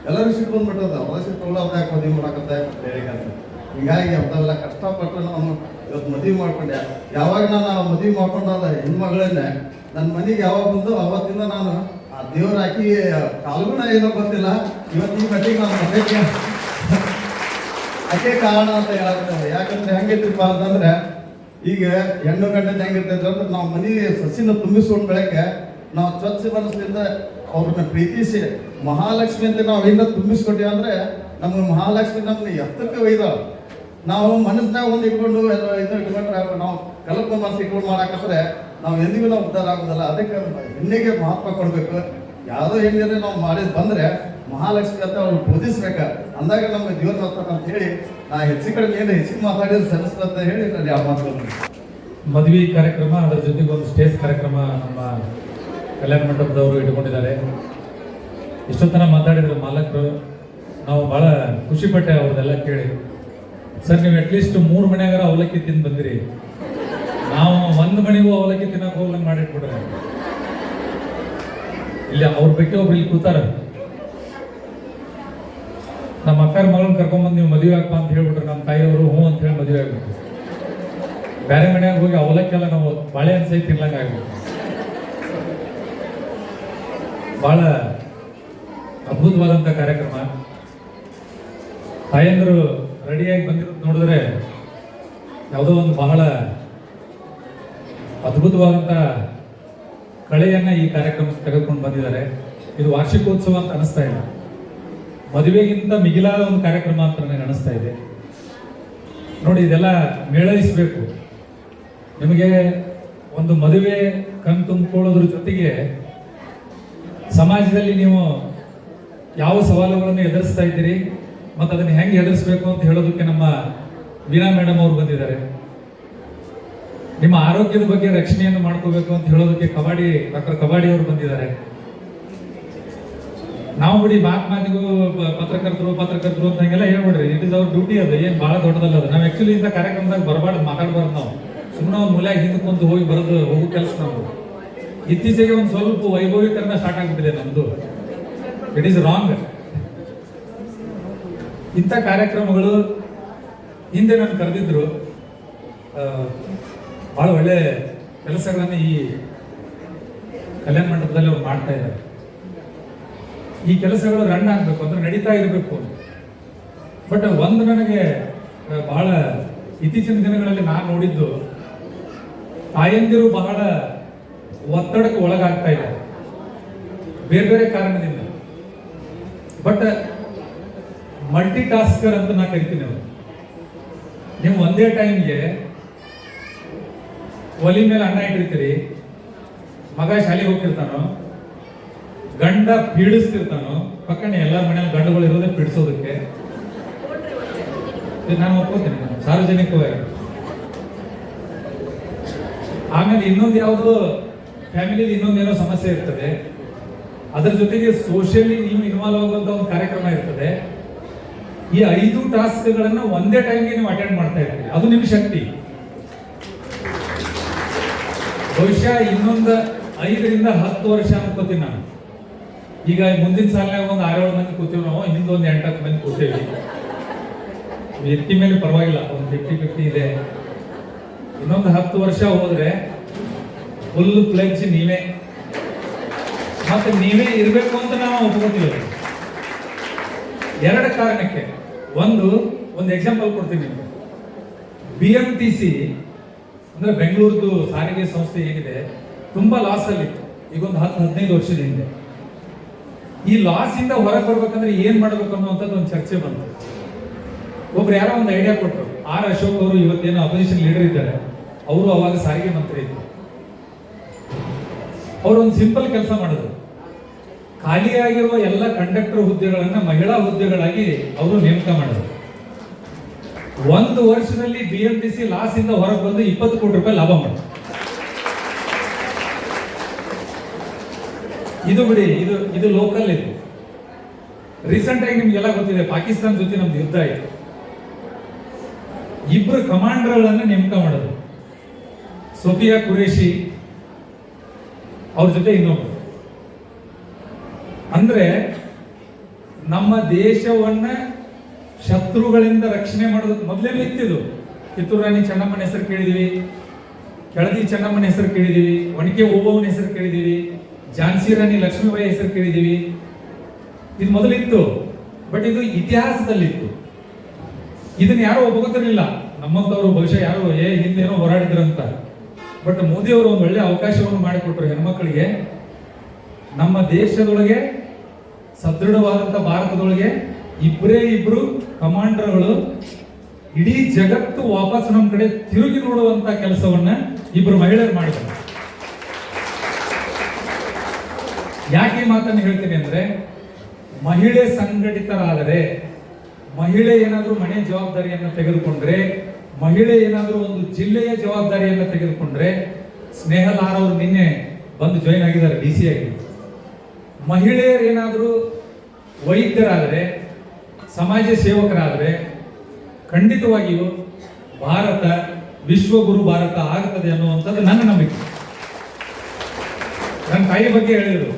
ಎಲ್ಲರೂ ಸಿಟ್ಟು ಬಂದ್ಬಿಟ್ಟದ, ಹೊರ ಸಿಟ್ಟು ತಗೊಳ್ಳೋದು ಯಾಕೆ ಮದುವೆ ಮಾಡಕತ್ತ ಅಂತ ಹೇಳಿ ಅಂತ. ಹಿಂಗಾಗಿ ಅಂಥವೆಲ್ಲ ಕಷ್ಟಪಟ್ಟು ನಾನು ಇವತ್ತು ಮದುವೆ ಮಾಡ್ಕೊಂಡೆ. ಯಾವಾಗ ನಾನು ಆ ಮದುವೆ ಮಾಡ್ಕೊಂಡಾದ ಹೆಣ್ಮಗಳನ್ನೇ ನನ್ನ ಮನೆಗೆ ಯಾವಾಗ ಬಂದು ಅವತ್ತಿಂದ ನಾನು ಆ ದೇವ್ರ ಹಾಕಿ ಕಾಲ್ಗುಣ ಏನೋ ಗೊತ್ತಿಲ್ಲ, ಇವತ್ತು ಈ ಮಟ್ಟಿಗೆ ನಾನು ಮನೆಗೆ ಅದೇ ಕಾರಣ ಅಂತ ಹೇಳಾಗ್ತದೆ. ಯಾಕಂದ್ರೆ ಹೆಂಗಿರ್ತಿಪ್ಪ ಅಂತಂದ್ರೆ, ಈಗ ಹೆಣ್ಣು ಗಂಡದ ಹೆಂಗಿರ್ತೈತೆ ಅಂದ್ರೆ, ನಾವು ಮನೆ ಸಸಿನ ತುಂಬಿಸ್ಕೊಂಡು ಬೆಳಗ್ಗೆ ನಾವು ಸ್ವಚ್ಛ ಮನಸ್ಸಿನಿಂದ ಅವ್ರನ್ನ ಪ್ರೀತಿಸಿ ಮಹಾಲಕ್ಷ್ಮಿ ಅಂತ ನಾವು ಇಂದ ತುಂಬಿಸ್ಕೊಟ್ಟಿವಿ ಅಂದ್ರೆ ನಮ್ಗೆ ಮಹಾಲಕ್ಷ್ಮಿ ನಮ್ಗೆ ಎತ್ತಕ್ಕೆ ಒಯ್ದಾಳ. ನಾವು ಮನಸ್ಸಿನಾಗ ಒಂದು ಇಟ್ಕೊಂಡು ಎಲ್ಲ ಇದು ಇಟ್ಕೊಂಡ್ರೆ ನಾವು ಕಲ್ಪನ ಮನಸ್ಸು ಇಟ್ಕೊಂಡು ಮಾಡಾಕಂದ್ರೆ ನಾವು ಎಂದಿಗೂ ನಾವು ಉದ್ಧಾರ ಆಗೋದಲ್ಲ. ಅದಕ್ಕೆ ಹೆಣ್ಣಿಗೆ ಮಹತ್ವ ಕೊಡಬೇಕು. ಯಾವುದೋ ಹೆಣ್ಣಿಗೆ ನಾವು ಮಾಡಿದ್ ಬಂದ್ರೆ ಮಹಾಲಕ್ಷ್ಮಿ ಅಂತ ಅವ್ರು ಪೂಜಿಸ್ಬೇಕ, ಅಂದಾಗ ನಮ್ಗೆ ಜೀವನ ಮಾಡ್ತಾರೆ ಅಂತ ಹೇಳಿ ನಾ ಹೆಚ್ಚು ಕಡಿಮೆ ಏನು ಹೆಚ್ಚಿಗೆ ಮಾತಾಡಿದ್ರೆ ಸಲ್ಲಿಸ್ತ ಅಂತ ಹೇಳಿ ನಾನು ಯಾವ ಮಾತಾಡ್ತೀನಿ. ಮದುವೆ ಕಾರ್ಯಕ್ರಮ, ಅದರ ಜೊತೆಗೆ ಒಂದು ಸ್ಟೇಜ್ ಕಾರ್ಯಕ್ರಮ ನಮ್ಮ ಕಲ್ಯಾಣ ಮಂಟಪದವರು ಇಟ್ಕೊಂಡಿದ್ದಾರೆ. ಇಷ್ಟೊತ್ತನ ಮಾತಾಡಿದ್ರು ಮಾಲಕರು, ನಾವು ಭಾಳ ಖುಷಿಪಟ್ಟೆ ಅವ್ರದ್ದೆಲ್ಲ ಕೇಳಿ. ಸರ್, ನೀವು ಅಟ್ಲೀಸ್ಟ್ 3 ಮನೆಯಾಗಾರ ಅವಲಕ್ಕಿ ತಿಂದು ಬಂದಿರಿ, ನಾವು 1 ಮನೆಗೂ ಅವಲಕ್ಕಿ ತಿನ್ನಕ್ಕೆ ಹೋಗ್ಲಂಗೆ ಮಾಡಿಟ್ಬಿಟ್ರೆ. ಇಲ್ಲಿ ಅವ್ರ ಬಗ್ಗೆ ಒಬ್ರು ಇಲ್ಲಿ ಕೂತಾರ, ನಮ್ಮ ಅಕ್ಕರ ಮಗಳನ್ನ ಕರ್ಕೊಂಡ್ಬಂದು ನೀವು ಮದುವೆ ಆಗ್ಬಾ ಅಂತ ಹೇಳ್ಬಿಟ್ರೆ ನಮ್ಮ ತಾಯಿಯವರು ಹ್ಞೂ ಅಂತ ಹೇಳಿ ಮದುವೆ ಆಗ್ಬಿಟ್ರು. ಬೇರೆ ಮನೆಯಾಗ ಹೋಗಿ ಅವಲಕ್ಕೆಲ್ಲ ನಾವು ಬಾಳೆಹಣ್ಣು ಸಹಿತ ತಿನ್ಲಂಗೆ ಆಗ್ಬಿಟ್ಟು. ಬಹಳ ಅದ್ಭುತವಾದಂಥ ಕಾರ್ಯಕ್ರಮ. ತಾಯಂದರು ರೆಡಿಯಾಗಿ ಬಂದಿರೋದು ನೋಡಿದ್ರೆ ಯಾವುದೋ ಒಂದು ಬಹಳ ಅದ್ಭುತವಾದಂಥ ಕಳೆಯನ್ನು ಈ ಕಾರ್ಯಕ್ರಮಕ್ಕೆ ತೆಗೆದುಕೊಂಡು ಬಂದಿದ್ದಾರೆ. ಇದು ವಾರ್ಷಿಕೋತ್ಸವ ಅಂತ ಅನಿಸ್ತಾ ಇಲ್ಲ, ಮದುವೆಗಿಂತ ಮಿಗಿಲಾದ ಒಂದು ಕಾರ್ಯಕ್ರಮ ಅಂತ ನನಗೆ ಅನಿಸ್ತಾ ಇದೆ. ನೋಡಿ, ಇದೆಲ್ಲ ಮೇಳೈಸಬೇಕು. ನಿಮಗೆ ಒಂದು ಮದುವೆ ಕಣ್ ತುಂಬಿಕೊಳ್ಳೋದ್ರ ಜೊತೆಗೆ ಸಮಾಜದಲ್ಲಿ ನೀವು ಯಾವ ಸವಾಲುಗಳನ್ನು ಎದುರಿಸ್ತಾ ಇದ್ದೀರಿ ಮತ್ತು ಅದನ್ನು ಹೆಂಗೆ ಎದುರಿಸಬೇಕು ಅಂತ ಹೇಳೋದಕ್ಕೆ ನಮ್ಮ ವೀಣಾ ಮೇಡಮ್ ಅವರು ಬಂದಿದ್ದಾರೆ. ನಿಮ್ಮ ಆರೋಗ್ಯದ ಬಗ್ಗೆ ರಕ್ಷಣೆಯನ್ನು ಮಾಡ್ಕೋಬೇಕು ಅಂತ ಹೇಳೋದಕ್ಕೆ ಡಾಕ್ಟರ್ ಕಬಾಡಿ ಅವರು ಬಂದಿದ್ದಾರೆ. ನಾವು ಬಿಡಿ ಮಾತಿಗೂ ಪತ್ರಕರ್ತರು ಅಂತ ಹಂಗೆಲ್ಲ ಹೇಳ್ಬಿಡ್ರಿ. It is our duty. ಅದು ಏನು ಭಾಳ ದೊಡ್ಡದಲ್ಲ. ಅದು ನಾವು ಆ್ಯಕ್ಚುಲಿ ಇಂಥ ಕಾರ್ಯಕ್ರಮದಾಗ ಬರಬಾರ್ದು, ಮಾತಾಡಬಾರ್ದು. ನಾವು ಸುಮ್ಮನೆ ಒಂದು ಮೂಲೆಯಾಗಿ ಹಿಂದಕ್ಕೆ ಕುಂತು ಹೋಗೋ ಕೆಲಸ ನಾವು. ಇತ್ತೀಚೆಗೆ ಒಂದು ಸ್ವಲ್ಪ ವೈಭವೀಕರಣ ಸ್ಟಾರ್ಟ್ ಆಗಿಬಿಟ್ಟಿದೆ ನಮ್ಮದು. It is wrong. ಇಂಥ ಕಾರ್ಯಕ್ರಮಗಳು ಹಿಂದೆ ನಾನು ಕರೆದಿದ್ರು. ಭಾಳ ಒಳ್ಳೆ ಕೆಲಸಗಳನ್ನು ಈ ಕಲ್ಯಾಣ ಮಂಟಪದಲ್ಲಿ ಅವ್ರು ಮಾಡ್ತಾ ಇದ್ದಾರೆ. ಈ ಕೆಲಸಗಳು ರನ್ ಆಗಬೇಕು ಅಂದ್ರೆ ನಡೀತಾ ಇರಬೇಕು. ಬಟ್ ಒಂದು ನನಗೆ ಬಹಳ ಇತ್ತೀಚಿನ ದಿನಗಳಲ್ಲಿ ನಾನು ನೋಡಿದ್ದು, ತಾಯಂದಿರು ಬಹಳ ಒತ್ತಡಕ್ಕೆ ಒಳಗಾಗ್ತಾ ಇದ್ದಾರೆ ಬೇರೆ ಬೇರೆ ಕಾರಣದಿಂದ. ಬಟ್ ಮಲ್ಟಿ ಟಾಸ್ಕರ್ ಅಂತ ನಾ ಕರಿತೀನಿ ಅವರು. ನೀವು ಒಂದೇ ಟೈಮ್ಗೆ ಒಲಿ ಮೇಲೆ ಅನ್ನ ಇಟ್ಟಿರ್ತೀರಿ, ಮಗ ಶಾಲೆಗೆ ಹೋಗ್ತಿರ್ತಾನೋ, ಗಂಡ ಪೀಡಿಸ್ತಿರ್ತಾನೋ, ಪಕ್ಕನೆ ಎಲ್ಲರ ಮನೆಯಲ್ಲಿ ಗಂಡುಗಳು ಇರೋದೇ ಪೀಡಿಸೋದಕ್ಕೆ. ನಾನು ಒಪ್ಕೋತೀನಿ ಸಾರ್ವಜನಿಕವಾಗಿ. ಆಮೇಲೆ ಇನ್ನೊಂದು ಯಾವುದೋ ಫ್ಯಾಮಿಲಿ ಇನ್ನೊಂದೇನೋ ಸಮಸ್ಯೆ ಇರ್ತದೆ, ಅದರ ಜೊತೆಗೆ ಸೋಷಿಯಲಿ ನೀವು ಇನ್ವಾಲ್ವ್ ಆಗುವಂತ ಒಂದು ಕಾರ್ಯಕ್ರಮ ಇರ್ತದೆ. ಈ 5 ಟಾಸ್ಕ್ಗಳನ್ನು ಒಂದೇ ಟೈಮ್ಗೆ ನೀವು ಅಟೆಂಡ್ ಮಾಡ್ತಾ ಇರ್ತೀರಿ. ಅದು ನಿಮ್ಮ ಶಕ್ತಿ. ಬಹುಶಃ ಇನ್ನೊಂದು 5 ರಿಂದ 10 ವರ್ಷ ಅನ್ಕೋತೀನಿ ನಾನು. ಈಗ ಮುಂದಿನ ಸಾಲಿನಾಗ ಒಂದು 6-7 ಮಂದಿ ಕೂತೀವಿ ನಾವು, ಹಿಂದೊಂದು 8-10 ಮಂದಿ ಕೂತೀವಿ. ವ್ಯಕ್ತಿ ಮೇಲೆ ಪರವಾಗಿಲ್ಲ, ಒಂದು 50-50 ಇದೆ. ಇನ್ನೊಂದು 10 ವರ್ಷ ಹೋದ್ರೆ ಫುಲ್ ಪ್ಲೆಜ್ ನೀವೇ, ಮತ್ತೆ ನೀವೇ ಇರಬೇಕು ಅಂತ ನಾವು ಒಪ್ಕೋತೀವಿ. 2 ಕಾರಣಕ್ಕೆ. ಒಂದು ಎಕ್ಸಾಂಪಲ್ ಕೊಡ್ತೀನಿ ನಿಮಗೆ. BMTC ಅಂದ್ರೆ ಬೆಂಗಳೂರದು ಸಾರಿಗೆ ಸಂಸ್ಥೆ ಏನಿದೆ, ತುಂಬಾ ಲಾಸ್ ಅಲ್ಲಿ ಇತ್ತು ಈಗ ಒಂದು 10-15 ವರ್ಷದ ಹಿಂದೆ. ಈ ಲಾಸ್ ಇಂದ ಹೊರಗೆ ಬರ್ಬೇಕಂದ್ರೆ ಏನ್ ಮಾಡ್ಬೇಕು ಅನ್ನುವಂಥದ್ದು ಒಂದು ಚರ್ಚೆ ಬಂತು. ಒಬ್ರು ಯಾರೋ ಒಂದು ಐಡಿಯಾ ಕೊಟ್ಟರು. ಆರ್ ಅಶೋಕ್ ಅವರು ಇವತ್ತೇನೋ ಅಪೋಸಿಷನ್ ಲೀಡರ್ ಇದ್ದಾರೆ, ಅವರು ಅವಾಗ ಸಾರಿಗೆ ಮಂತ್ರಿ ಇದ್ರು. ಅವರು ಒಂದು ಸಿಂಪಲ್ ಕೆಲಸ ಮಾಡಿದ್ರು. ಖಾಲಿಯಾಗಿರುವ ಎಲ್ಲ ಕಂಡಕ್ಟರ್ ಹುದ್ದೆಗಳನ್ನ ಮಹಿಳಾ ಹುದ್ದೆಗಳಾಗಿ ಅವರು ನೇಮಕ ಮಾಡಿದ್ರು. 1 ವರ್ಷದಲ್ಲಿ BMTC ಲಾಸ್ ಇಂದ ಹೊರಗೆ ಬಂದು 20 ಕೋಟಿ ರೂಪಾಯಿ ಲಾಭ ಮಾಡಿದ್ರು. ಇದು ಬಿಡಿ, ಇದು ಲೋಕಲ್. ಇದು ರೀಸೆಂಟ್ ಆಗಿ ನಿಮ್ಗೆಲ್ಲ ಗೊತ್ತಿದೆ, ಪಾಕಿಸ್ತಾನ ಜೊತೆ ನಮ್ದು ಯುದ್ಧ ಆಯಿತು. 2 ಕಮಾಂಡರ್ಗಳನ್ನ ನೇಮಕ ಮಾಡೋದು, ಸೋಫಿಯಾ ಕುರೇಶಿ ಅವ್ರ ಜೊತೆ ಇನ್ನೊಬ್ರು. ಅಂದ್ರೆ ನಮ್ಮ ದೇಶವನ್ನ ಶತ್ರುಗಳಿಂದ ರಕ್ಷಣೆ ಮಾಡೋದು ಮೊದಲೇ ಇತ್ತಿದು. ಕಿತ್ತೂರು ರಾಣಿ ಚೆನ್ನಮ್ಮನ ಹೆಸರು ಕೇಳಿದೀವಿ, ಕೆಳದಿ ಚೆನ್ನಮ್ಮನ ಹೆಸರು ಕೇಳಿದೀವಿ, ಒಣಕೆ ಓಬವ್ವನ ಹೆಸರು ಕೇಳಿದೀವಿ, ಝಾನ್ಸಿ ರಾಣಿ ಲಕ್ಷ್ಮೀಬಾಯಿ ಹೆಸರು ಕೇಳಿದೀವಿ. ಇದು ಮೊದಲಿತ್ತು, ಬಟ್ ಇದು ಇತಿಹಾಸದಲ್ಲಿತ್ತು. ಇದನ್ನ ಯಾರೋ ಒಪ್ಪಗೋತಿರ್ಲಿಲ್ಲ ನಮ್ಮಂತವ್ರು. ಬಹುಶಃ ಯಾರು ಹಿಂದೇನೋ ಹೋರಾಡಿದ್ರಂತ. ಬಟ್ ಮೋದಿ ಅವರು ಒಂದು ಒಳ್ಳೆ ಅವಕಾಶವನ್ನು ಮಾಡಿಕೊಟ್ರು ಹೆಣ್ಮಕ್ಳಿಗೆ. ನಮ್ಮ ದೇಶದೊಳಗೆ ಸದೃಢವಾದಂಥ ಭಾರತದೊಳಗೆ 2 ಕಮಾಂಡರ್ಗಳು ಇಡೀ ಜಗತ್ತು ವಾಪಸ್ ನಮ್ಮ ಕಡೆ ತಿರುಗಿ ನೋಡುವಂತ ಕೆಲಸವನ್ನ 2 ಮಹಿಳೆಯರು ಮಾಡಿದ್ದಾರೆ. ಯಾಕೆ ಈ ಮಾತನ್ನು ಹೇಳ್ತೀನಿ ಅಂದ್ರೆ, ಮಹಿಳೆ ಸಂಘಟಿತರಾದರೆ, ಮಹಿಳೆ ಏನಾದರೂ ಮನೆ ಜವಾಬ್ದಾರಿಯನ್ನು ತೆಗೆದುಕೊಂಡ್ರೆ, ಮಹಿಳೆ ಏನಾದರೂ ಒಂದು ಜಿಲ್ಲೆಯ ಜವಾಬ್ದಾರಿಯನ್ನು ತೆಗೆದುಕೊಂಡ್ರೆ, ಸ್ನೇಹಲಾರ್ ಅವರು ನಿನ್ನೆ ಬಂದು ಜಾಯಿನ್ ಆಗಿದ್ದಾರೆ DC ಆಗಿ. ಮಹಿಳೆಯರೇನಾದರೂ ವೈದ್ಯರಾದರೆ, ಸಮಾಜ ಸೇವಕರಾದರೆ, ಖಂಡಿತವಾಗಿಯೂ ಭಾರತ ವಿಶ್ವಗುರು ಭಾರತ ಆಗುತ್ತದೆ ಅನ್ನುವಂಥದ್ದು ನನ್ನ ನಂಬಿಕೆ. ನನ್ನ ತಾಯಿ ಬಗ್ಗೆ ಹೇಳಿದರು.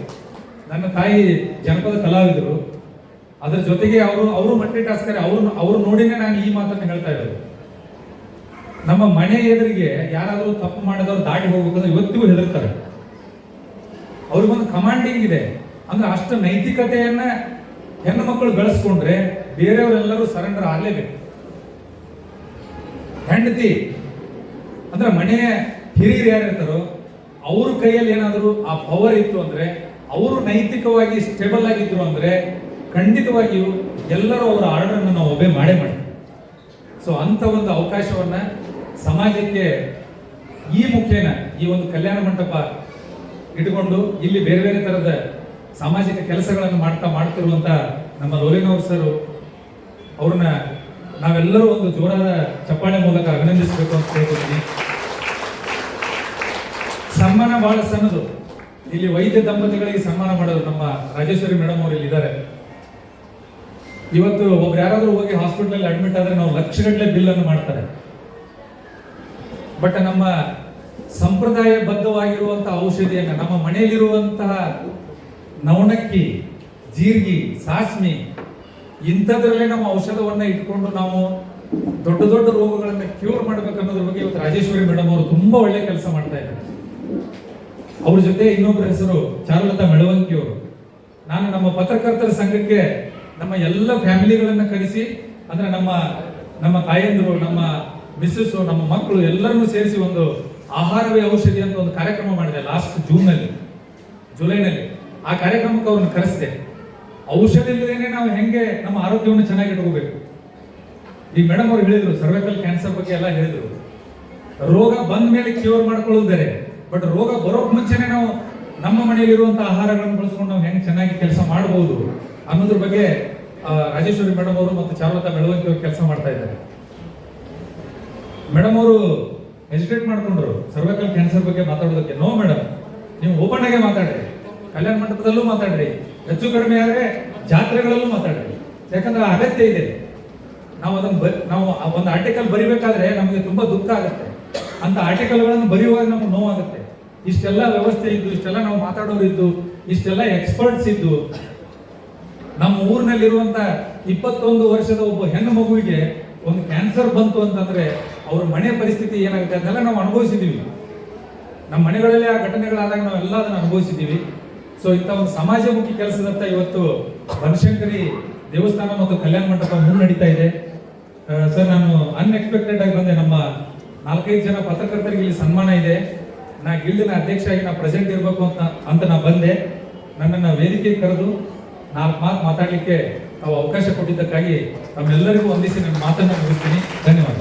ನನ್ನ ತಾಯಿ ಜನಪದ ಕಲಾವಿದರು. ಅದ್ರ ಜೊತೆಗೆ ಅವರು ಮಲ್ಟಿ ಟಾಸ್ಕರ್, ಅವ್ರು ನೋಡಿನೇ ನಾನು ಈ ಮಾತನ್ನು ಹೇಳ್ತಾ ಇರೋದು. ನಮ್ಮ ಮನೆ ಎದುರಿಗೆ ಯಾರಾದರೂ ತಪ್ಪು ಮಾಡಿದವ್ರು ದಾಟಿ ಹೋಗ್ಬೇಕಂದ್ರೆ ಇವತ್ತಿಗೂ ಹೆದರ್ತಾರೆ. ಅವ್ರಿಗೊಂದು ಕಮಾಂಡಿಂಗ್ ಇದೆ. ಅಂದ್ರೆ ಅಷ್ಟು ನೈತಿಕತೆಯನ್ನ ಹೆಣ್ಣು ಮಕ್ಕಳು ಬೆಳೆಸ್ಕೊಂಡ್ರೆ ಬೇರೆಯವರೆಲ್ಲರೂ ಸರೆಂಡರ್ ಆಗಲೇಬೇಕು. ಹೆಂಡತಿ ಅಂದ್ರೆ ಮನೆಯ ಹಿರಿಯರು ಯಾರಿರ್ತಾರೋ ಅವ್ರ ಕೈಯಲ್ಲಿ ಏನಾದರೂ ಆ ಪವರ್ ಇತ್ತು ಅಂದ್ರೆ, ಅವರು ನೈತಿಕವಾಗಿ ಸ್ಟೇಬಲ್ ಆಗಿದ್ರು ಅಂದ್ರೆ ಖಂಡಿತವಾಗಿಯೂ ಎಲ್ಲರೂ ಅವರ ಆರ್ಡರ್ ಅನ್ನು ನಾವು ಒಬೆ ಮಾಡೇ ಮಾಡ್ತೀವಿ. ಸೊ ಅಂತ ಒಂದು ಅವಕಾಶವನ್ನ ಸಮಾಜಕ್ಕೆ ಈ ಮುಖೇನ ಈ ಒಂದು ಕಲ್ಯಾಣ ಮಂಟಪ ಇಟ್ಕೊಂಡು ಇಲ್ಲಿ ಬೇರೆ ಬೇರೆ ತರದ ಸಾಮಾಜಿಕ ಕೆಲಸಗಳನ್ನು ಮಾಡ್ತಿರುವಂತ ನಮ್ಮ ಲೋಲಿನವ್ರ ಸರ್ ಅವ್ರನ್ನ ನಾವೆಲ್ಲರೂ ಒಂದು ಜೋರಾದ ಚಪ್ಪಾಳೆ ಮೂಲಕ ಅಭಿನಂದಿಸಬೇಕು ಅಂತ ಹೇಳ್ತೀನಿ. ಸನ್ಮಾನ ಬಹಳ ಸಣ್ಣದು. ಇಲ್ಲಿ ವೈದ್ಯ ದಂಪತಿಗಳಿಗೆ ಸನ್ಮಾನ ಮಾಡೋದು ನಮ್ಮ ರಾಜೇಶ್ವರಿ ಮೇಡಮ್ ಅವರು ಇಲ್ಲಿ ಇದ್ದಾರೆ. ಇವತ್ತು ಒಬ್ರು ಯಾರಾದ್ರೂ ಹೋಗಿ ಹಾಸ್ಪಿಟಲ್ ಅಡ್ಮಿಟ್ ಆದ್ರೆ ನಾವು ಲಕ್ಷಗಟ್ಟಲೆ ಬಿಲ್ ಅನ್ನು ಮಾಡ್ತಾರೆ. ಬಟ್ ನಮ್ಮ ಸಂಪ್ರದಾಯಬದ್ಧವಾಗಿರುವಂತಹ ಔಷಧಿಯನ್ನ ನಮ್ಮ ಮನೆಯಲ್ಲಿರುವಂತಹ ನವಣಕ್ಕಿ, ಜೀರಿಗೆ, ಸಾಸ್ಮಿ ಇಂಥದ್ರಲ್ಲೇ ನಮ್ಮ ಔಷಧವನ್ನ ಇಟ್ಕೊಂಡು ನಾವು ದೊಡ್ಡ ದೊಡ್ಡ ರೋಗಗಳನ್ನ ಕ್ಯೂರ್ ಮಾಡ್ಬೇಕು ಅನ್ನೋದ್ರ ಬಗ್ಗೆ ಇವತ್ತು ರಾಜೇಶ್ವರಿ ಮೇಡಮ್ ಅವರು ತುಂಬಾ ಒಳ್ಳೆ ಕೆಲಸ ಮಾಡ್ತಾ ಇದ್ದಾರೆ. ಅವ್ರ ಜೊತೆ ಇನ್ನೊಬ್ಬರ ಹೆಸರು ಚಾರುಲತಾ ಮೆಳವಂಕಿ ಅವರು. ನಾನು ನಮ್ಮ ಪತ್ರಕರ್ತರ ಸಂಘಕ್ಕೆ ನಮ್ಮ ಎಲ್ಲ ಫ್ಯಾಮಿಲಿಗಳನ್ನ ಕರೆಸಿ, ಅಂದ್ರೆ ನಮ್ಮ ತಾಯಂದ್ರು, ನಮ್ಮ ಮಿಸ್ಸಸ್, ನಮ್ಮ ಮಕ್ಕಳು ಎಲ್ಲರನ್ನೂ ಸೇರಿಸಿ ಒಂದು ಆಹಾರವೇ ಔಷಧಿ ಅಂತ ಒಂದು ಕಾರ್ಯಕ್ರಮ ಮಾಡಿದೆ ಲಾಸ್ಟ್ ಜುಲೈನಲ್ಲಿ. ಆ ಕಾರ್ಯಕ್ರಮಕ್ಕೆ ಅವ್ರನ್ನ ಕರೆಸಿದೆ. ಔಷಧ ಇಲ್ಲದೇನೆ ನಾವು ಹೆಂಗೆ ನಮ್ಮ ಆರೋಗ್ಯವನ್ನು ಚೆನ್ನಾಗಿ ಇಟ್ಕೋಬೇಕು. ಈ ಮೇಡಮ್ ಅವ್ರು ಹೇಳಿದ್ರು ಸರ್ವೈಕಲ್ ಕ್ಯಾನ್ಸರ್ ಬಗ್ಗೆ ಎಲ್ಲ ಹೇಳಿದ್ರು. ರೋಗ ಬಂದ ಮೇಲೆ ಕ್ಯೂರ್ ಮಾಡ್ಕೊಳ್ಳೋದು ಬೇರೆ, ಬಟ್ ರೋಗ ಬರೋಕ್ ಮುಂಚೆನೆ ನಾವು ನಮ್ಮ ಮನೆಯಲ್ಲಿರುವಂತಹ ಆಹಾರಗಳನ್ನು ಬಳಸ್ಕೊಂಡು ನಾವು ಹೆಂಗೆ ಚೆನ್ನಾಗಿ ಕೆಲಸ ಮಾಡಬಹುದು ಅನ್ನೋದ್ರ ಬಗ್ಗೆ ರಾಜೇಶ್ವರಿ ಮೇಡಮ್ ಅವರು ಮತ್ತು ಚಾರುಲತಾ ಮೆಳವಂಕಿ ಅವರು ಕೆಲಸ ಮಾಡ್ತಾ ಇದ್ದಾರೆ. ಮೇಡಮ್ ಅವರು ಹೆಸಿಟೇಟ್ ಮಾಡ್ಕೊಂಡ್ರು ಸರ್ವೈಕಲ್ ಕ್ಯಾನ್ಸರ್ ಬಗ್ಗೆ ಮಾತಾಡೋದಕ್ಕೆ. ನೋ ಮೇಡಮ್, ನೀವು ಓಪನ್ ಆಗಿ ಮಾತಾಡ್ರಿ, ಕಲ್ಯಾಣ ಮಂಟಪದಲ್ಲೂ ಮಾತಾಡ್ರಿ, ಹೆಚ್ಚು ಕಡಿಮೆ ಆದ್ರೆ ಜಾತ್ರೆಗಳಲ್ಲೂ ಮಾತಾಡ್ರಿ. ಯಾಕಂದ್ರೆ ಅಗತ್ಯ ಇದೆ. ನಾವು ಒಂದು ಆರ್ಟಿಕಲ್ ಬರಿಬೇಕಾದ್ರೆ ನಮಗೆ ತುಂಬಾ ದುಃಖ ಆಗುತ್ತೆ. ಅಂತ ಆರ್ಟಿಕಲ್ಗಳನ್ನು ಬರೆಯುವಾಗ ನಮ್ಗೆ ನೋವಾಗುತ್ತೆ. ಇಷ್ಟೆಲ್ಲ ವ್ಯವಸ್ಥೆ ಇದ್ದು, ಇಷ್ಟೆಲ್ಲ ನಾವು ಮಾತಾಡೋರು ಇದ್ದು, ಇಷ್ಟೆಲ್ಲ ಎಕ್ಸ್ಪರ್ಟ್ಸ್ ಇದ್ದು, ನಮ್ಮ ಊರಿನಲ್ಲಿರುವಂತ 21 ವರ್ಷದ ಒಬ್ಬ ಹೆಣ್ಣು ಮಗುವಿಗೆ ಒಂದು ಕ್ಯಾನ್ಸರ್ ಬಂತು ಅಂತಂದ್ರೆ ಅವ್ರ ಮನೆ ಪರಿಸ್ಥಿತಿ ಏನಾಗುತ್ತೆ ಅದನ್ನೆಲ್ಲ ನಾವು ಅನುಭವಿಸಿದೀವಿ. ನಮ್ಮ ಮನೆಗಳಲ್ಲಿ ಆ ಘಟನೆಗಳಾದಾಗ ನಾವೆಲ್ಲ ಅದನ್ನು ಅನುಭವಿಸಿದ್ದೀವಿ. ಸೊ ಇಂಥ ಒಂದು ಸಮಾಜಮುಖಿ ಕೆಲಸದತ್ತ ಇವತ್ತು ಬನಶಂಕರಿ ದೇವಸ್ಥಾನ ಮತ್ತು ಕಲ್ಯಾಣ ಮಂಟಪ ಮುನ್ನಡೀತಾ ಇದೆ. ಸರ್, ನಾನು ಅನ್ಎಕ್ಸ್ಪೆಕ್ಟೆಡ್ ಆಗಿ ಬಂದೆ. ನಮ್ಮ 4-5 ಜನ ಪತ್ರಕರ್ತರಿಗೆ ಇಲ್ಲಿ ಸನ್ಮಾನ ಇದೆ. ನಾ ಗಿಲ್ಡಿನ ಅಧ್ಯಕ್ಷ ಆಗಿ ನಾ ಪ್ರೆಸೆಂಟ್ ಇರಬೇಕು ಅಂತ ನಾ ಬಂದೆ. ನನ್ನನ್ನು ವೇದಿಕೆಗೆ ಕರೆದು 4 ಮಾತು ಮಾತಾಡಲಿಕ್ಕೆ ತಾವು ಅವಕಾಶ ಕೊಟ್ಟಿದ್ದಕ್ಕಾಗಿ ತಮ್ಮೆಲ್ಲರಿಗೂ ವಂದಿಸಿ ನನ್ನ ಮಾತನ್ನು ಮುಗಿಸ್ತೀನಿ. ಧನ್ಯವಾದ.